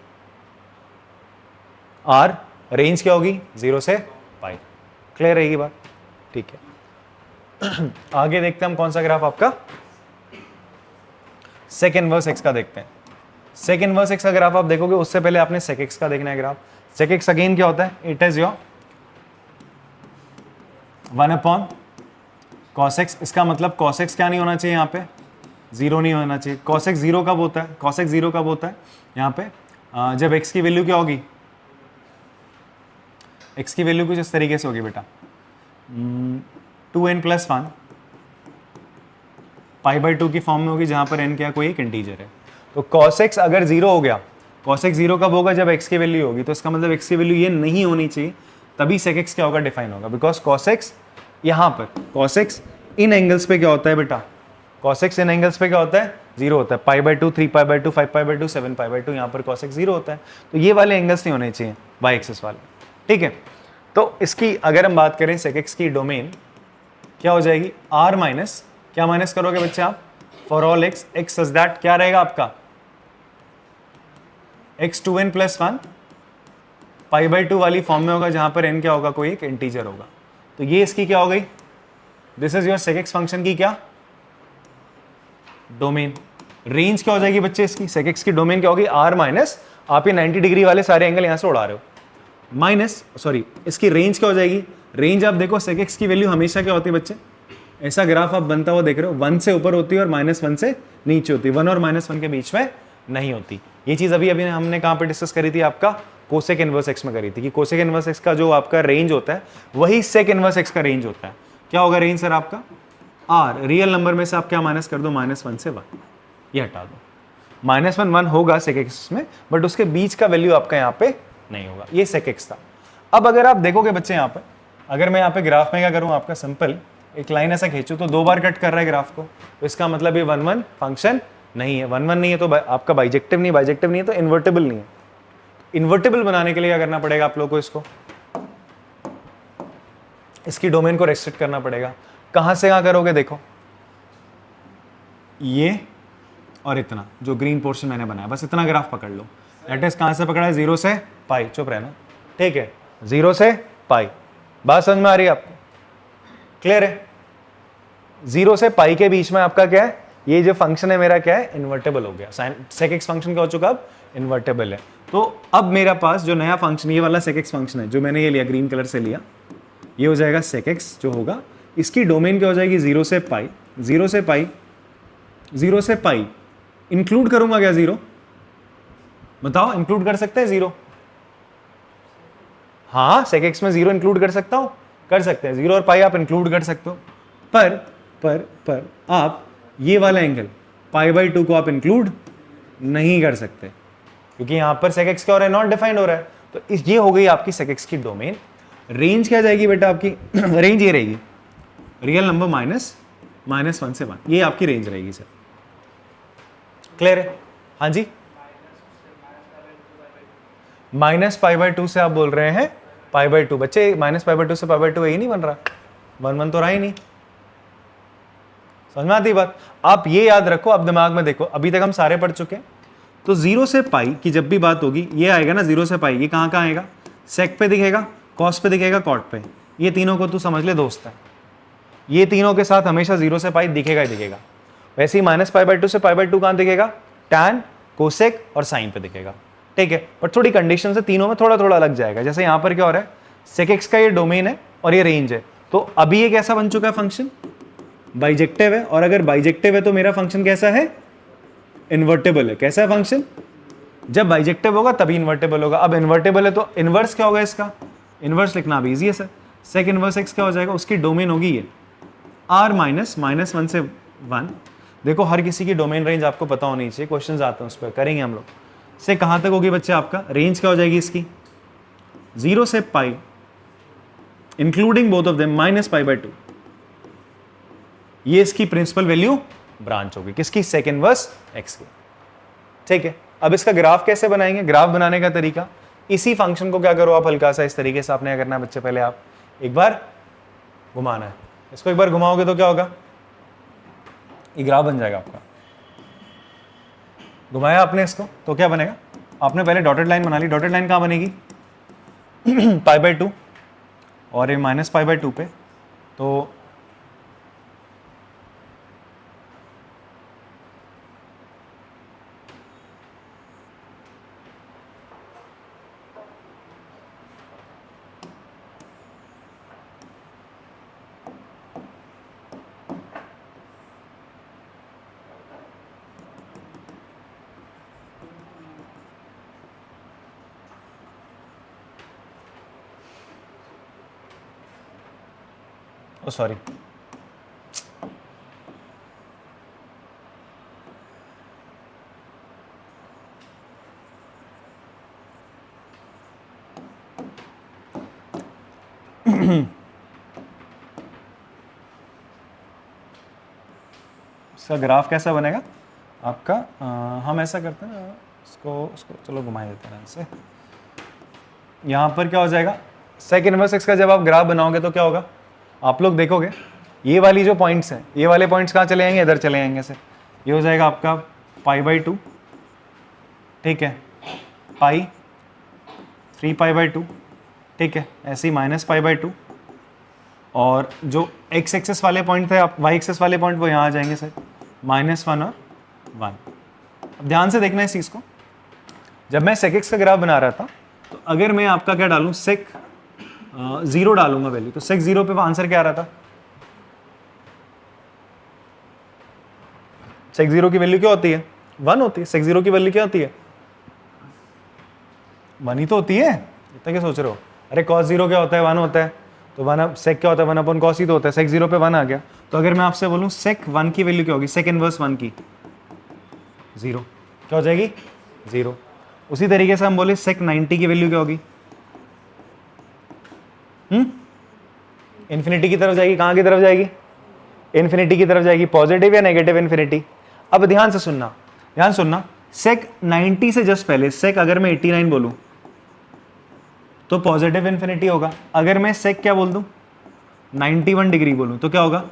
R, रेंज क्या होगी 0 से π। क्लियर रहेगी बात, ठीक है। आगे देखते हैं हम कौन सा ग्राफ आपका, सेक इनवर्स एक्स का देखते हैं। सेक इनवर्स एक्स का ग्राफ आप देखोगे, उससे पहले आपने सेक एक्स का देखना है ग्राफ। सेक एक्स अगेन क्या होता है, it is your 1/cos x, इसका मतलब cos x क्या नहीं होना चाहिए, यहाँ पे 0 नहीं होना चाहिए। cos x 0 कब होता है, cos x 0 कब होता है, यहाँ पे जब x की वैल्यू क्या होगी, x की वैल्यू कुछ इस तरीके से होगी बेटा, 2n+1 π/2 की फॉर्म में होगी, जहां पर n क्या कोई एक इंटीजर है। तो cos x अगर 0 हो गया, cos x 0 कब होगा, जब x की वैल्यू होगी, तो इसका मतलब x की वैल्यू ये नहीं होनी चाहिए, तभी sec x क्या होगा, डिफाइन होगा। बिकॉज cos x यहाँ पर, cos x इन एंगल्स पे क्या होता है बेटा, cos x इन एंगल्स पे क्या होता है, 0 होता है। π/2, 3π/2, 5π/2, 7π/2, यहाँ पर cos x 0 होता है, तो ये वाले एंगल्स नहीं होने चाहिए y एक्सिस वाले। ठीक है, तो इसकी अगर हम बात करें sec x की डोमेन क्या हो जाएगी, r माइनस, क्या माइनस करोगे बच्चे आप, for all x, x such that क्या रहेगा आपका, x 2n+1 π/2 वाली फॉर्म में होगा, जहां पर n क्या होगा, कोई एक इंटीजर होगा। तो ये इसकी क्या हो गई, this is your sec x function की क्या डोमेन। रेंज क्या हो जाएगी बच्चे इसकी, सेक एक्स की डोमेन क्या होगी, आर माइनस, आप ये 90 डिग्री वाले सारे एंगल यहाँ से उड़ा रहे हो, माइनस सॉरी इसकी रेंज क्या हो जाएगी, रेंज आप देखो सेक एक्स की वैल्यू हमेशा क्या होती है बच्चे, ऐसा ग्राफ आप बनता हुआ देख रहे हो, 1 से ऊपर होती है और -1 से नीचे होती है, 1 और -1 के बीच में नहीं होती। ये चीज़ अभी हमने कहाँ पे डिस्कस करी थी, आपका कोसेक इनवर्स एक्स में करी थी कि कोसेक इनवर्स एक्स का जो आपका रेंज होता है वही सेक इनवर्स एक्स का रेंज होता है। क्या होगा रेंज सर आपका, आर, रियल नंबर में से आप क्या माइनस कर दो, -1 से 1, ये हटा दो, -1 1 होगा सेक एक्स में, बट उसके बीच का वैल्यू आपका यहाँ पे नहीं होगा, ये सेक एक्स था। अब अगर आप देखोगे बच्चे यहाँ पे, अगर मैं यहाँ पे ग्राफ में क्या करूँ, आपका सिंपल एक लाइन ऐसा खींचूँ तो 2 बार कट कर रहा है ग्राफ को, तो इसका मतलब ये 1 1 फंक्शन नहीं है, 1 1 नहीं है तो आपका बाइजेक्टिव नहीं है तो इन्वर्टेबल नहीं है। इन्वर्टेबल बनाने के लिए क्या करना पड़ेगा आप लोग को, इसको इसकी डोमेन को रेस्ट्रिक्ट करना पड़ेगा। कहां से कहां करोगे, देखो ये और इतना जो ग्रीन पोर्शन मैंने बनाया, बस इतना ग्राफ पकड़ लो। दैट इज कहां से पकड़ा है, 0 से पाई, चुप रहना, ठीक है, 0 से पाई, बात समझ में आ रही है आपको, क्लियर है। 0 से पाई के बीच में आपका क्या है, ये जो फंक्शन है मेरा क्या है, इन्वर्टेबल हो गया, सेक एक्स फंक्शन क्या हो चुका, अब इन्वर्टेबल है। तो अब मेरा पास जो नया फंक्शन, ये वाला सेक एक्स फंक्शन है जो मैंने ये लिया, ग्रीन कलर से लिया, ये हो जाएगा सेक एक्स जो होगा, इसकी डोमेन क्या हो जाएगी, 0 से पाई, 0 से पाई, 0 से पाई, इंक्लूड करूंगा क्या 0, बताओ इंक्लूड कर सकते हैं 0, हाँ सेक एक्स में 0 इंक्लूड कर सकता हूं, कर सकते हैं, 0 और पाई आप इंक्लूड कर सकते हो, पर आप ये वाला एंगल π/2 को आप इंक्लूड नहीं कर सकते, क्योंकि यहां पर सेक एक्स क्या हो रहा है, नॉट डिफाइंड हो रहा है। तो ये हो गई आपकी सेक एक्स की डोमेन। रेंज क्या जाएगी बेटा आपकी रेंज ये रहेगी, रियल नंबर -1 से 1, ये आपकी रेंज रहेगी सर, क्लियर है, हाँ जी, -π/2 से आप बोल रहे हैं π/2, बच्चे -π/2 से π/2 यही नहीं बन रहा, 1 1 तो रहा ही नहीं, समझ में आती बात। आप ये याद रखो, अब दिमाग में देखो, अभी तक हम सारे पढ़ चुके हैं, तो 0 से पाई की जब भी बात होगी, ये आएगा ना 0 से पाई, ये कहाँ आएगा, सेक पे दिखेगा, कॉस पे दिखेगा, कॉट पे, ये तीनों को तू समझ ले दोस्त है, ये तीनों के साथ हमेशा 0 से पाई दिखेगा ही दिखेगा। वैसे ही -π/2 से π/2 कहाँ दिखेगा, टैन, कोसेक और साइन पे दिखेगा, ठीक है, पर थोड़ी कंडीशन से तीनों में थोड़ा थोड़ा अलग जाएगा। जैसे यहाँ पर क्या हो रहा है, सेक एक्स का ये डोमेन है और ये रेंज है, तो अभी ये कैसा बन चुका है फंक्शन, बाइजेक्टिव है, और अगर बाइजेक्टिव है तो मेरा फंक्शन कैसा है, इन्वर्टेबल है। कैसा है फंक्शन, जब बाइजेक्टिव होगा तभी इन्वर्टेबल होगा। अब इन्वर्टेबल है तो इन्वर्स क्या होगा इसका, इन्वर्स लिखना भी इजी है सर, सेक इन्वर्स एक्स क्या हो जाएगा, उसकी डोमेन होगी ये r -1 से 1। देखो हर किसी की डोमेन रेंज आपको पता होनी चाहिए, क्वेश्चंस आते हैं उस पर, करेंगे हम लोग। से कहाँ तक होगी बच्चे आपका, रेंज क्या हो जाएगी इसकी, 0 से पाई इंक्लूडिंग बोथ ऑफ देम -π/2, ये इसकी प्रिंसिपल वैल्यू ब्रांच होगी, किसकी, सेक इनवर्स एक्स की, ठीक है। अब इसका ग्राफ कैसे बनाएंगे, ग्राफ बनाने का तरीका, इसी फंक्शन को क्या करो आप, हल्का सा इस तरीके से आपने क्या करना है बच्चे, पहले आप एक बार घुमाना है, इसको एक बार घुमाओगे तो क्या होगा, ये ग्राफ बन जाएगा आपका। घुमाया आपने इसको तो क्या बनेगा, आपने पहले डॉटेड लाइन बना ली, डॉटेड लाइन कहाँ बनेगी π/2 और ये -π/2 पे, तो ओ सॉरी, इसका ग्राफ कैसा बनेगा आपका, हम ऐसा करते हैं ना, इसको चलो घुमाए देते हैं से, यहाँ पर क्या हो जाएगा, सेक इनवर्स एक्स का जब आप ग्राफ बनाओगे तो क्या होगा, आप लोग देखोगे ये वाली जो पॉइंट्स हैं, ये वाले पॉइंट्स कहाँ चले जाएंगे, इधर चले जाएंगे सर, ये हो जाएगा आपका π/2, ठीक है, पाई 3π/2, ठीक है, ऐसे ही -π/2, और जो x एक्सेस वाले पॉइंट थे, आप y एक्सेस वाले पॉइंट वो यहाँ आ जाएंगे सर, -1 और 1। अब ध्यान से देखना इस चीज़ को, जब मैं sec x का ग्राफ बना रहा था तो अगर मैं आपका क्या डालूं, sec 0 डालूंगा वैल्यू, तो sec 0 पे आंसर क्या आ रहा था, sec 0 की वैल्यू क्या होती है, 1 होती है। sec 0 की वैल्यू क्या होती है, 1 ही तो होती है। इतना क्या सोच रहे हो, अरे cos 0 क्या होता है, 1 होता है, तो 1 sec क्या होता है, 1 cos ही तो होता है। sec 0 पे 1 आ गया, तो अगर मैं आपसे बोलूं sec 1 की वैल्यू क्या होगी, sec इनवर्स 1 की 0, क्या हो जाएगी 0। उसी तरीके से हम बोले sec 90 की वैल्यू क्या होगी, इन्फिनिटी की तरफ जाएगी। कहां की तरफ जाएगी, इन्फिनिटी की तरफ जाएगी। पॉजिटिव या नेगेटिव इन्फिनिटी। अब ध्यान से सुनना, ध्यान सुनना, sec 90 से जस्ट पहले sec अगर मैं 89 बोलूं तो पॉजिटिव इन्फिनिटी होगा। अगर मैं sec क्या बोल दूं, 91 डिग्री बोलूं तो क्या होगा,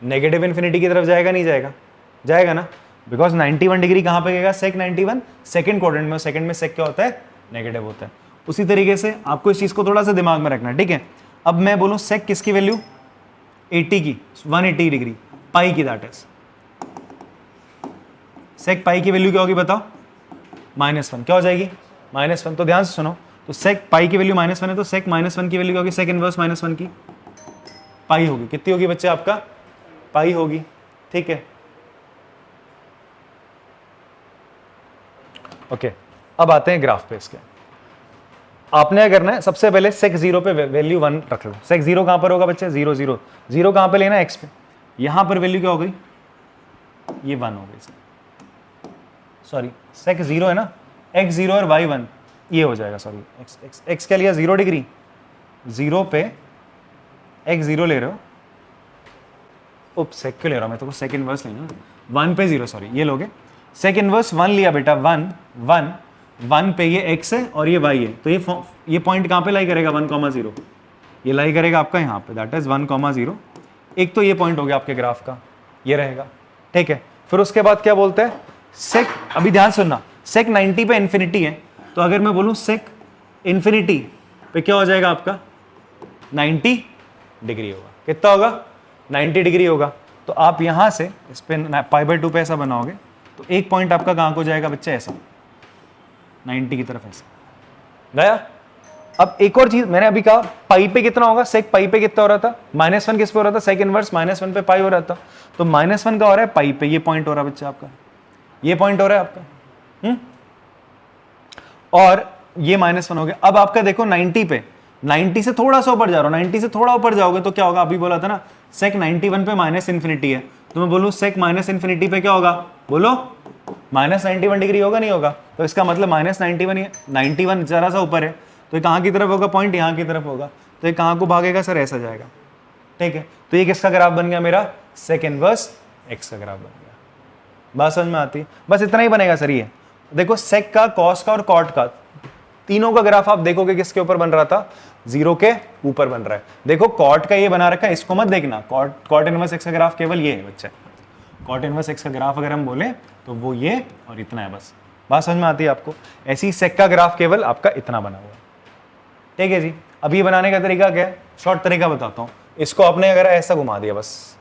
नेगेटिव इन्फिनिटी की तरफ जाएगा, नहीं जाएगा, जाएगा ना, बिकॉज 91 डिग्री कहां पे गएगा, sec 91 सेकंड क्वाड्रेंट में, सेकंड में sec क्या होता है, नेगेटिव होता है। उसी तरीके से आपको इस चीज को थोड़ा सा दिमाग में रखना, ठीक है। अब मैं बोलूं sec किसकी वैल्यू, 80 की, 180 डिग्री, पाई की, दैट इज sec पाई की वैल्यू क्या होगी बताओ, -1, क्या हो जाएगी -1। तो ध्यान से सुनो, तो sec पाई की वैल्यू -1 है, तो sec -1 की वैल्यू क्या होगी, sec इनवर्स -1 की पाई होगी। कितनी होगी बच्चे, आपका पाई होगी, ठीक है। ओके, अब आते हैं ग्राफ पे इसके। आपने क्या करना है, सबसे पहले sec 0 पे वैल्यू 1 रख लो। sec 0 कहां पर होगा बच्चे, 0 0 0 कहां पे लेना है, x पे। यहां पर वैल्यू क्या हो गई, ये 1 हो गई, सॉरी sec 0 है ना, x 0 और y 1, ये हो जाएगा, सॉरी x क्या लिया, 0 डिग्री, 0 पे x 0 ले रहे हो, उप sec क्यों ले रहा हूं मैं, तो sec इनवर्स लेना, 1 पे 0, सॉरी ये लोगे, sec इनवर्स 1 लिया बेटा, 1 पे ये x है और ये y है, तो ये पॉइंट कहां पे लाई करेगा, 1,0, ये लाई करेगा आपका यहाँ पे, दैट इज 1,0। एक तो ये पॉइंट हो गया आपके ग्राफ का, ये रहेगा, ठीक है। फिर उसके बाद क्या बोलते हैं, sec, अभी ध्यान सुनना, sec 90 पे इन्फिनिटी है, तो अगर मैं बोलूं sec इन्फिनिटी पे क्या हो जाएगा आपका, 90 डिग्री होगा। कितना होगा, 90 डिग्री होगा। तो आप यहां से इस पे π/2 पे ऐसा बनाओगे, तो एक पॉइंट आपका कहां को जाएगा बच्चे, ऐसा 90 की तरफ ऐसा गया। अब एक और चीज मैंने अभी कहा, पाई पे कितना होगा, sec पाई पे कितना हो रहा था, -1 किस पे हो रहा था, sec इनवर्स -1 पे पाई हो रहा था, तो -1 का हो रहा है पाई पे, ये पॉइंट हो रहा है बच्चा आपका, ये पॉइंट हो रहा है आपका, और ये -1 हो गया। अब आपका देखो 90 पे, 90 से थोड़ा सा ऊपर जा रहा हूं, 90 से थोड़ा ऊपर जाओगे तो क्या होगा, अभी बोला था ना sec 91 पे -इन्फिनिटी है, तो मैं बोलूं sec -इन्फिनिटी पे क्या होगा, बोलो -91 डिग्री होगा, नहीं होगा, तो इसका मतलब -91 जरा सा ऊपर है, तो ये कहां की तरफ होगा, पॉइंट यहां की तरफ होगा, तो ये कहां को भागेगा सर, ऐसा जाएगा, ठीक है। तो ये किसका ग्राफ बन गया मेरा, sec इनवर्स x का ग्राफ बन गया। बात समझ में आती है, बस इतना ही बनेगा सर। ये देखो sec का, cos का और cot का, तीनों का ग्राफ आप देखोगे किसके ऊपर बन रहा था, 0 के ऊपर बन रहा है। देखो cot का ये बना रखा है, इसको मत देखना, cot इनवर्स x का ग्राफ केवल ये है बच्चे, cot इनवर्स x का ग्राफ अगर हम बोले तो वो ये और इतना है, बस। बात समझ में आती है आपको। ऐसी sec का ग्राफ केवल आपका इतना बना हुआ है, ठीक है जी। अब ये बनाने का तरीका क्या है, शॉर्ट तरीका बताता हूँ। इसको आपने अगर ऐसा घुमा दिया, बस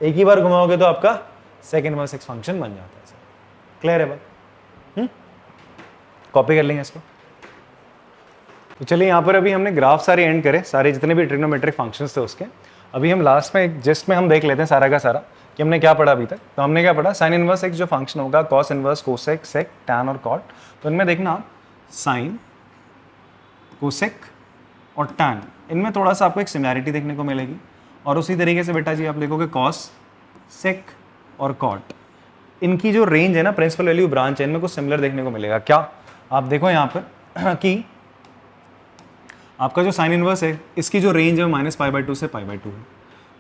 एक ही बार घुमाओगे तो आपका sec इनवर्स x फंक्शन बन जाता है। क्लियर है बात, कॉपी कर लेंगे इसको। तो चलिए यहाँ पर अभी हमने ग्राफ सारे एंड करे, सारे जितने भी ट्रिग्नोमेट्रिक फंक्शंस थे उसके। अभी हम लास्ट में एक जिस्ट में हम देख लेते हैं सारा का सारा कि हमने क्या पढ़ा अभी तक। तो हमने क्या पढ़ा, साइन इनवर्स एक्स जो फंक्शन होगा, कॉस इनवर्स, कोसेक, सेक, टैन और कॉट। तो इनमें देखना साइन, कोसेक और टैन, इनमें थोड़ा सा आपको एक सिमिलैरिटी देखने को मिलेगी। और उसी तरीके से बेटा जी आप लिखोगे कॉस, सेक और कॉट, इनकी जो रेंज है ना, प्रिंसिपल वैल्यू ब्रांच है, इनमें कुछ सिमिलर देखने को मिलेगा। क्या, आप देखो यहाँ पर कि आपका जो साइन इनवर्स है इसकी जो रेंज है वो -π/2 से π/2 है।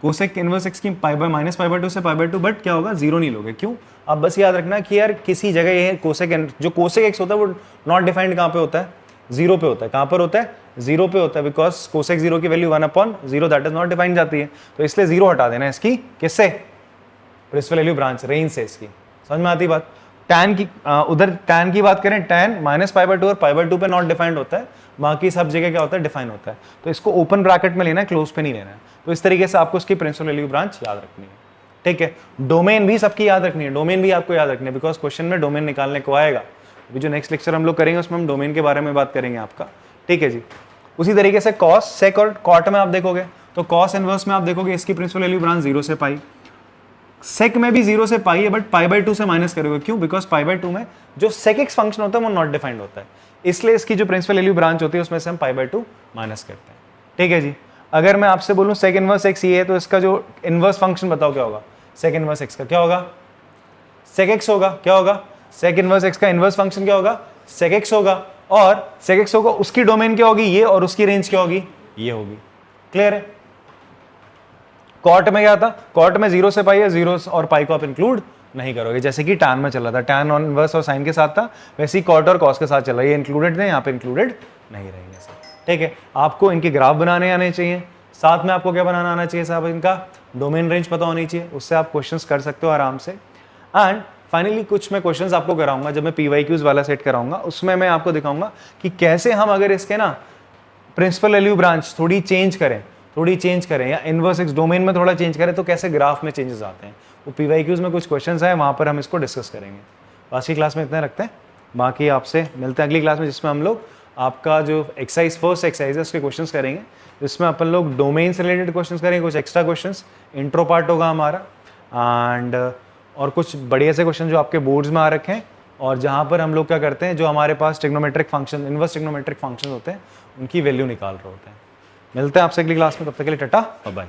कोसेक इनवर्स एक्स की -π/2 से π/2, बट क्या होगा, जीरो नहीं लोगे। क्यों, आप बस याद रखना कि यार किसी जगह ये कोसेक, जो कोसेक एक्स होता है वो नॉट डिफाइंड कहाँ पे होता है, जीरो पे होता है। कहाँ पर होता है, जीरो पे होता है, बिकॉज कोसेक जीरो की value 1/0 that is not defined जाती है। तो इसलिए जीरो हटा देना इसकी, किससे, प्रिंसिपल वैल्यू ब्रांच रेंज से इसकी। समझ में आती बात। टैन की उधर टैन की बात करें, टैन -π/2 और π/2 पे नॉट डिफाइंड होता है, बाकी सब जगह क्या होता है, डिफाइन होता है। तो इसको ओपन ब्रैकेट में लेना है, क्लोज पे नहीं लेना है। तो इस तरीके से आपको इसकी प्रिंसिपल वैल्यू ब्रांच याद रखनी है। ठीक है। डोमेन भी सबकी याद रखनी है, डोमेन भी आपको याद रखनी है, बिकॉज क्वेश्चन में डोमेन निकालने को आएगा। अभी जो नेक्स्ट लेक्चर हम लोग करेंगे उसमें हम डोमेन के बारे में बात करेंगे आपका, ठीक है जी। उसी तरीके से कॉस, सेक और कॉट में आप देखोगे तो कॉस इनवर्स में आप देखोगे इसकी प्रिंसिपल वैल्यू ब्रांच 0 से पाई, सेक में भी 0 से पाई है, बट पाई/2 से माइनस करोगे, क्यों? बिकॉज पाई/2 में जो सेक एक्स फंक्शन होता है वो नॉट डिफाइंड होता है, इसलिए इसकी जो प्रिंसिपल वैल्यू ब्रांच होती है उसमें से हम पाई/2 माइनस करते हैं, ठीक है जी। अगर मैं आपसे बोलूं सेक इनवर्स एक्स ये है तो इसका जो इनवर्स फंक्शन बताओ क्या होगा? सेक इनवर्स एक्स का क्या होगा? सेक एक्स होगा। क्या होगा? सेक इनवर्स एक्स का इनवर्स फंक्शन क्या होगा? सेक एक्स होगा। और सेक एक्स होगा, उसकी डोमेन क्या होगी? ये, और उसकी रेंज क्या होगी? ये होगी। क्लियर है? कॉट में क्या था? कॉट में 0 से पाई है, 0 और पाई को आप इंक्लूड नहीं करोगे, जैसे कि टैन में चला था, टैन और इनवर्स और साइन के साथ था, वैसे ही कॉट और कॉस के साथ चला, ये इंक्लूडेड नहीं, यहाँ पे इंक्लूडेड नहीं रहेंगे सर, ठीक है। आपको इनके ग्राफ बनाने आने चाहिए, साथ में आपको क्या बनाना आना चाहिए साहब? इनका डोमेन रेंज पता होनी चाहिए, उससे आप क्वेश्चंस कर सकते हो आराम से। एंड फाइनली कुछ मैं क्वेश्चंस आपको कराऊंगा, जब मैं PYQs वाला सेट कराऊंगा उसमें मैं आपको दिखाऊंगा कि कैसे हम अगर इसके ना प्रिंसिपल वैल्यू ब्रांच थोड़ी चेंज करें या इनवर्स एक्स डोमेन में थोड़ा चेंज करें तो कैसे ग्राफ में चेंजेस आते हैं, वो PYQs में कुछ क्वेश्चंस हैं, वहाँ पर हम इसको डिस्कस करेंगे। आज की क्लास में इतना रखते हैं, बाकी आपसे मिलते हैं अगली क्लास में, जिसमें हम लोग आपका जो एक्सरसाइज फर्स्ट एक्सरसाइज है उसके क्वेश्चंस करेंगे, जिसमें अपन लोग डोमेन से रिलेटेड क्वेश्चंस करेंगे, कुछ एक्स्ट्रा क्वेश्चंस, इंट्रो पार्ट होगा हमारा, एंड और कुछ बढ़िया से क्वेश्चन जो आपके बोर्ड्स में आ रखे हैं, और जहाँ पर हम लोग क्या करते हैं, जो हमारे पास trigonometric function, inverse trigonometric function होते हैं, उनकी वैल्यू निकाल रहे होते हैं। मिलते हैं आपसे अगली क्लास में, तब तक के लिए टाटा बाय बाय।